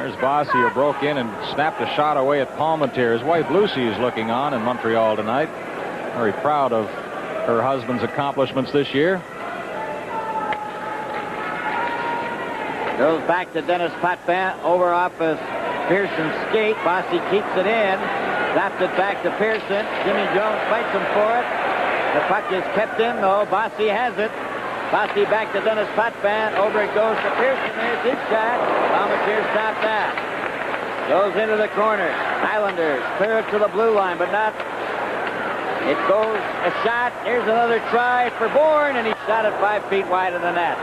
There's Bossy, who broke in and snapped a shot away at Palmentier. His wife Lucy is looking on in Montreal tonight. Very proud of her husband's accomplishments this year. Goes back to Dennis Potvin over off his Pearson's skate. Bossy keeps it in. Slapped it back to Pearson. Jimmy Jones fights him for it. The puck is kept in, though. Bossy has it. Bossy back to Dennis Potvin. Over it goes to Pearson. There's his shot. Palmentier stopped that. Goes into the corner. Islanders clear it to the blue line, but not. It goes a shot. Here's another try for Bourne, and he shot it 5 feet wide of the net.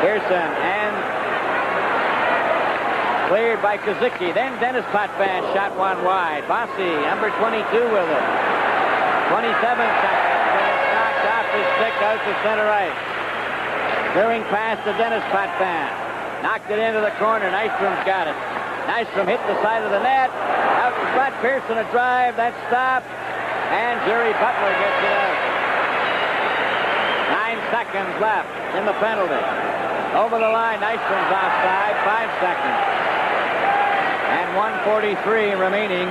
Pearson and cleared by Kazicki. Then Dennis Potvin shot one wide. Bossy, number 22 with it. 27 seconds. And it's knocked off his stick out to center ice. Clearing pass to Dennis Potvin. Knocked it into the corner. Nystrom's got it. Nystrom hit the side of the net. Out in front. Pearson a drive. That stopped. And Jerry Butler gets it out. 9 seconds left in the penalty. Over the line, Nystrom's offside, 5 seconds. And 1:43 remaining.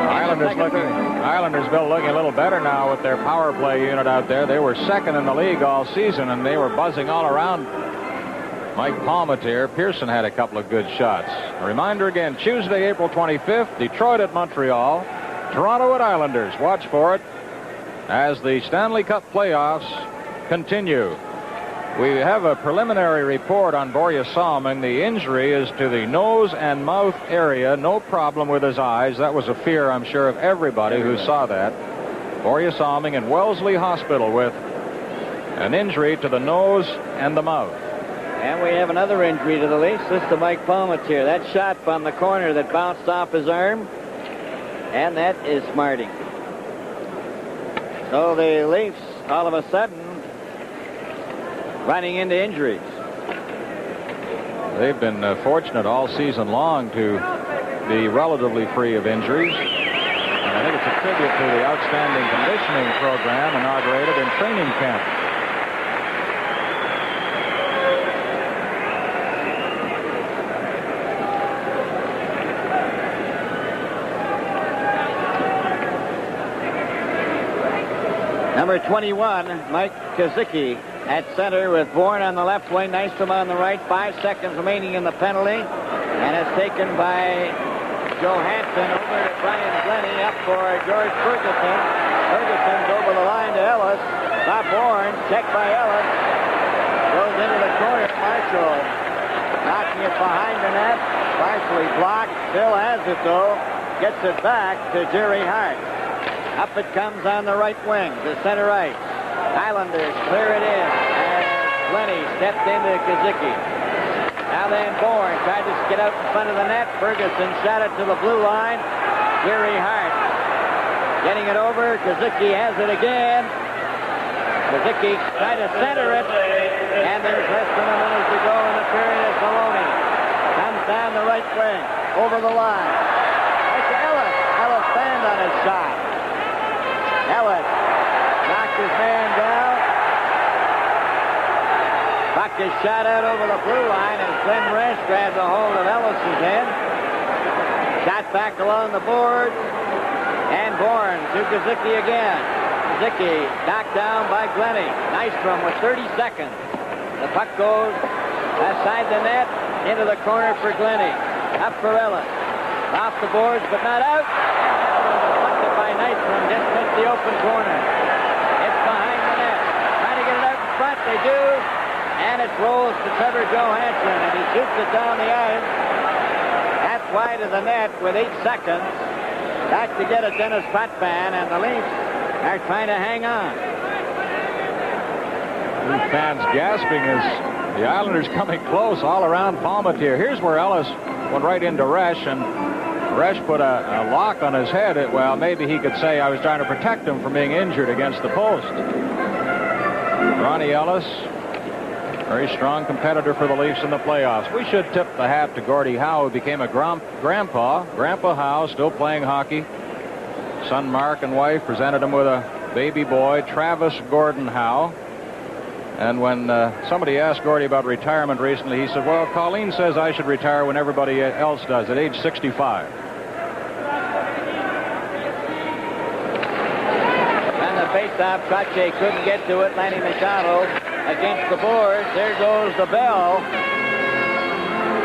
Islanders been looking a little better now with their power play unit out there. They were second in the league all season, and they were buzzing all around Mike Palmentier. Pearson had a couple of good shots. A reminder again, Tuesday, April 25th, Detroit at Montreal, Toronto at Islanders. Watch for it as the Stanley Cup playoffs continue. We have a preliminary report on Borje Salming. The injury is to the nose and mouth area. No problem with his eyes. That was a fear, I'm sure, of everybody who saw that. Borje Salming in Wellesley Hospital with an injury to the nose and the mouth. And we have another injury to the Leafs. This to Mike Palmentier. That shot from the corner that bounced off his arm. And that is smarting. So the Leafs, all of a sudden, running into injuries. They've been fortunate all season long to be relatively free of injuries. And I think it's a tribute to the outstanding conditioning program inaugurated in training camp. Number 21, Mike Kazicki at center with Bourne on the left wing, Nystrom on the right. 5 seconds remaining in the penalty. And it's taken by Johansson over to Brian Glennie, up for George Ferguson. Ferguson's over the line to Ellis. Bob Bourne, checked by Ellis. Goes into the corner. Marshall knocking it behind the net. Partially blocked. Still has it, though. Gets it back to Jerry Hart. Up it comes on the right wing to center ice. Islanders clear it in as Glennie stepped into Kazicki. Now then Bourne tried to get out in front of the net. Ferguson shot it to the blue line. Jerry Hart getting it over. Kazicki has it again. Kazicki tried to center it. And there's less than a minute to go in the period as Maloney comes down the right wing over the line. It's Ellis. Ellis stand on his shot. Ellis knocked his man down. Puck is shot out over the blue line as Glenn Resch grabs a hold of Ellis's head. Shot back along the board. And Bourne to Kazicki again. Kazicki knocked down by Glennie. Nystrom with 30 seconds. The puck goes outside the net into the corner for Glennie. Up for Ellis. Off the boards but not out. By Nystrom, just missed the open corner. It's behind the net. Trying to get it out in front. They do. And it rolls to Trevor Johansson, and he shoots it down the ice. That's wide of the net with 8 seconds. Back to get it, Dennis Potvin, and the Leafs are trying to hang on. Fans gasping as the Islanders coming close all around Palmentier. Here's where Ellis went right into Resch, and Resch put a lock on his head. Well, maybe he could say I was trying to protect him from being injured against the post. Ronnie Ellis, very strong competitor for the Leafs in the playoffs. We should tip the hat to Gordie Howe, who became a grandpa. Grandpa Howe, still playing hockey. Son Mark and wife presented him with a baby boy, Travis Gordon Howe. And when somebody asked Gordy about retirement recently, he said, well, Colleen says I should retire when everybody else does at age 65. And the face-off, Trache couldn't get to it. Lanny McDonald against the boards. There goes the bell.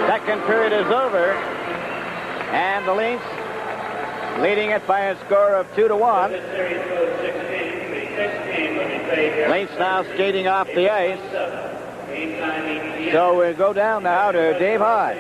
Second period is over. And the Leafs leading it by a score of 2-1. Leafs now skating off the ice. So we go down now to Dave Hodge.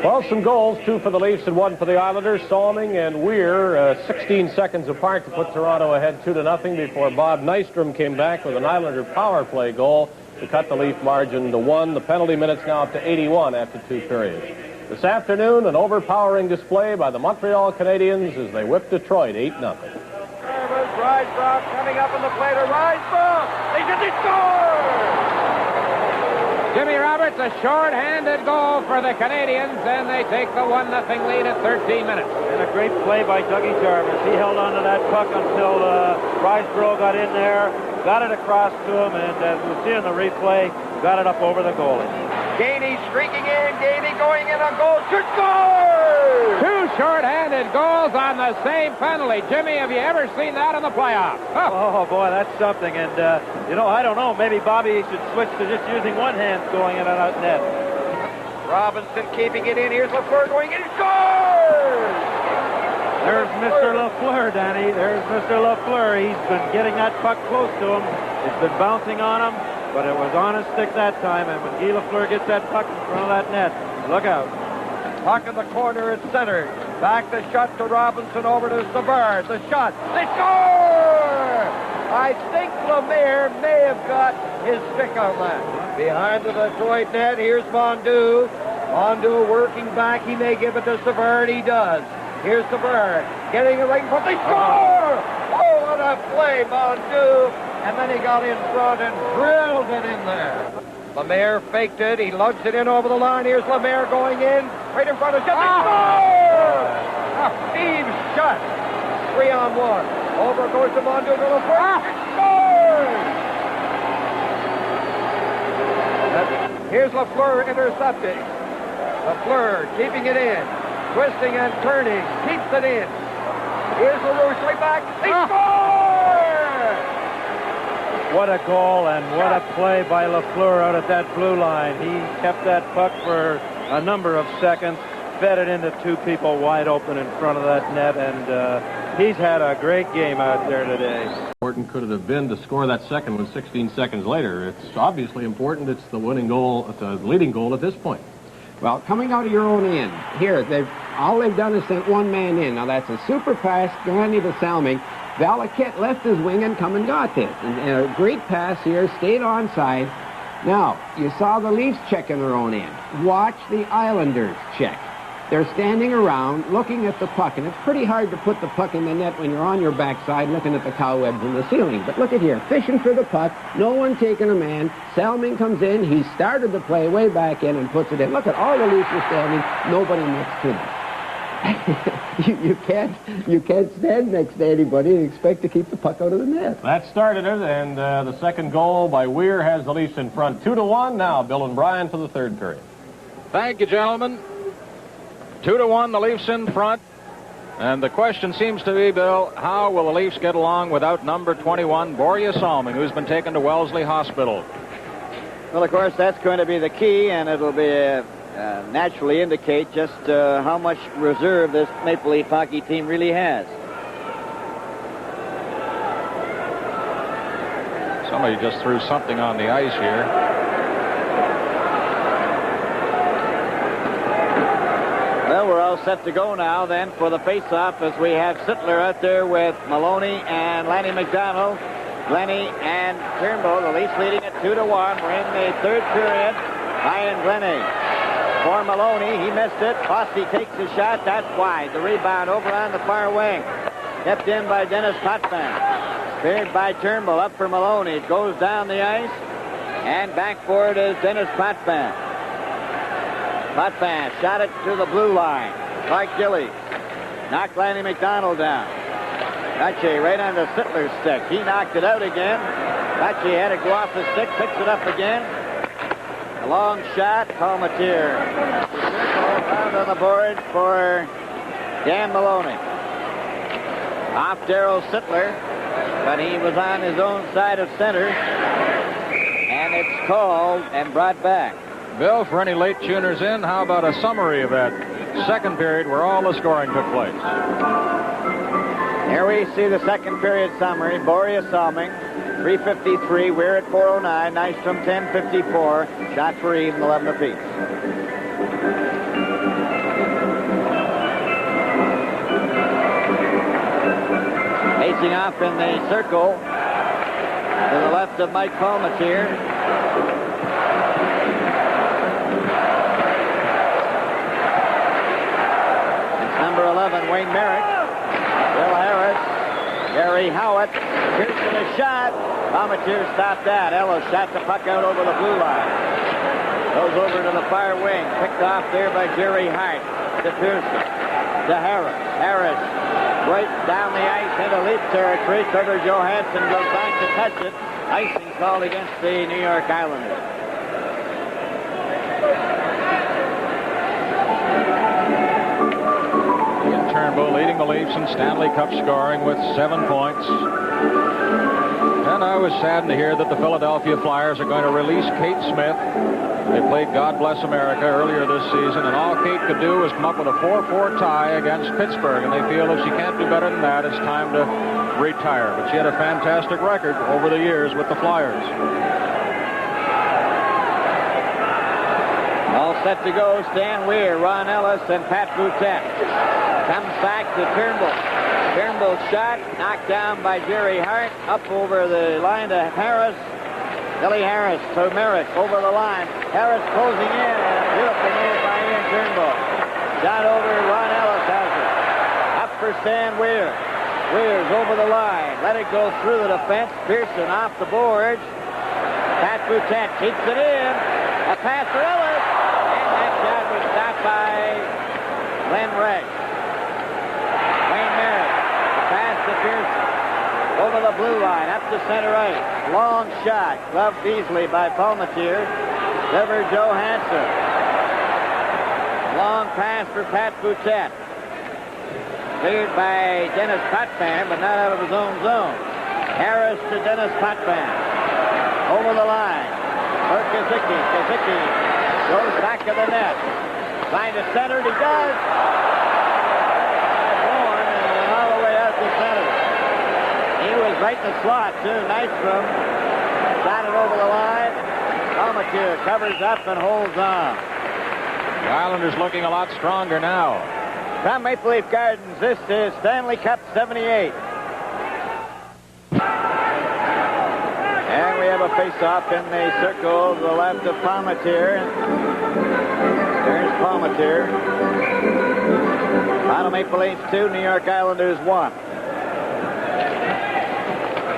Well, some goals, 2 for the Leafs and 1 for the Islanders. Salming and Weir 16 seconds apart to put Toronto ahead 2-0 before Bob Nystrom came back with an Islander power play goal to cut the Leaf margin to 1. The penalty minutes now up to 81 after 2 periods. This afternoon, an overpowering display by the Montreal Canadiens as they whip Detroit 8-0. Rysbrough coming up on the plate. Rysbrough! They get the score! Jimmy Roberts, a short-handed goal for the Canadiens, and they take the 1-0 lead at 13 minutes. And a great play by Dougie Jarvis. He held on to that puck until Rysbrough got in there, got it across to him, and as we see in the replay, got it up over the goalie. Gainey streaking in. Gainey going in on goal. Shoot, score! 2 short-handed goals on the same penalty. Jimmy, have you ever seen that in the playoffs? Oh, boy, that's something. And, I don't know. Maybe Bobby should switch to just using one hand going in and out net. Robinson keeping it in. Here's Lafleur going in. He scores! There's Mr. Lafleur, Danny. There's Mr. Lafleur. He's been getting that puck close to him. It's been bouncing on him, but it was on his stick that time. And when Guy Lafleur gets that puck in front of that net, look out. Puck in the corner, it's centered. Back the shot to Robinson, over to Savard. The shot. They score! I think Lemaire may have got his stick on that. Behind the Detroit net, here's Mondeau. Mondeau working back. He may give it to Savard. He does. Here's Savard. Getting it right in front. They score! Oh, what a play, Mondeau. And then he got in front and drilled it in there. Lemaire faked it. He lugs it in over the line. Here's Lemaire going in. Right in front of Shot. They score! Steve's shot. 3-on-1. Over goes to Mondeau to the first. Scores! Here's Lafleur intercepting. Lafleur keeping it in. Twisting and turning. Keeps it in. Here's LaRouche right back. They score! What a goal and what a play by Lafleur out at that blue line. He kept that puck for a number of seconds, fed it into 2 people wide open in front of that net, and he's had a great game out there today. Important could it have been to score that second one 16 seconds later? It's obviously important. It's the winning goal, the leading goal at this point. Well, coming out of your own end, here, all they've done is sent one man in. Now, that's a super pass, Granny to Salming. Valaket left his wing and come and got this. And a great pass here, stayed onside. Now, you saw the Leafs checking their own end. Watch the Islanders check. They're standing around looking at the puck, and it's pretty hard to put the puck in the net when you're on your backside looking at the cobwebs in the ceiling. But look at here, fishing for the puck, no one taking a man. Salming comes in, he started the play way back in and puts it in. Look at all the Leafs are standing, nobody next to them. you can't stand next to anybody and expect to keep the puck out of the net. That started it, and the second goal by Weir has the Leafs in front 2-1. Now Bill and Brian for the third period. Thank you, gentlemen. 2-1, the Leafs in front. And the question seems to be, Bill, how will the Leafs get along without number 21, Borje Salming, who's been taken to Wellesley Hospital? Well, of course, that's going to be the key, and it'll be naturally indicate just how much reserve this Maple Leaf hockey team really has. Somebody just threw something on the ice here. Well, we're all set to go now then for the face-off as we have Sittler out there with Maloney and Lanny McDonald. Glennie and Turnbull, the Leafs leading at 2-1. We're in the third period. Ryan Glennie for Maloney. He missed it. Fossey takes the shot. That's wide. The rebound over on the far wing. Kept in by Dennis Potvin. Cleared by Turnbull. Up for Maloney. It goes down the ice. And back for it is Dennis Potvin. Potvin shot it to the blue line. Clark Gillies knocked Lanny McDonald down. Rache right on the Sittler's stick. He knocked it out again. Lecce had it go off the stick, picks it up again. A long shot, Palmatier. Found on the board for Dan Maloney. Off Darrell Sittler, but he was on his own side of center. And it's called and brought back. Bill, for any late tuners in, how about a summary of that second period where all the scoring took place? Here we see the second period summary. Boria Salming, 3:53. We're at 4:09. Nystrom, 10:54. Shot for even, 11 apiece. Facing off in the circle to the left of Mike Palmatier. It's number 11, Wayne Merrick. Bill Harris, Gary Howitt. Pearson a shot. Palmatier stopped that. Ellis shot the puck out over the blue line. Goes over to the far wing. Picked off there by Jerry Hart. To Pearson. To Harris. Harris right down the ice into leap territory. Trevor Johansson goes back to touch it. Icing called against the New York Islanders. Ian Turnbull leading the Leafs in Stanley Cup scoring with 7 points. And I was saddened to hear that the Philadelphia Flyers are going to release Kate Smith. They played God Bless America earlier this season, and all Kate could do was come up with a 4-4 tie against Pittsburgh, and they feel if she can't do better than that, it's time to retire. But she had a fantastic record over the years with the Flyers. All set to go. Stan Weir, Ron Ellis, and Pat Boutette. Comes back to Turnbull. Turnbull's shot knocked down by Jerry Hart. Up over the line to Harris. Billy Harris to Merritt over the line. Harris closing in. Beautiful move by Ian Turnbull. Shot over. Ron Ellis has it. Up for Stan Weir. Weir's over the line. Let it go through the defense. Pearson off the boards. Pat Boutette keeps it in. A pass for Ellis. And that shot was stopped by Glenn Resch. Wayne Merritt. Pass to Pearson. Over the blue line, up to center ice. Long shot, gloved easily by Palmatier. Trevor Johansson. Long pass for Pat Boutette. Cleared by Dennis Potvin, but not out of his own zone. Harris to Dennis Potvin. Over the line. For Kazicki. Kazicki goes back of the net. Trying to center, he does. And all the way out to center. He was right in the slot, too. Nystrom shot it over the line. Palmatier covers up and holds on. The Islanders looking a lot stronger now. From Maple Leaf Gardens, this is Stanley Cup 78. And we have a face-off in the circle to the left of Palmatier. There's Palmatier. Toronto Maple Leafs 2, New York Islanders 1.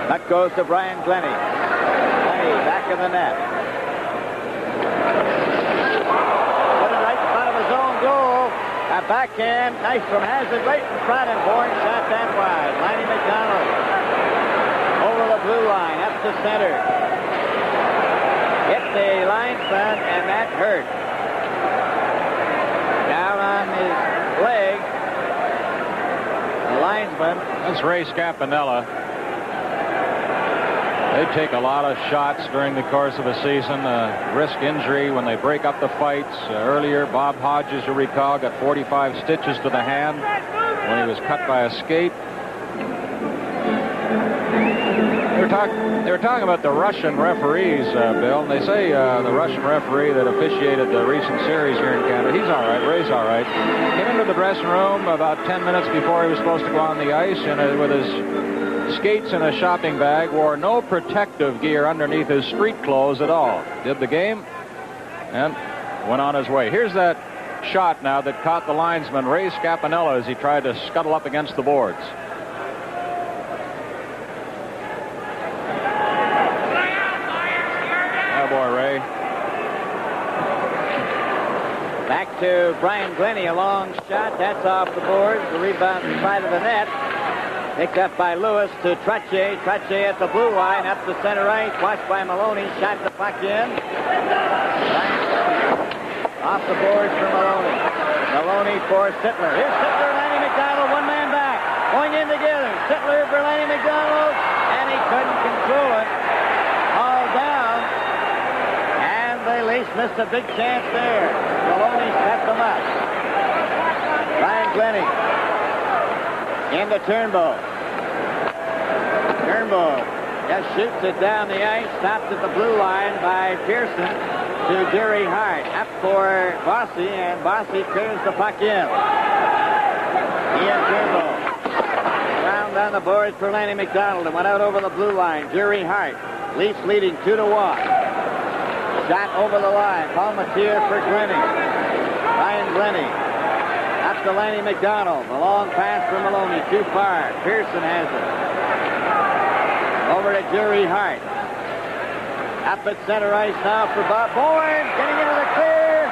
That goes to Brian Glennie. Glennie back in the net. Put it right in front of his own goal. A backhand. Nystrom has it right in front, and Bourne shot that wide. Lanny McDonald over the blue line, up to center. Hit the linesman, and that hurt. Down on his leg. The linesman. That's Ray Scapinella. They take a lot of shots during the course of the season, risk injury when they break up the fights. Earlier, Bob Hodges, you recall, got 45 stitches to the hand when he was cut by a skate. They were talking about the Russian referees, Bill, and they say the Russian referee that officiated the recent series here in Canada, he's all right, Ray's all right. Came into the dressing room about 10 minutes before he was supposed to go on the ice, and with his skates in a shopping bag, wore no protective gear underneath his street clothes at all. Did the game and went on his way. Here's that shot now that caught the linesman, Ray Scapinella, as he tried to scuttle up against the boards. Oh, boy, Ray. Back to Brian Glennie, a long shot. That's off the boards. The rebound side of the net. Picked up by Lewis to Trottier. Trottier at the blue line, up the center ice. Watched by Maloney. Shot the puck in. Off the boards for Maloney. Maloney for Sittler. Here's Sittler, Lanny McDonald, one man back. Going in together. Sittler for Lanny McDonald, and he couldn't control it. All down. And the Leafs missed a big chance there. Maloney set them up. Brian Glennie into Turnbull. Turnbull just shoots it down the ice. Stopped at the blue line by Pearson to Jerry Hart. Up for Bossy, and Bossy clears the puck in. Ian Turnbull. Round on the boards for Lanny McDonald and went out over the blue line. Jerry Hart. Leafs leading 2-1. Shot over the line. Palmatier for Glennie. Ryan Glennie. Up to Lanny McDonald. The long pass for Maloney. Too far. Pearson has it. Over to Jerry Hart. Up at center ice now for Bob Bourne. Getting into the clear.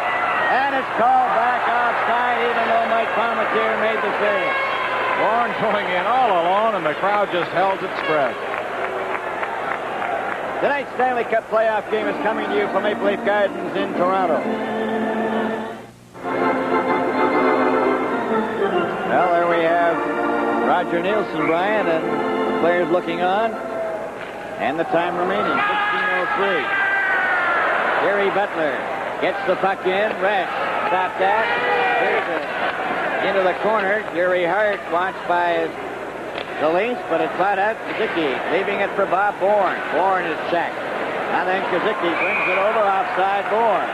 And it's called back offside, even though Mike Palmatier made the save. Bourne going in all alone, and the crowd just held its breath. Tonight's Stanley Cup playoff game is coming to you from Maple Leaf Gardens in Toronto. Well, there we have Roger Nielsen, Brian, and players looking on. And the time remaining, 16:03. Gary Butler gets the puck in. Resch stopped that. Here's it into the corner. Jerry Hart watched by the Leafs, but it's flat out. Kazicki leaving it for Bob Bourne. Bourne is checked. And then Kazicki brings it over offside Bourne.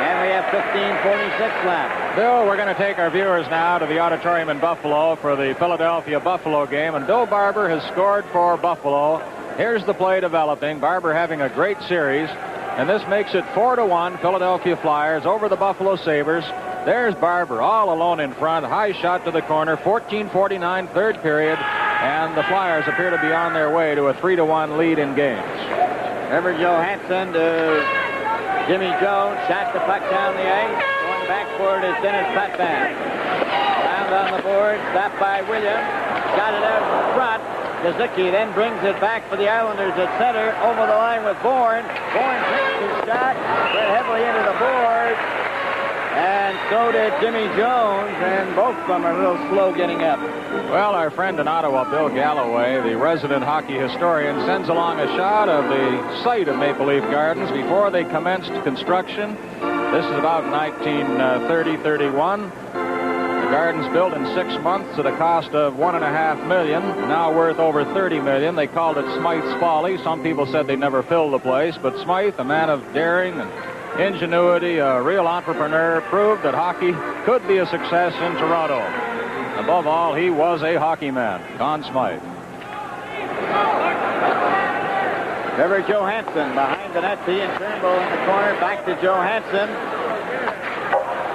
And we have 15:46 left. Bill, we're going to take our viewers now to the auditorium in Buffalo for the Philadelphia-Buffalo game. And Bill Barber has scored for Buffalo. Here's the play developing. Barber having a great series. And this makes it 4-1 Philadelphia Flyers over the Buffalo Sabres. There's Barber all alone in front. High shot to the corner. 14:49 third period. And the Flyers appear to be on their way to a 3-1 lead in games. Trevor Johansson to Jimmy Jones. Shot the puck down the ice. Going back for it is Dennis Patman. Round on the board. Stopped by Williams. Got it out in front. Kazicki then brings it back for the Islanders at center. Over the line with Bourne. Bourne takes his shot. Went heavily into the board. And so did Jimmy Jones, and both of them are a little slow getting up. Well, our friend in Ottawa, Bill Galloway, the resident hockey historian, sends along a shot of the site of Maple Leaf Gardens before they commenced construction. This is about 1930-31. The Gardens built in 6 months at a cost of $1.5 million, now worth over $30 million. They called it Smythe's Folly. Some people said they'd never fill the place, but Smythe, a man of daring and ingenuity, a real entrepreneur, proved that hockey could be a success in Toronto. Above all, he was a hockey man, Conn Smythe. Trevor Johansson behind the net, Ian Turnbull in the corner, back to Johansson.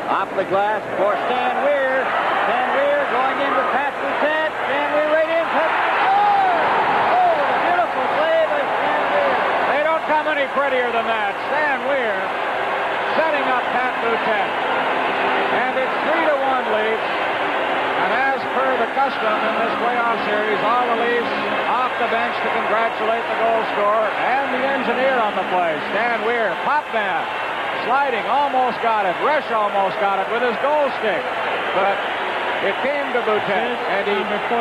Off the glass for Stan Weir. Stan Weir going in with Pat Boutet. Stan Weir right in. Oh, a beautiful play by Stan Weir. They don't come any prettier than that. Stan Weir setting up Pat Boutet. And it's 3-1 Leafs. And as per the custom in this playoff series, all the Leafs off the bench to congratulate the goal scorer and the engineer on the play. Stan Weir, pop man, sliding, almost got it. Resch almost got it with his goal stick. But it came to Boutet, and he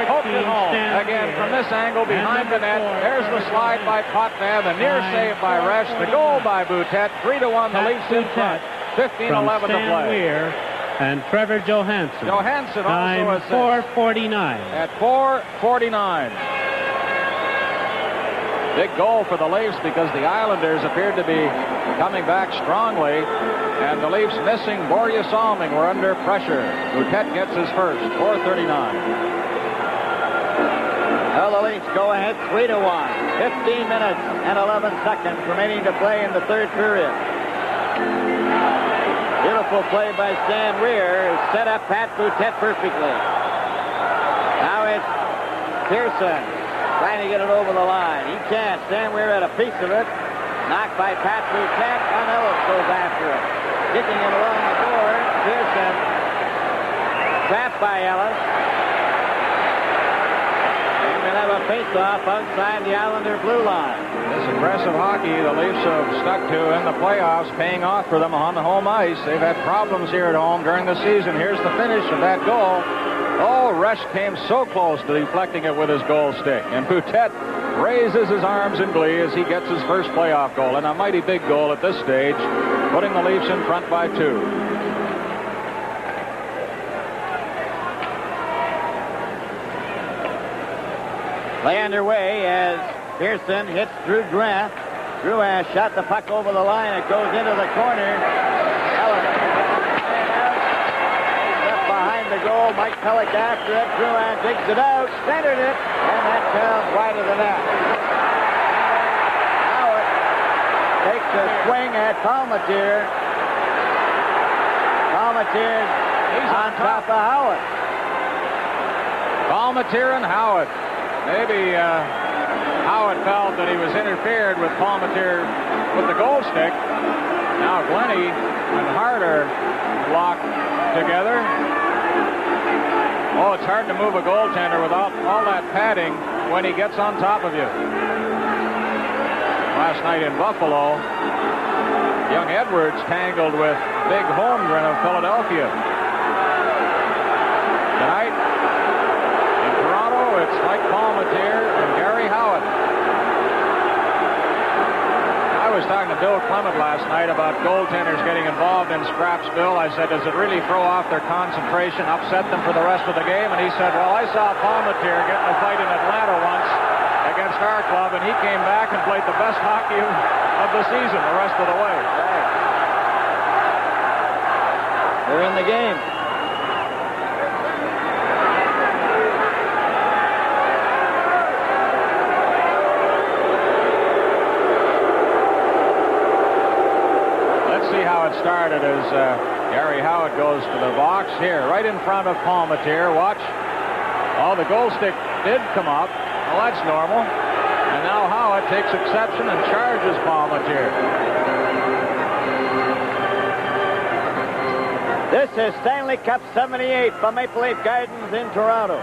poked it home. Again, from this angle behind the net, there's the slide by Potvin, the near save by Resch, the goal by Boutet. 3-1, the Leafs in front. 15-11 to play. And Trevor Johansson. Johansson time also 4:49. At 4:49. Big goal for the Leafs because the Islanders appeared to be coming back strongly, and the Leafs missing Borje Salming were under pressure. Boutet gets his first, 4:39. Well, the Leafs go ahead 3-1. 15 minutes and 11 seconds remaining to play in the third period. Beautiful play by Stan Weir, who set up Pat Boutet perfectly. Now it's Pearson trying to get it over the line. He can't. Stan Weir had a piece of it. Knocked by Pat Boutet. And Ellis goes after it. Kicking it along the board. Pearson trapped by Ellis. have a face-off outside the Islander blue line. This aggressive hockey the Leafs have stuck to in the playoffs, paying off for them on the home ice. They've had problems here at home during the season. Here's the finish of that goal. Oh, Resch came so close to deflecting it with his goal stick. And Boutet raises his arms in glee as he gets his first playoff goal. And a mighty big goal at this stage, putting the Leafs in front by 2. Play underway as Pearson hits Drew Drouin. Drouin shot the puck over the line. It goes into the corner. Left behind the goal. Mike Pellick after it. Drouin digs it out, centered it, and that comes wide of the net. Howard takes a swing at Palmateer. Palmateer on top of Howard. Palmateer and Howard. Maybe Howard felt that he was interfered with Palmateer with the goal stick. Now Glennie and Hart are locked together. Oh, it's hard to move a goaltender without all that padding when he gets on top of you. Last night in Buffalo, young Edwards tangled with Big Holmgren of Philadelphia. Tonight, it's Mike Palmateer and Gary Howard. I was talking to Bill Clement last night about goaltenders getting involved in scraps, Bill. I said, does it really throw off their concentration, upset them for the rest of the game? And he said, well, I saw Palmateer get in a fight in Atlanta once against our club, and he came back and played the best hockey of the season the rest of the way. Right. They're in the game. Started as Gary Howard goes to the box here, right in front of Palmateer. Watch. Oh, the goal stick did come up. Well, that's normal. And now Howard takes exception and charges Palmateer. This is Stanley Cup 78 from Maple Leaf Gardens in Toronto.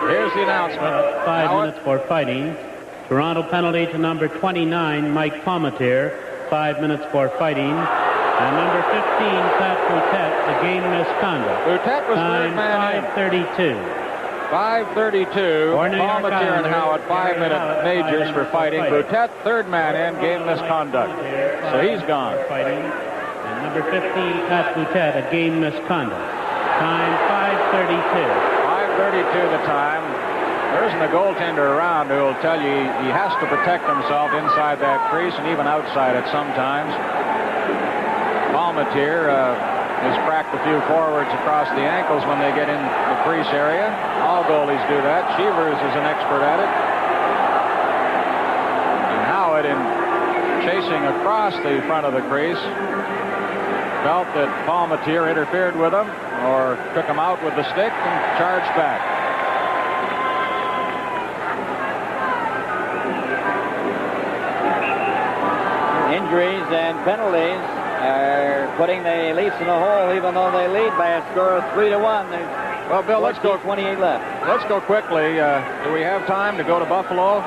Here's the announcement. 5 minutes for fighting. Toronto penalty to number 29, Mike Palmateer. 5 minutes for fighting. And number 15, Pat Boutet, the game misconduct. Boutet was time third man 5:32. 5:32. Palmateer and Howard, 5-minute majors for fighting. Boutet, third man in, game misconduct. So he's gone. Fighting. And number 15, Pat Boutet, a game misconduct. Time 5:32. 5:32 the time. There isn't a goaltender around who will tell you he has to protect himself inside that crease and even outside it sometimes. Palmateer has cracked a few forwards across the ankles when they get in the crease area. All goalies do that. Cheevers is an expert at it. And Howard, in chasing across the front of the crease, felt that Palmateer interfered with him or took him out with the stick and charged back. Injuries and penalties are putting the Leafs in a hole, even though they lead by a score of 3-1. Well, Bill, let's go 28 left. Let's go quickly. Do we have time to go to Buffalo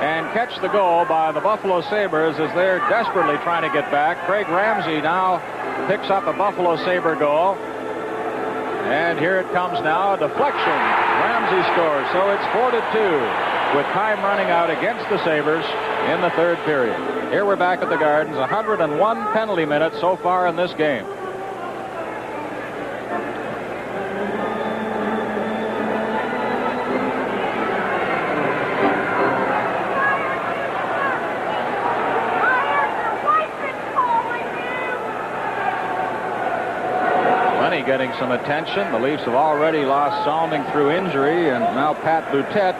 and catch the goal by the Buffalo Sabres as they're desperately trying to get back? Craig Ramsey now picks up a Buffalo Sabre goal. And here it comes now, a deflection. Ramsey scores, so it's 4-2 with time running out against the Sabres in the third period. Here we're back at the Gardens, 101 penalty minutes so far in this game. Lenny getting some attention. The Leafs have already lost Salming through injury, and now Pat Boutet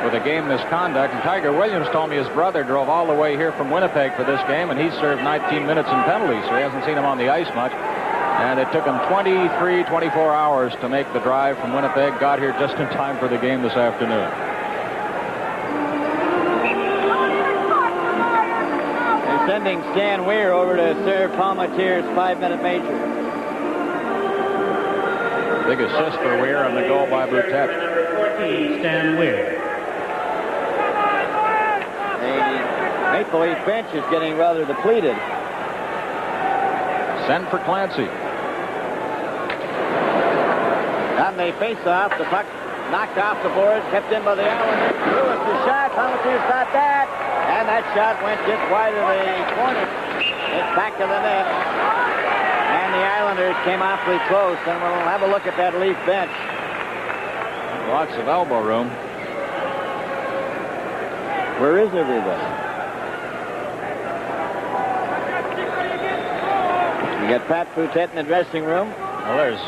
with a game misconduct. And Tiger Williams told me his brother drove all the way here from Winnipeg for this game, and he served 19 minutes in penalties, so he hasn't seen him on the ice much. And it took him 23, 24 hours to make the drive from Winnipeg. Got here just in time for the game this afternoon. They're sending Stan Weir over to serve Palmateer's 5-minute major. Big assist for Weir on the goal by Boutet. Stan Weir. The Maple Leaf bench is getting rather depleted. Send for Clancy. On the face-off, the puck knocked off the boards, kept in by the Islanders. Lewis, the shot. Palmatier stopped that. And that shot went just wide of the corner. It's back to the net. And the Islanders came awfully close. And we'll have a look at that Leaf bench. Lots of elbow room. Where is everybody? You got Pat Boutet in the dressing room. Well, there's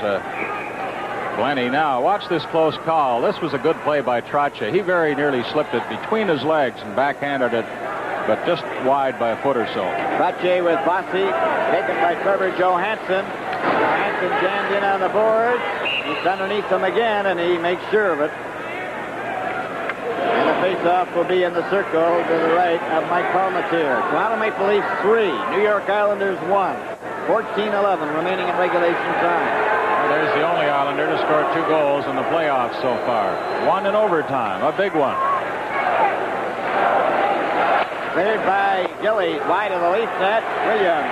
Glennie now. Watch this close call. This was a good play by Trottier. He very nearly slipped it between his legs and backhanded it, but just wide by a foot or so. Trottier with Bossy, taken by Trevor Johansson. Johansson jammed in on the board. He's underneath him again, and he makes sure of it. And the face-off will be in the circle to the right of Mike Palmatier. Toronto Maple Leafs 3, New York Islanders 1. 14-11 remaining in regulation time. There's the only Islander to score 2 goals in the playoffs so far. One in overtime, a big one. Cleared by Gilly, wide of the Leaf net. Williams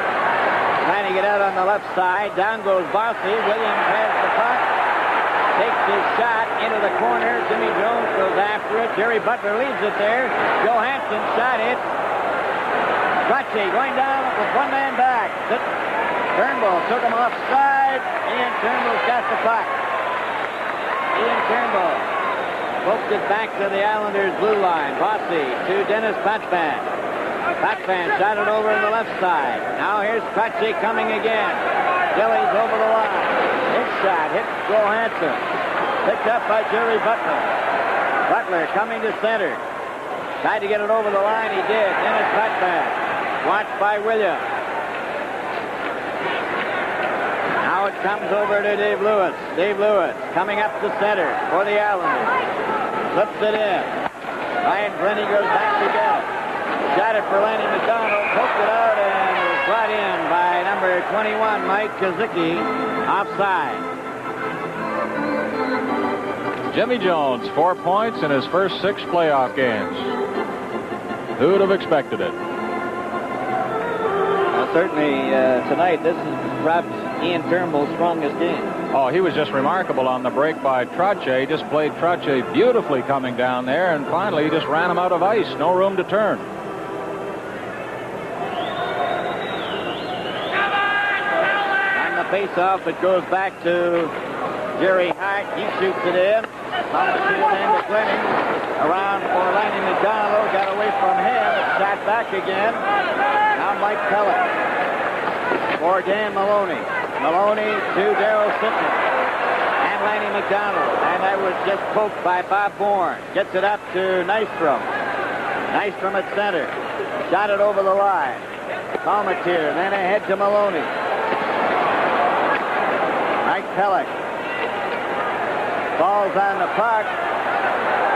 trying to get out on the left side. Down goes Bossy. Williams has the puck. Takes his shot into the corner. Jimmy Jones goes after it. Jerry Butler leaves it there. Johansson shot it. Trottier going down with one man back. Turnbull took him offside. Ian Turnbull's got the puck. Ian Turnbull poked it back to the Islanders' blue line. Bossy to Dennis Potvin. Potvin shot it over on the left side. Now here's Trottier coming again. Gilly's over the line. His shot hits Johansson. Picked up by Jerry Butler. Butler coming to center. Tried to get it over the line. He did. Dennis Potvin. Watched by Williams. Now it comes over to Dave Lewis. Dave Lewis coming up to center for the Islanders. Slips it in. Ryan Glennie goes back to get it. Shot it for Lanny McDonald. Poked it out and it was brought in by number 21, Mike Kazicki. Offside. Jimmy Jones, 4 points in his first 6 playoff games. Who would have expected it? Certainly tonight, this is perhaps Ian Turnbull's strongest game. Oh, he was just remarkable on the break by Trottier. He just played Trottier beautifully coming down there, and finally he just ran him out of ice. No room to turn. On the face-off, it goes back to Jerry Hart. He shoots it in. Palmatier and to Glennie. Around for Lanny McDonald. Got away from him. Shot back again. Now Mike Pellet for Dan Maloney. Maloney to Darryl Sittner and Lanny McDonald. And that was just poked by Bob Bourne. Gets it up to Nystrom. Nystrom at center. Shot it over the line. Palmatier then ahead to Maloney. Mike Pellet falls on the puck.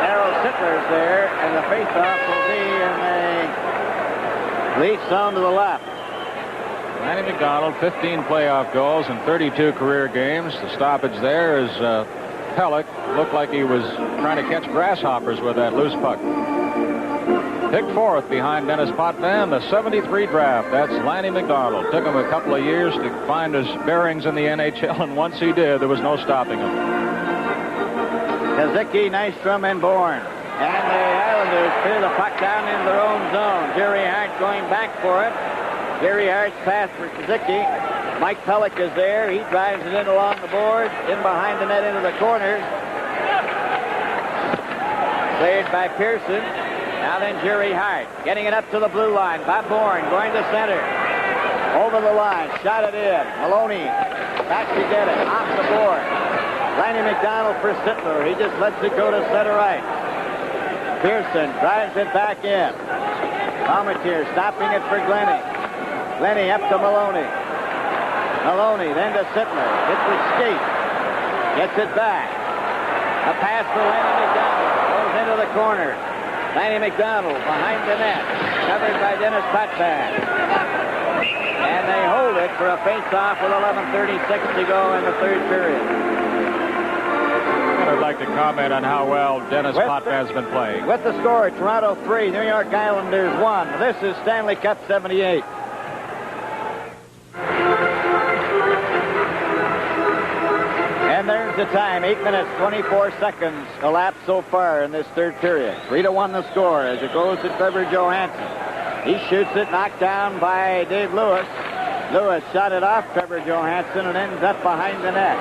Darryl Sittler's there, and the faceoff will be in the Leaf zone to the left. Lanny McDonald, 15 playoff goals in 32 career games. The stoppage there is Pellick. Looked like he was trying to catch grasshoppers with that loose puck. Picked 4th behind Dennis Potvin, the 73 draft. That's Lanny McDonald. Took him a couple of years to find his bearings in the NHL, and once he did, there was no stopping him. Kazicki, Nystrom, and Bourne. And the Islanders clear the puck down into their own zone. Jerry Hart going back for it. Jerry Hart's pass for Kazicki. Mike Pellick is there. He drives it in along the board, in behind the net into the corner. Cleared by Pearson. Now then Jerry Hart getting it up to the blue line. Bob Bourne going to center. Over the line. Shot it in. Maloney back to get it. Off the board. Lanny McDonald for Sittler. He just lets it go to center right. Pearson drives it back in. Palmatier stopping it for Glennie. Glennie up to Maloney. Maloney then to Sittler. Hits the skate. Gets it back. A pass for Lanny McDonald. Goes into the corner. Lanny McDonald behind the net. Covered by Dennis Potvin. And they hold it for a face-off with 11:36 to go in the third period. I'd like to comment on how well Dennis Potvin has been playing. With the score, Toronto 3, New York Islanders 1. This is Stanley Cup 78. And there's the time, 8 minutes, 24 seconds elapsed so far in this third period. 3-1 the score as it goes to Trevor Johansson. He shoots it, knocked down by Dave Lewis. Lewis shot it off Trevor Johansson and ends up behind the net.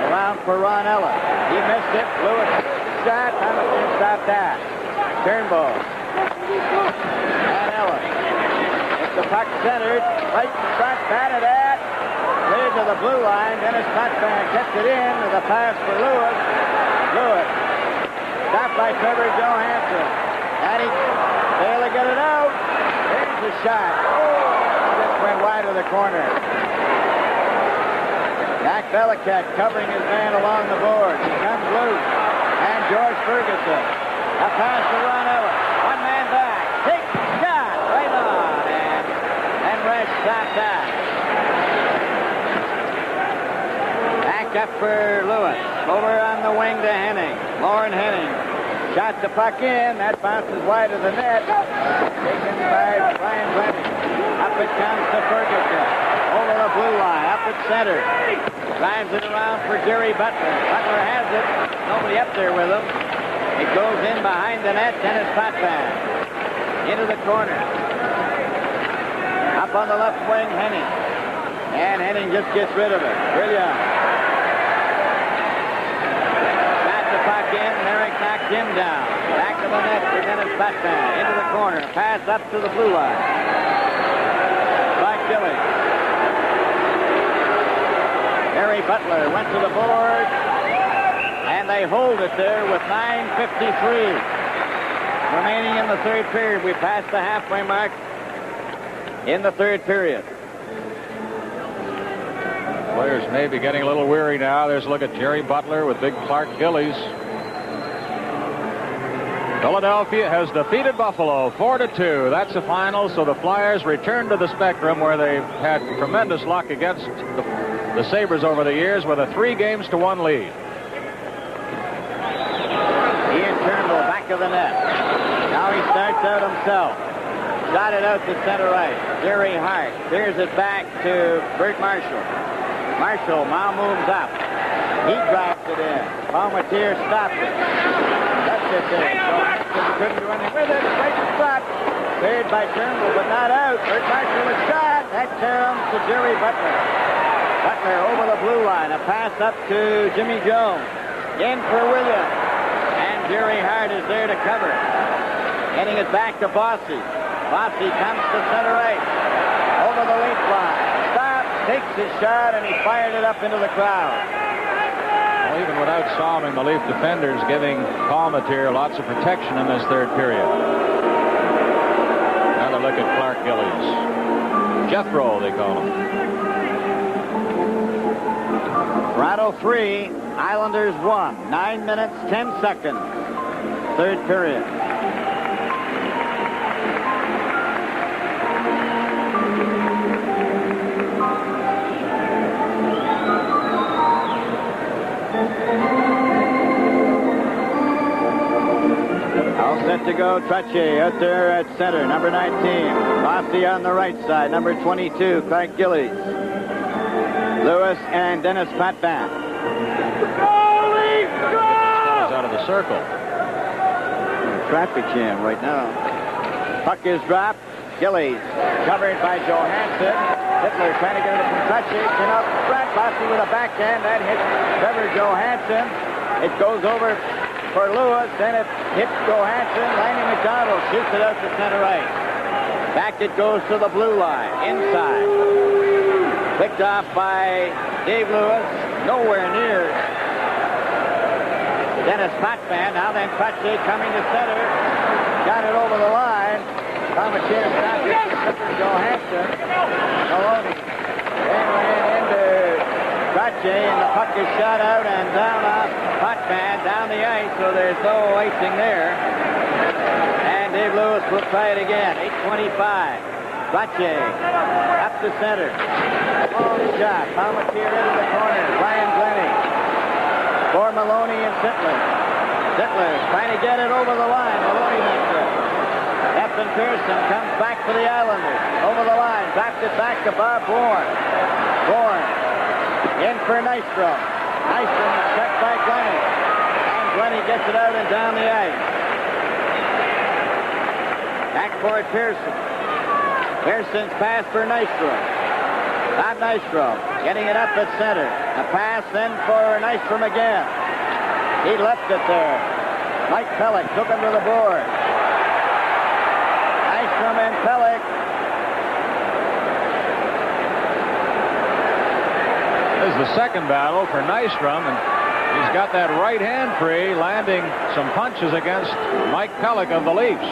Around for Ron Ellis. He missed it. Lewis shot. Hamilton stopped that. Turnbull. And Ellis. It's the puck centered. Right in front. Batted at. Cleared to the blue line. Dennis Potvin kept it in with a pass for Lewis. Lewis. Stopped by Trevor Johansson. And he failed to get it out. Here's the shot. Just went wide of the corner. Mac Belichick covering his man along the board. He comes loose. And George Ferguson. A pass to Ron Ellis. One man back. Takes the shot. Right on. And Resch stopped that. Back up for Lewis. Over on the wing to Henning. Lauren Henning. Shot the puck in. That bounces wide of the net. Taken by Brian Glenny. Up it comes to Ferguson. Over the blue line. Up at center. Drives it around for Jerry Butler. Butler has it. Nobody up there with him. It goes in behind the net. Dennis Potvin. Into the corner. Up on the left wing, Henning. And Henning just gets rid of it. Brilliant. Got the puck in. Merrick knocked him down. Back to the net for Dennis Potvin. Into the corner. Pass up to the blue line. By Gilly. Harry Butler went to the board, and they hold it there with 9:53 remaining in the third period. We passed the halfway mark in the third period. Players may be getting a little weary now. There's a look at Jerry Butler with big Clark Gillies. Philadelphia has defeated Buffalo 4-2. That's the final, so the Flyers return to the Spectrum where they've had tremendous luck against the Sabres over the years with a 3-1 lead. Ian Turnbull back of the net. Now he starts out himself. Shot it out to center right. Jerry Hart clears it back to Bert Marshall. Marshall now moves up. He drives it in. Palmatier stops it. Left it there. Couldn't do anything with it. Right spot. Cleared by Turnbull, but not out. Bert Marshall is shot. That comes to Jerry Butler. Butler over the blue line. A pass up to Jimmy Jones. In for Williams. And Jerry Hart is there to cover. Getting it back to Bossy. Bossy comes to center right. Over the leaf line. Stops, takes his shot, and he fired it up into the crowd. Well, even without solving, the Leaf defenders giving Palmatier lots of protection in this third period. Another look at Clark Gillies. Jethro, they call him. Toronto 3, Islanders 1. 9 minutes, 10 seconds. Third period. All set to go. Trottier out there at center, number 19. Rossi on the right side, number 22, Clark Gillies. Lewis and Dennis Potvin. Out of the circle. Traffic jam right now. Puck is dropped. Gillies covered by Johansson. Hitler trying to get it from Trottier. Chin up front. Rossi with a backhand. That hits Trevor Johansson. It goes over for Lewis. Then it hits Johansson. Lanny McDonald shoots it out to center right. Back it goes to the blue line. Inside. Picked off by Dave Lewis. Nowhere near Dennis Potvin. Now then Trottier coming to center. Got it over the line. Palmatier stopped it for Johansson. Maloney ran into Trottier, and the puck is shot out and down off Potvin down the ice, so there's no icing there. And Dave Lewis will try it again. 8:25. Trottier up to center. Long shot. Palmatier into the corner. Brian Glenny for Maloney and Sittler. Sittler trying to get it over the line. Maloney makes it. Captain Pearson comes back for the Islanders. Over the line. Backs it back to Bob Bourne. Bourne in for Nystrom. Nystrom is checked by Glenny. And Glenny gets it out and down the ice. Back for it, Pearson. Pearson's pass for Nystrom. Bob Nystrom getting it up at center. A pass then for Nystrom again. He left it there. Mike Pellick took him to the board. Nystrom and Pellick. This is the second battle for Nystrom, and he's got that right hand free, landing some punches against Mike Pellick of the Leafs.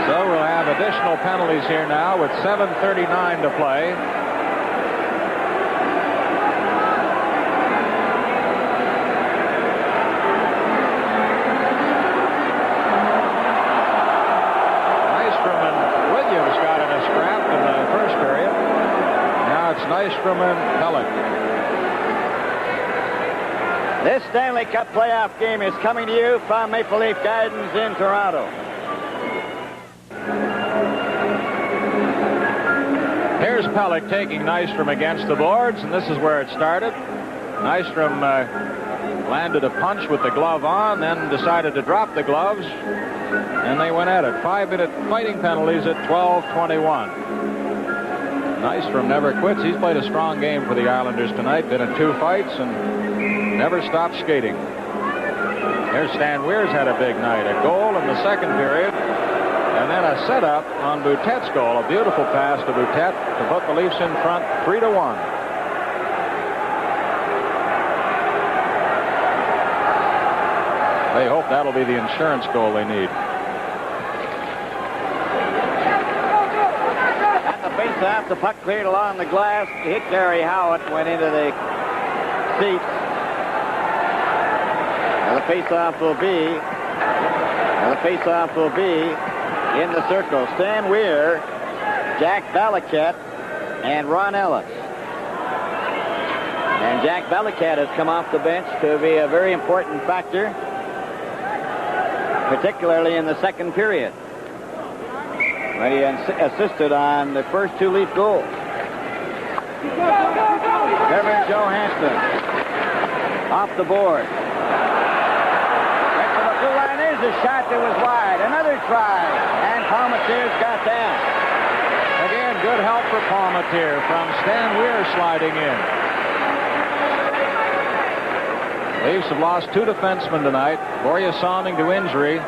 So we'll have additional penalties here now with 7:39 to play. Nystrom and Williams got in a scrap in the first period. Now it's Nystrom and Pellick. This Stanley Cup playoff game is coming to you from Maple Leaf Gardens in Toronto. Here's Pellick taking Nystrom against the boards, and this is where it started. Nystrom landed a punch with the glove on, then decided to drop the gloves, and they went at it. 5-minute fighting penalties at 12:21. Nystrom never quits. He's played a strong game for the Islanders tonight. Been in 2 fights and never stopped skating. Here's Stan Weir's had a big night. A goal in the second period. And then a setup on Boutette's goal. A beautiful pass to Boutette to put the Leafs in front 3-1. They hope that'll be the insurance goal they need. At the face-off, the puck cleared along the glass. Hit Gary Howitt, went into the seats. Now the face-off will be in the circle. Stan Weir, Jack Balaket, and Ron Ellis. And Jack Balaket has come off the bench to be a very important factor, particularly in the second period, when he assisted on the first 2 Leaf goals. Kevin Johansson off the board. Right to the blue line. There's a shot that was wide. Another try. And Palmateer's got that. Again, good help for Palmateer from Stan Weir sliding in. Leafs have lost 2 defensemen tonight. Borje Salming to injury.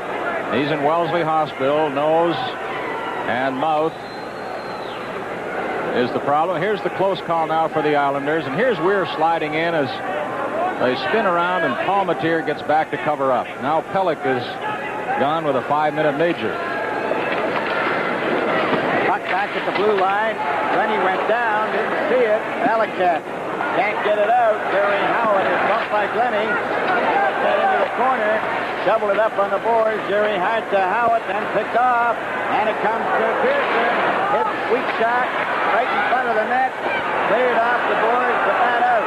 He's in Wellesley Hospital. Nose and mouth is the problem. Here's the close call now for the Islanders. And here's Weir sliding in as they spin around and Palmateer gets back to cover up. Now Pellick is gone with a 5-minute major. Puck back at the blue line. Rennie went down, didn't see it. Balaket can't get it out. Gary Howard is bumped by Glenny. Howard got into the corner, shoveled it up on the boards. Jerry Hart to Howard, then picked off, and it comes to Pearson. Hits weak shot right in front of the net. Cleared off the boards, but not out.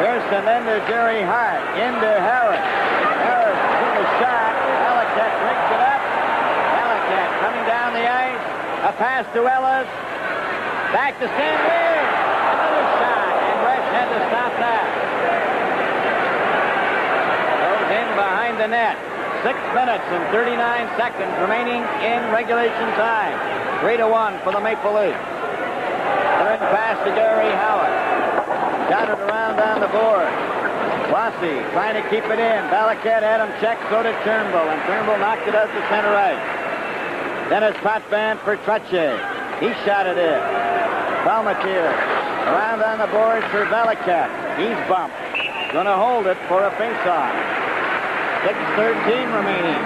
Pearson then to Jerry Hart, into Harris. Harris took a shot. Balaket breaks it up. Balaket coming down the ice. A pass to Ellis. Back to Stan Weir. Another shot, and Resch had to stop that. Goes in behind the net. 6 minutes and 39 seconds remaining in regulation time. 3-1 for the Maple Leafs. Third pass to Gary Howard. Got it around on the board. Rossi trying to keep it in. Balaket had him checked, so did Turnbull, and Turnbull knocked it out to center ice. Then it's Potvin for Trottier. He shot it in. Palmateer around on the board for Balaket. He's bumped. Gonna hold it for a face-off. 6:13 remaining.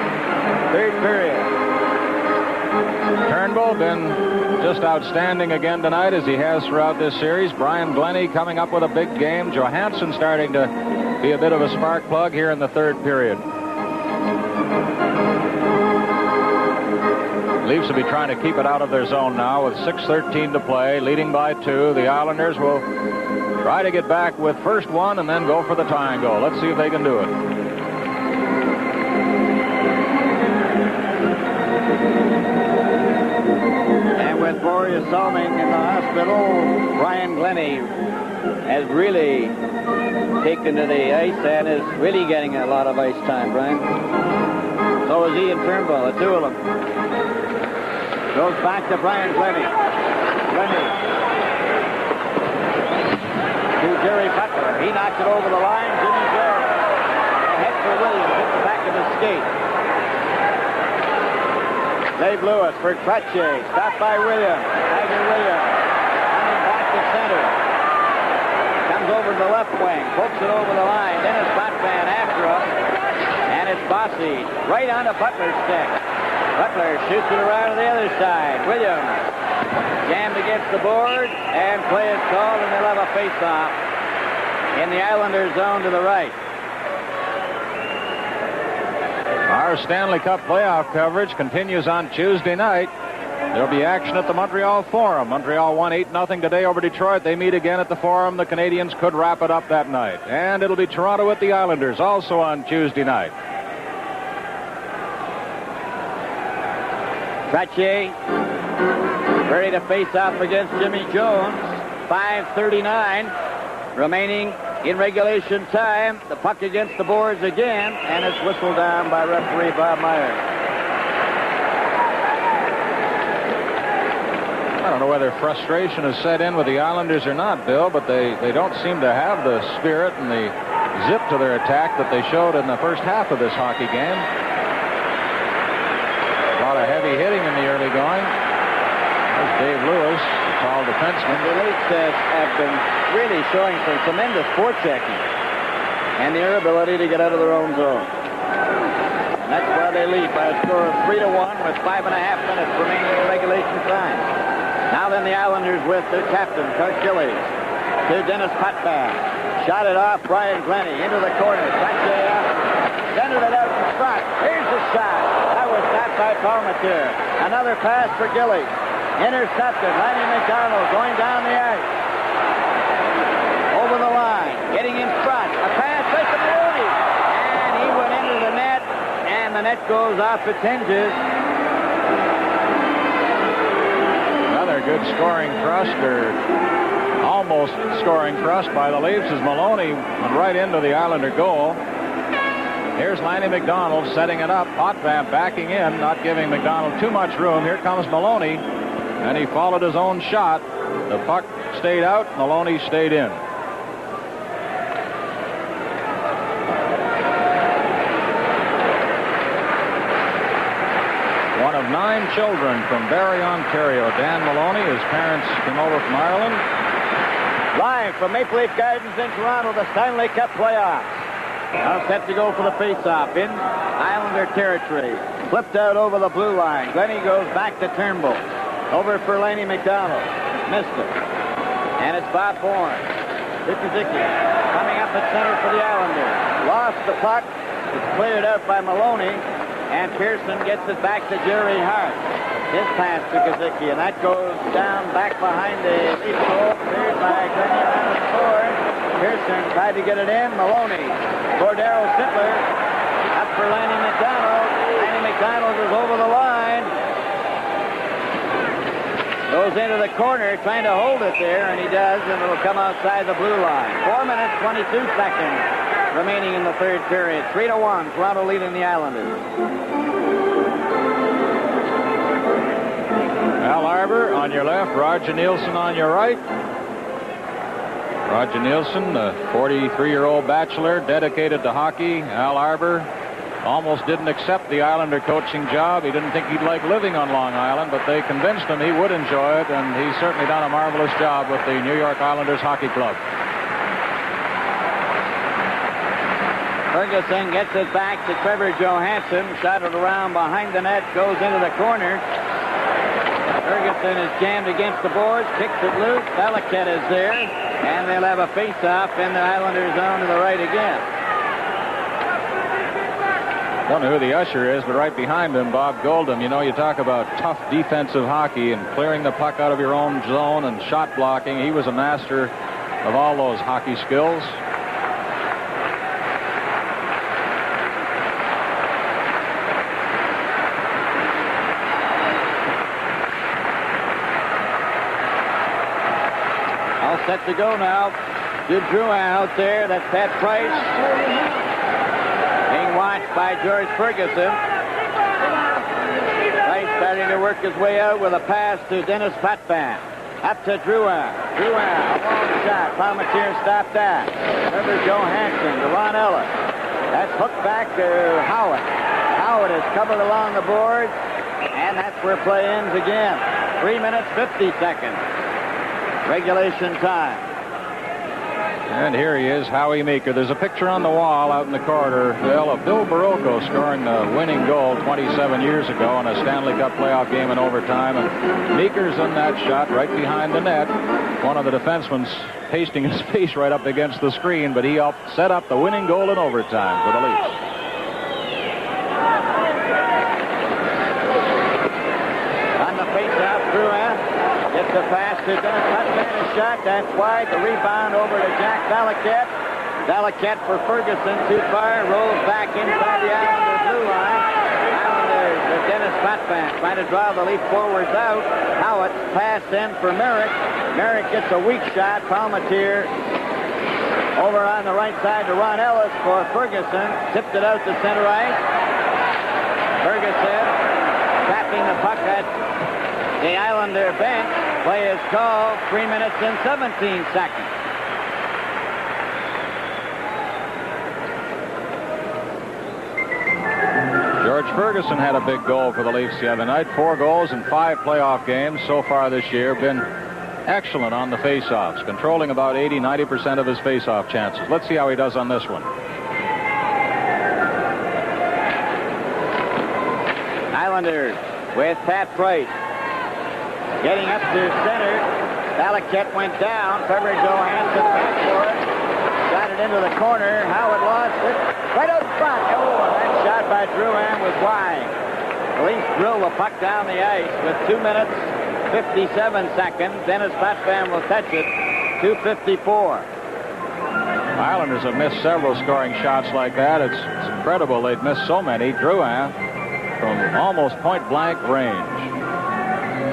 Third period. Turnbull been just outstanding again tonight, as he has throughout this series. Brian Glenny coming up with a big game. Johansson starting to be a bit of a spark plug here in the third period. Leafs will be trying to keep it out of their zone now with 6:13 to play, leading by 2. The Islanders will try to get back with first one and then go for the tying goal. Let's see if they can do it. And with Boreas Salming in the hospital, Brian Glennie has really taken to the ice and is really getting a lot of ice time, Brian. So is he and Turnbull, the two of them. Goes back to Brian Glennie. Glennie to Jerry Butler. He knocks it over the line. Jimmy Joe. Ahead for Williams. Hit the back of his skate. Dave Lewis for Crutchet. Stopped by Williams. Tiger Williams. Coming back to center. Comes over to the left wing. Pokes it over the line. Dennis Potvin after him. And it's Bossy. Right on the Butler's stick. Butler shoots it around to the other side. Williams jammed against the board. And play is called, and they'll have a face-off in the Islanders' zone to the right. Our Stanley Cup playoff coverage continues on Tuesday night. There'll be action at the Montreal Forum. Montreal won 8-0 today over Detroit. They meet again at the Forum. The Canadiens could wrap it up that night. And it'll be Toronto at the Islanders also on Tuesday night. Trottier ready to face off against Jimmy Jones. 5:39 remaining in regulation time. The puck against the boards again, and it's whistled down by referee Bob Myers. I don't know whether frustration has set in with the Islanders or not, Bill, but they don't seem to have the spirit and the zip to their attack that they showed in the first half of this hockey game. A lot of heavy hitting in the early going. There's Dave Lewis, the tall defenseman. The Leafs have been really showing some tremendous forechecking and their ability to get out of their own zone. And that's why they lead by a score of 3-1 with 5.5 minutes remaining in regulation time. Now then the Islanders with their captain, Coach Gillies, to Dennis Potvin. Shot it off Brian Glennie into the corner. Sanchez up. Centered it out in front. Here's the shot. That was stopped by Palmateer. Another pass for Gillies. Intercepted. Lanny McDonald going down the ice. Over the line. Getting in front. A pass right to Maloney. And he went into the net. And the net goes off its hinges. Another good scoring thrust, or almost scoring thrust by the Leafs as Maloney went right into the Islander goal. Here's Lanny McDonald setting it up. Potvin backing in, not giving McDonald too much room. Here comes Maloney, and he followed his own shot. The puck stayed out. Maloney stayed in. One of 9 children from Barrie, Ontario. Dan Maloney, his parents came over from Ireland. Live from Maple Leaf Gardens in Toronto, the Stanley Cup playoffs. Now set to go for the face-off in Islander territory. Flipped out over the blue line. Glennie goes back to Turnbull. Over for Laney McDonald. Missed it. And it's Bob Bourne. Zicky coming up at center for the Islanders. Lost the puck. It's cleared out by Maloney. And Pearson gets it back to Jerry Hart. His pass to Kazicki, and that goes down back behind the Leaf goal. Cleared by Glennie around the board. Pearson tried to get it in. Maloney for Darryl Sittler. Up for Lanny McDonald. Lanny McDonald is over the line. Goes into the corner, trying to hold it there, and he does, and it'll come outside the blue line. 4 minutes, 22 seconds remaining in the third period. 3-1, Toronto leading the Islanders. Al Arbor on your left, Roger Nielsen on your right. Roger Nielsen, the 43-year-old bachelor, dedicated to hockey. Al Arbor almost didn't accept the Islander coaching job. He didn't think he'd like living on Long Island, but they convinced him he would enjoy it, and he's certainly done a marvelous job with the New York Islanders Hockey Club. Ferguson gets it back to Trevor Johansson. Shot it around behind the net, goes into the corner. Ferguson is jammed against the boards, kicks it loose. Valiquette is there, and they'll have a face-off in the Islanders' zone to the right again. Don't know who the usher is, but right behind him, Bob Goldham. You know, you talk about tough defensive hockey and clearing the puck out of your own zone and shot blocking. He was a master of all those hockey skills. All set to go now. Jude Drouin out there. That's Pat Price. Being watched by George Ferguson. Price starting to work his way out with a pass to Dennis Potvin. Up to Drouin. Drouin, a long shot. Palmateer stopped that. Herbert Johansson to Ron Ellis. That's hooked back to Howard. Howard is covered along the boards, and that's where play ends again. 3 minutes, 50 seconds. Regulation time. And here he is, Howie Meeker. There's a picture on the wall out in the corridor, Bill, of Bill Barocco scoring the winning goal 27 years ago in a Stanley Cup playoff game in overtime. And Meeker's in that shot right behind the net. One of the defensemen pasting his face right up against the screen, but he helped set up the winning goal in overtime for the Leafs. On the face-off, Drouin gets the pass to Dennis Potvin. A shot, that's wide. The rebound over to Jack Valaket. Valaket for Ferguson, too far. Rolls back inside the Islander blue line. Islanders with Dennis Potvin trying to draw the Leaf forwards out. Howitt pass in for Merrick. Merrick gets a weak shot. Palmateer over on the right side to Ron Ellis for Ferguson. Tipped it out to center ice. Ferguson tapping the puck at the Islander bench. Play is called. 3 minutes and 17 seconds. George Ferguson had a big goal for the Leafs the other night. 4 goals in 5 playoff games so far this year. Been excellent on the faceoffs, controlling about 80-90% of his faceoff chances. Let's see how he does on this one. Islanders with Pat Price. Getting up to center. Valaket went down. Frederick Johansson back for it. Got it into the corner. Howard lost it. Right out front. Oh, that shot by Drouin was wide. The Leafs drill the puck down the ice with 2 minutes, 57 seconds. Dennis Potvin will touch it. 2:54. Islanders have missed several scoring shots like that. It's incredible they'd missed so many. Drouin from almost point-blank range.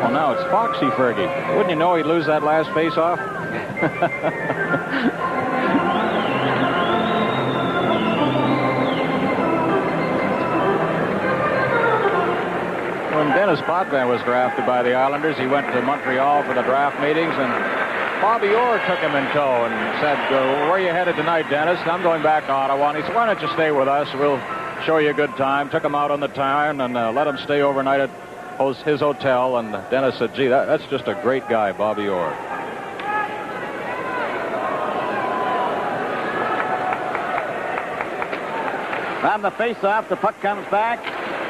Well, now it's Foxy Fergie. Wouldn't you know he'd lose that last face-off? When Dennis Potvin was drafted by the Islanders, he went to Montreal for the draft meetings, and Bobby Orr took him in tow and said, where are you headed tonight, Dennis? I'm going back to Ottawa. And he said, why don't you stay with us? We'll show you a good time. Took him out on the Tarn and let him stay overnight at his hotel, and Dennis said, gee, that's just a great guy, Bobby Orr. From the face-off, the puck comes back.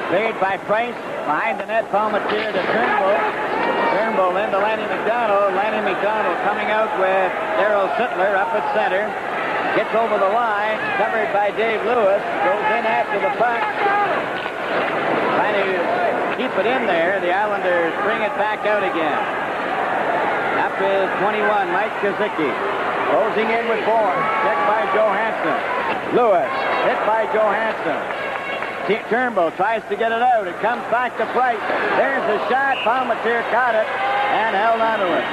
Played by Price. Behind the net, Palmateer to Turnbull. Turnbull into Lanny McDonald. Lanny McDonald coming out with Darryl Sittler up at center. Gets over the line. Covered by Dave Lewis. Goes in after the puck. Trying to keep it in there. The Islanders bring it back out again. Up is 21, Mike Kazicki. Closing in with Bourne. Checked by Johansson. Lewis hit by Johansson. Turnbull tries to get it out. It comes back to Price. There's the shot. Palmateer caught it and held onto it.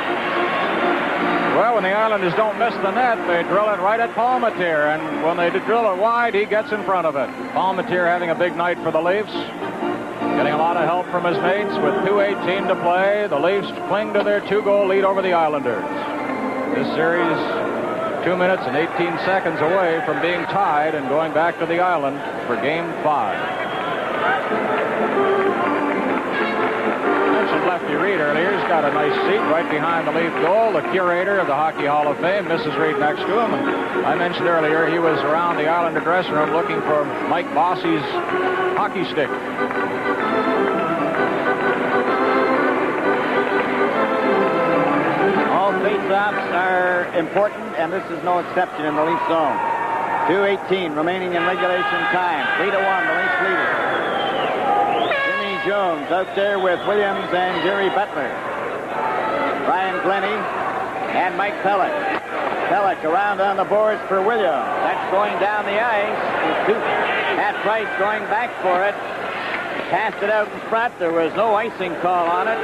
Well, when the Islanders don't miss the net, they drill it right at Palmateer. And when they drill it wide, he gets in front of it. Palmateer having a big night for the Leafs. Getting a lot of help from his mates with 2:18 to play. The Leafs cling to their 2-goal lead over the Islanders. This series, 2 minutes and 18 seconds away from being tied and going back to the island for Game 5. Mentioned Lefty Reed earlier. He's got a nice seat right behind the Leaf goal. The curator of the Hockey Hall of Fame, Mrs. Reed, next to him. And I mentioned earlier he was around the Islander dressing room looking for Mike Bossy's hockey stick. All face-offs are important, and this is no exception in the Leaf zone. 2:18 remaining in regulation time. 3-1, the Leafs leader. Jimmy Jones out there with Williams and Jerry Butler. Brian Glennie and Mike Pellick. Pellick around on the boards for Williams. That's going down the ice. Pat Price going back for it. Cast it out in front. There was no icing call on it.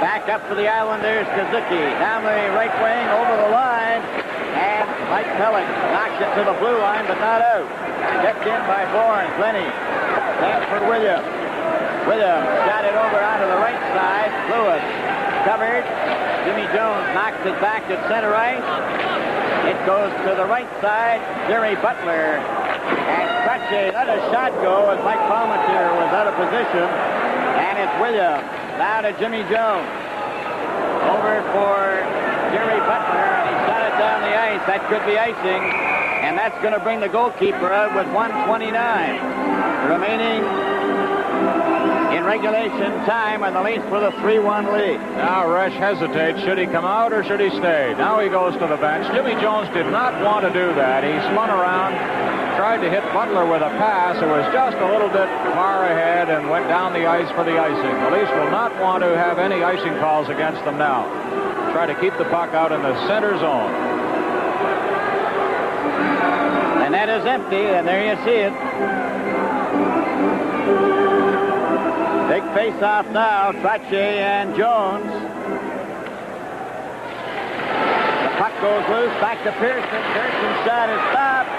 Back up for the Islanders. Kazuki down the right wing over the line. And Mike Pellick knocks it to the blue line, but not out. Checked in by Bourne. Glennie. Same for Williams. Williams got it over onto the right side. Lewis covered. Jimmy Jones knocks it back at center ice. It goes to the right side. Jerry Butler and Crutchy let a shot go as Mike Palmatier was out of position. And it's Williams. Now to Jimmy Jones. Over for Jerry Butler. And he shot it down the ice. That could be icing. And that's going to bring the goalkeeper out with 1:29 remaining in regulation time, and the Leafs with a 3-1 lead. Now Resch hesitates. Should he come out or should he stay? Now he goes to the bench. Jimmy Jones did not want to do that. He spun around, tried to hit Butler with a pass. It was just a little bit far ahead and went down the ice for the icing. The Leafs will not want to have any icing calls against them now. Try to keep the puck out in the center zone. And that is empty, and there you see it. Big face-off now, Trottier and Jones. The puck goes loose, back to Pearson. Pearson's shot is stopped.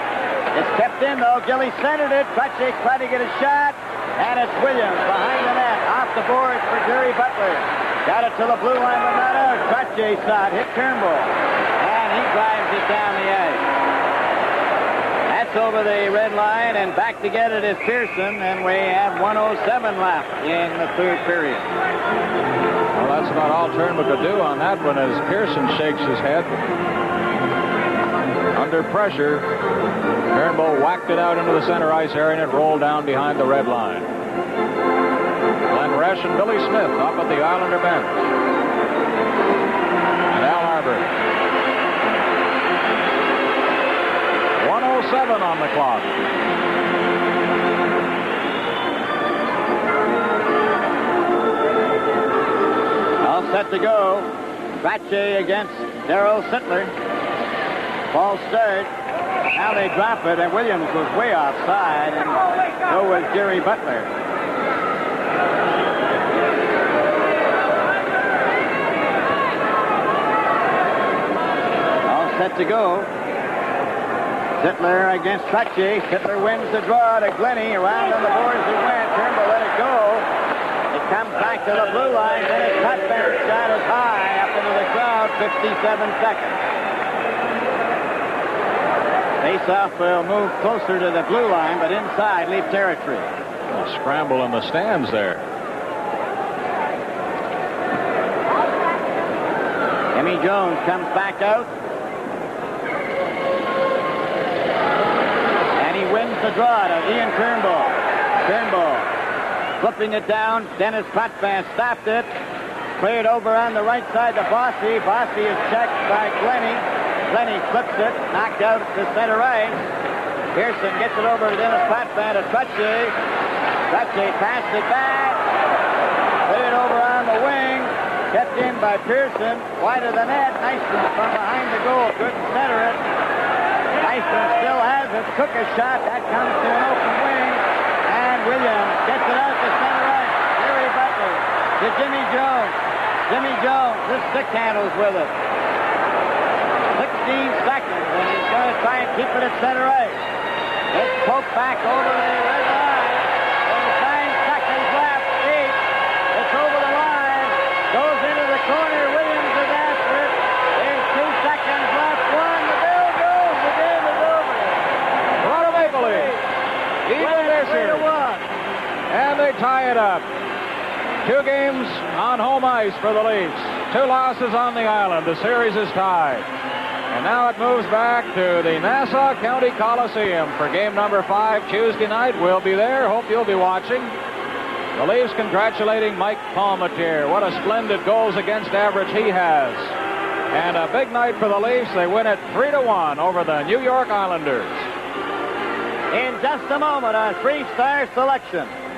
It's kept in, though. Gilly centered it. Trottier tried to get a shot, and it's Williams behind the net. Off the boards for Jerry Butler. Got it to the blue line, but not out. Trottier shot, hit Turnbull, and he drives it down the ice. That's over the red line, and back to get it is Pearson, and we have 1:07 left in the third period. Well, that's about all Turnbull could do on that one as Pearson shakes his head. Under pressure, Turnbull whacked it out into the center ice area, and it rolled down behind the red line. Glenn Resch and Billy Smith up at the Islander bench. And Al Arbor. 1:07 on the clock. All set to go. Trottier against Darryl Sittler. Ball start. Now they drop it, and Williams was way offside, and so was Jerry Butler. All set to go. Sittler against Trottier. Sittler wins the draw to Glennie. Around on the boards he went. Turnbull let it go. It comes back to the blue line. Then it's cut back. Shot is high up into the crowd. 57 seconds. Face-off will move closer to the blue line, but inside Leaf territory. A scramble in the stands there. Jimmy Jones comes back out. Wins the draw to Ian Turnbull. Turnbull flipping it down. Dennis Potvin stopped it. Cleared over on the right side to Bossy. Bossy is checked by Glennie. Glennie flips it. Knocked out to center ice. Pearson gets it over to Dennis Potvin to Trottier. Trottier passed it back. Cleared over on the wing. Kept in by Pearson. Wide of the net. Nyström from behind the goal. Couldn't center it. Nyström still has it. Took a shot. That comes to an open wing. And Williams gets it out to center ice. Jerry Butler to Jimmy Jones. Jimmy Jones, this stick handles with it. 16 seconds, and he's going to try and keep it at center ice. It's poked back over the red line. There's 9 seconds left. 8. It's over the line. Goes into the corner. Williams is after it. There's 2 seconds left. 1. The bill goes. The game is over. Toronto Maple Leafs. Even their series. And they tie it up. 2 games on home ice for the Leafs. 2 losses on the island. The series is tied. And now it moves back to the Nassau County Coliseum for game number 5 Tuesday night. We'll be there. Hope you'll be watching. The Leafs congratulating Mike Palmatier. What a splendid goals against average he has. And a big night for the Leafs. They win it 3-1 over the New York Islanders. In just a moment, a three-star selection.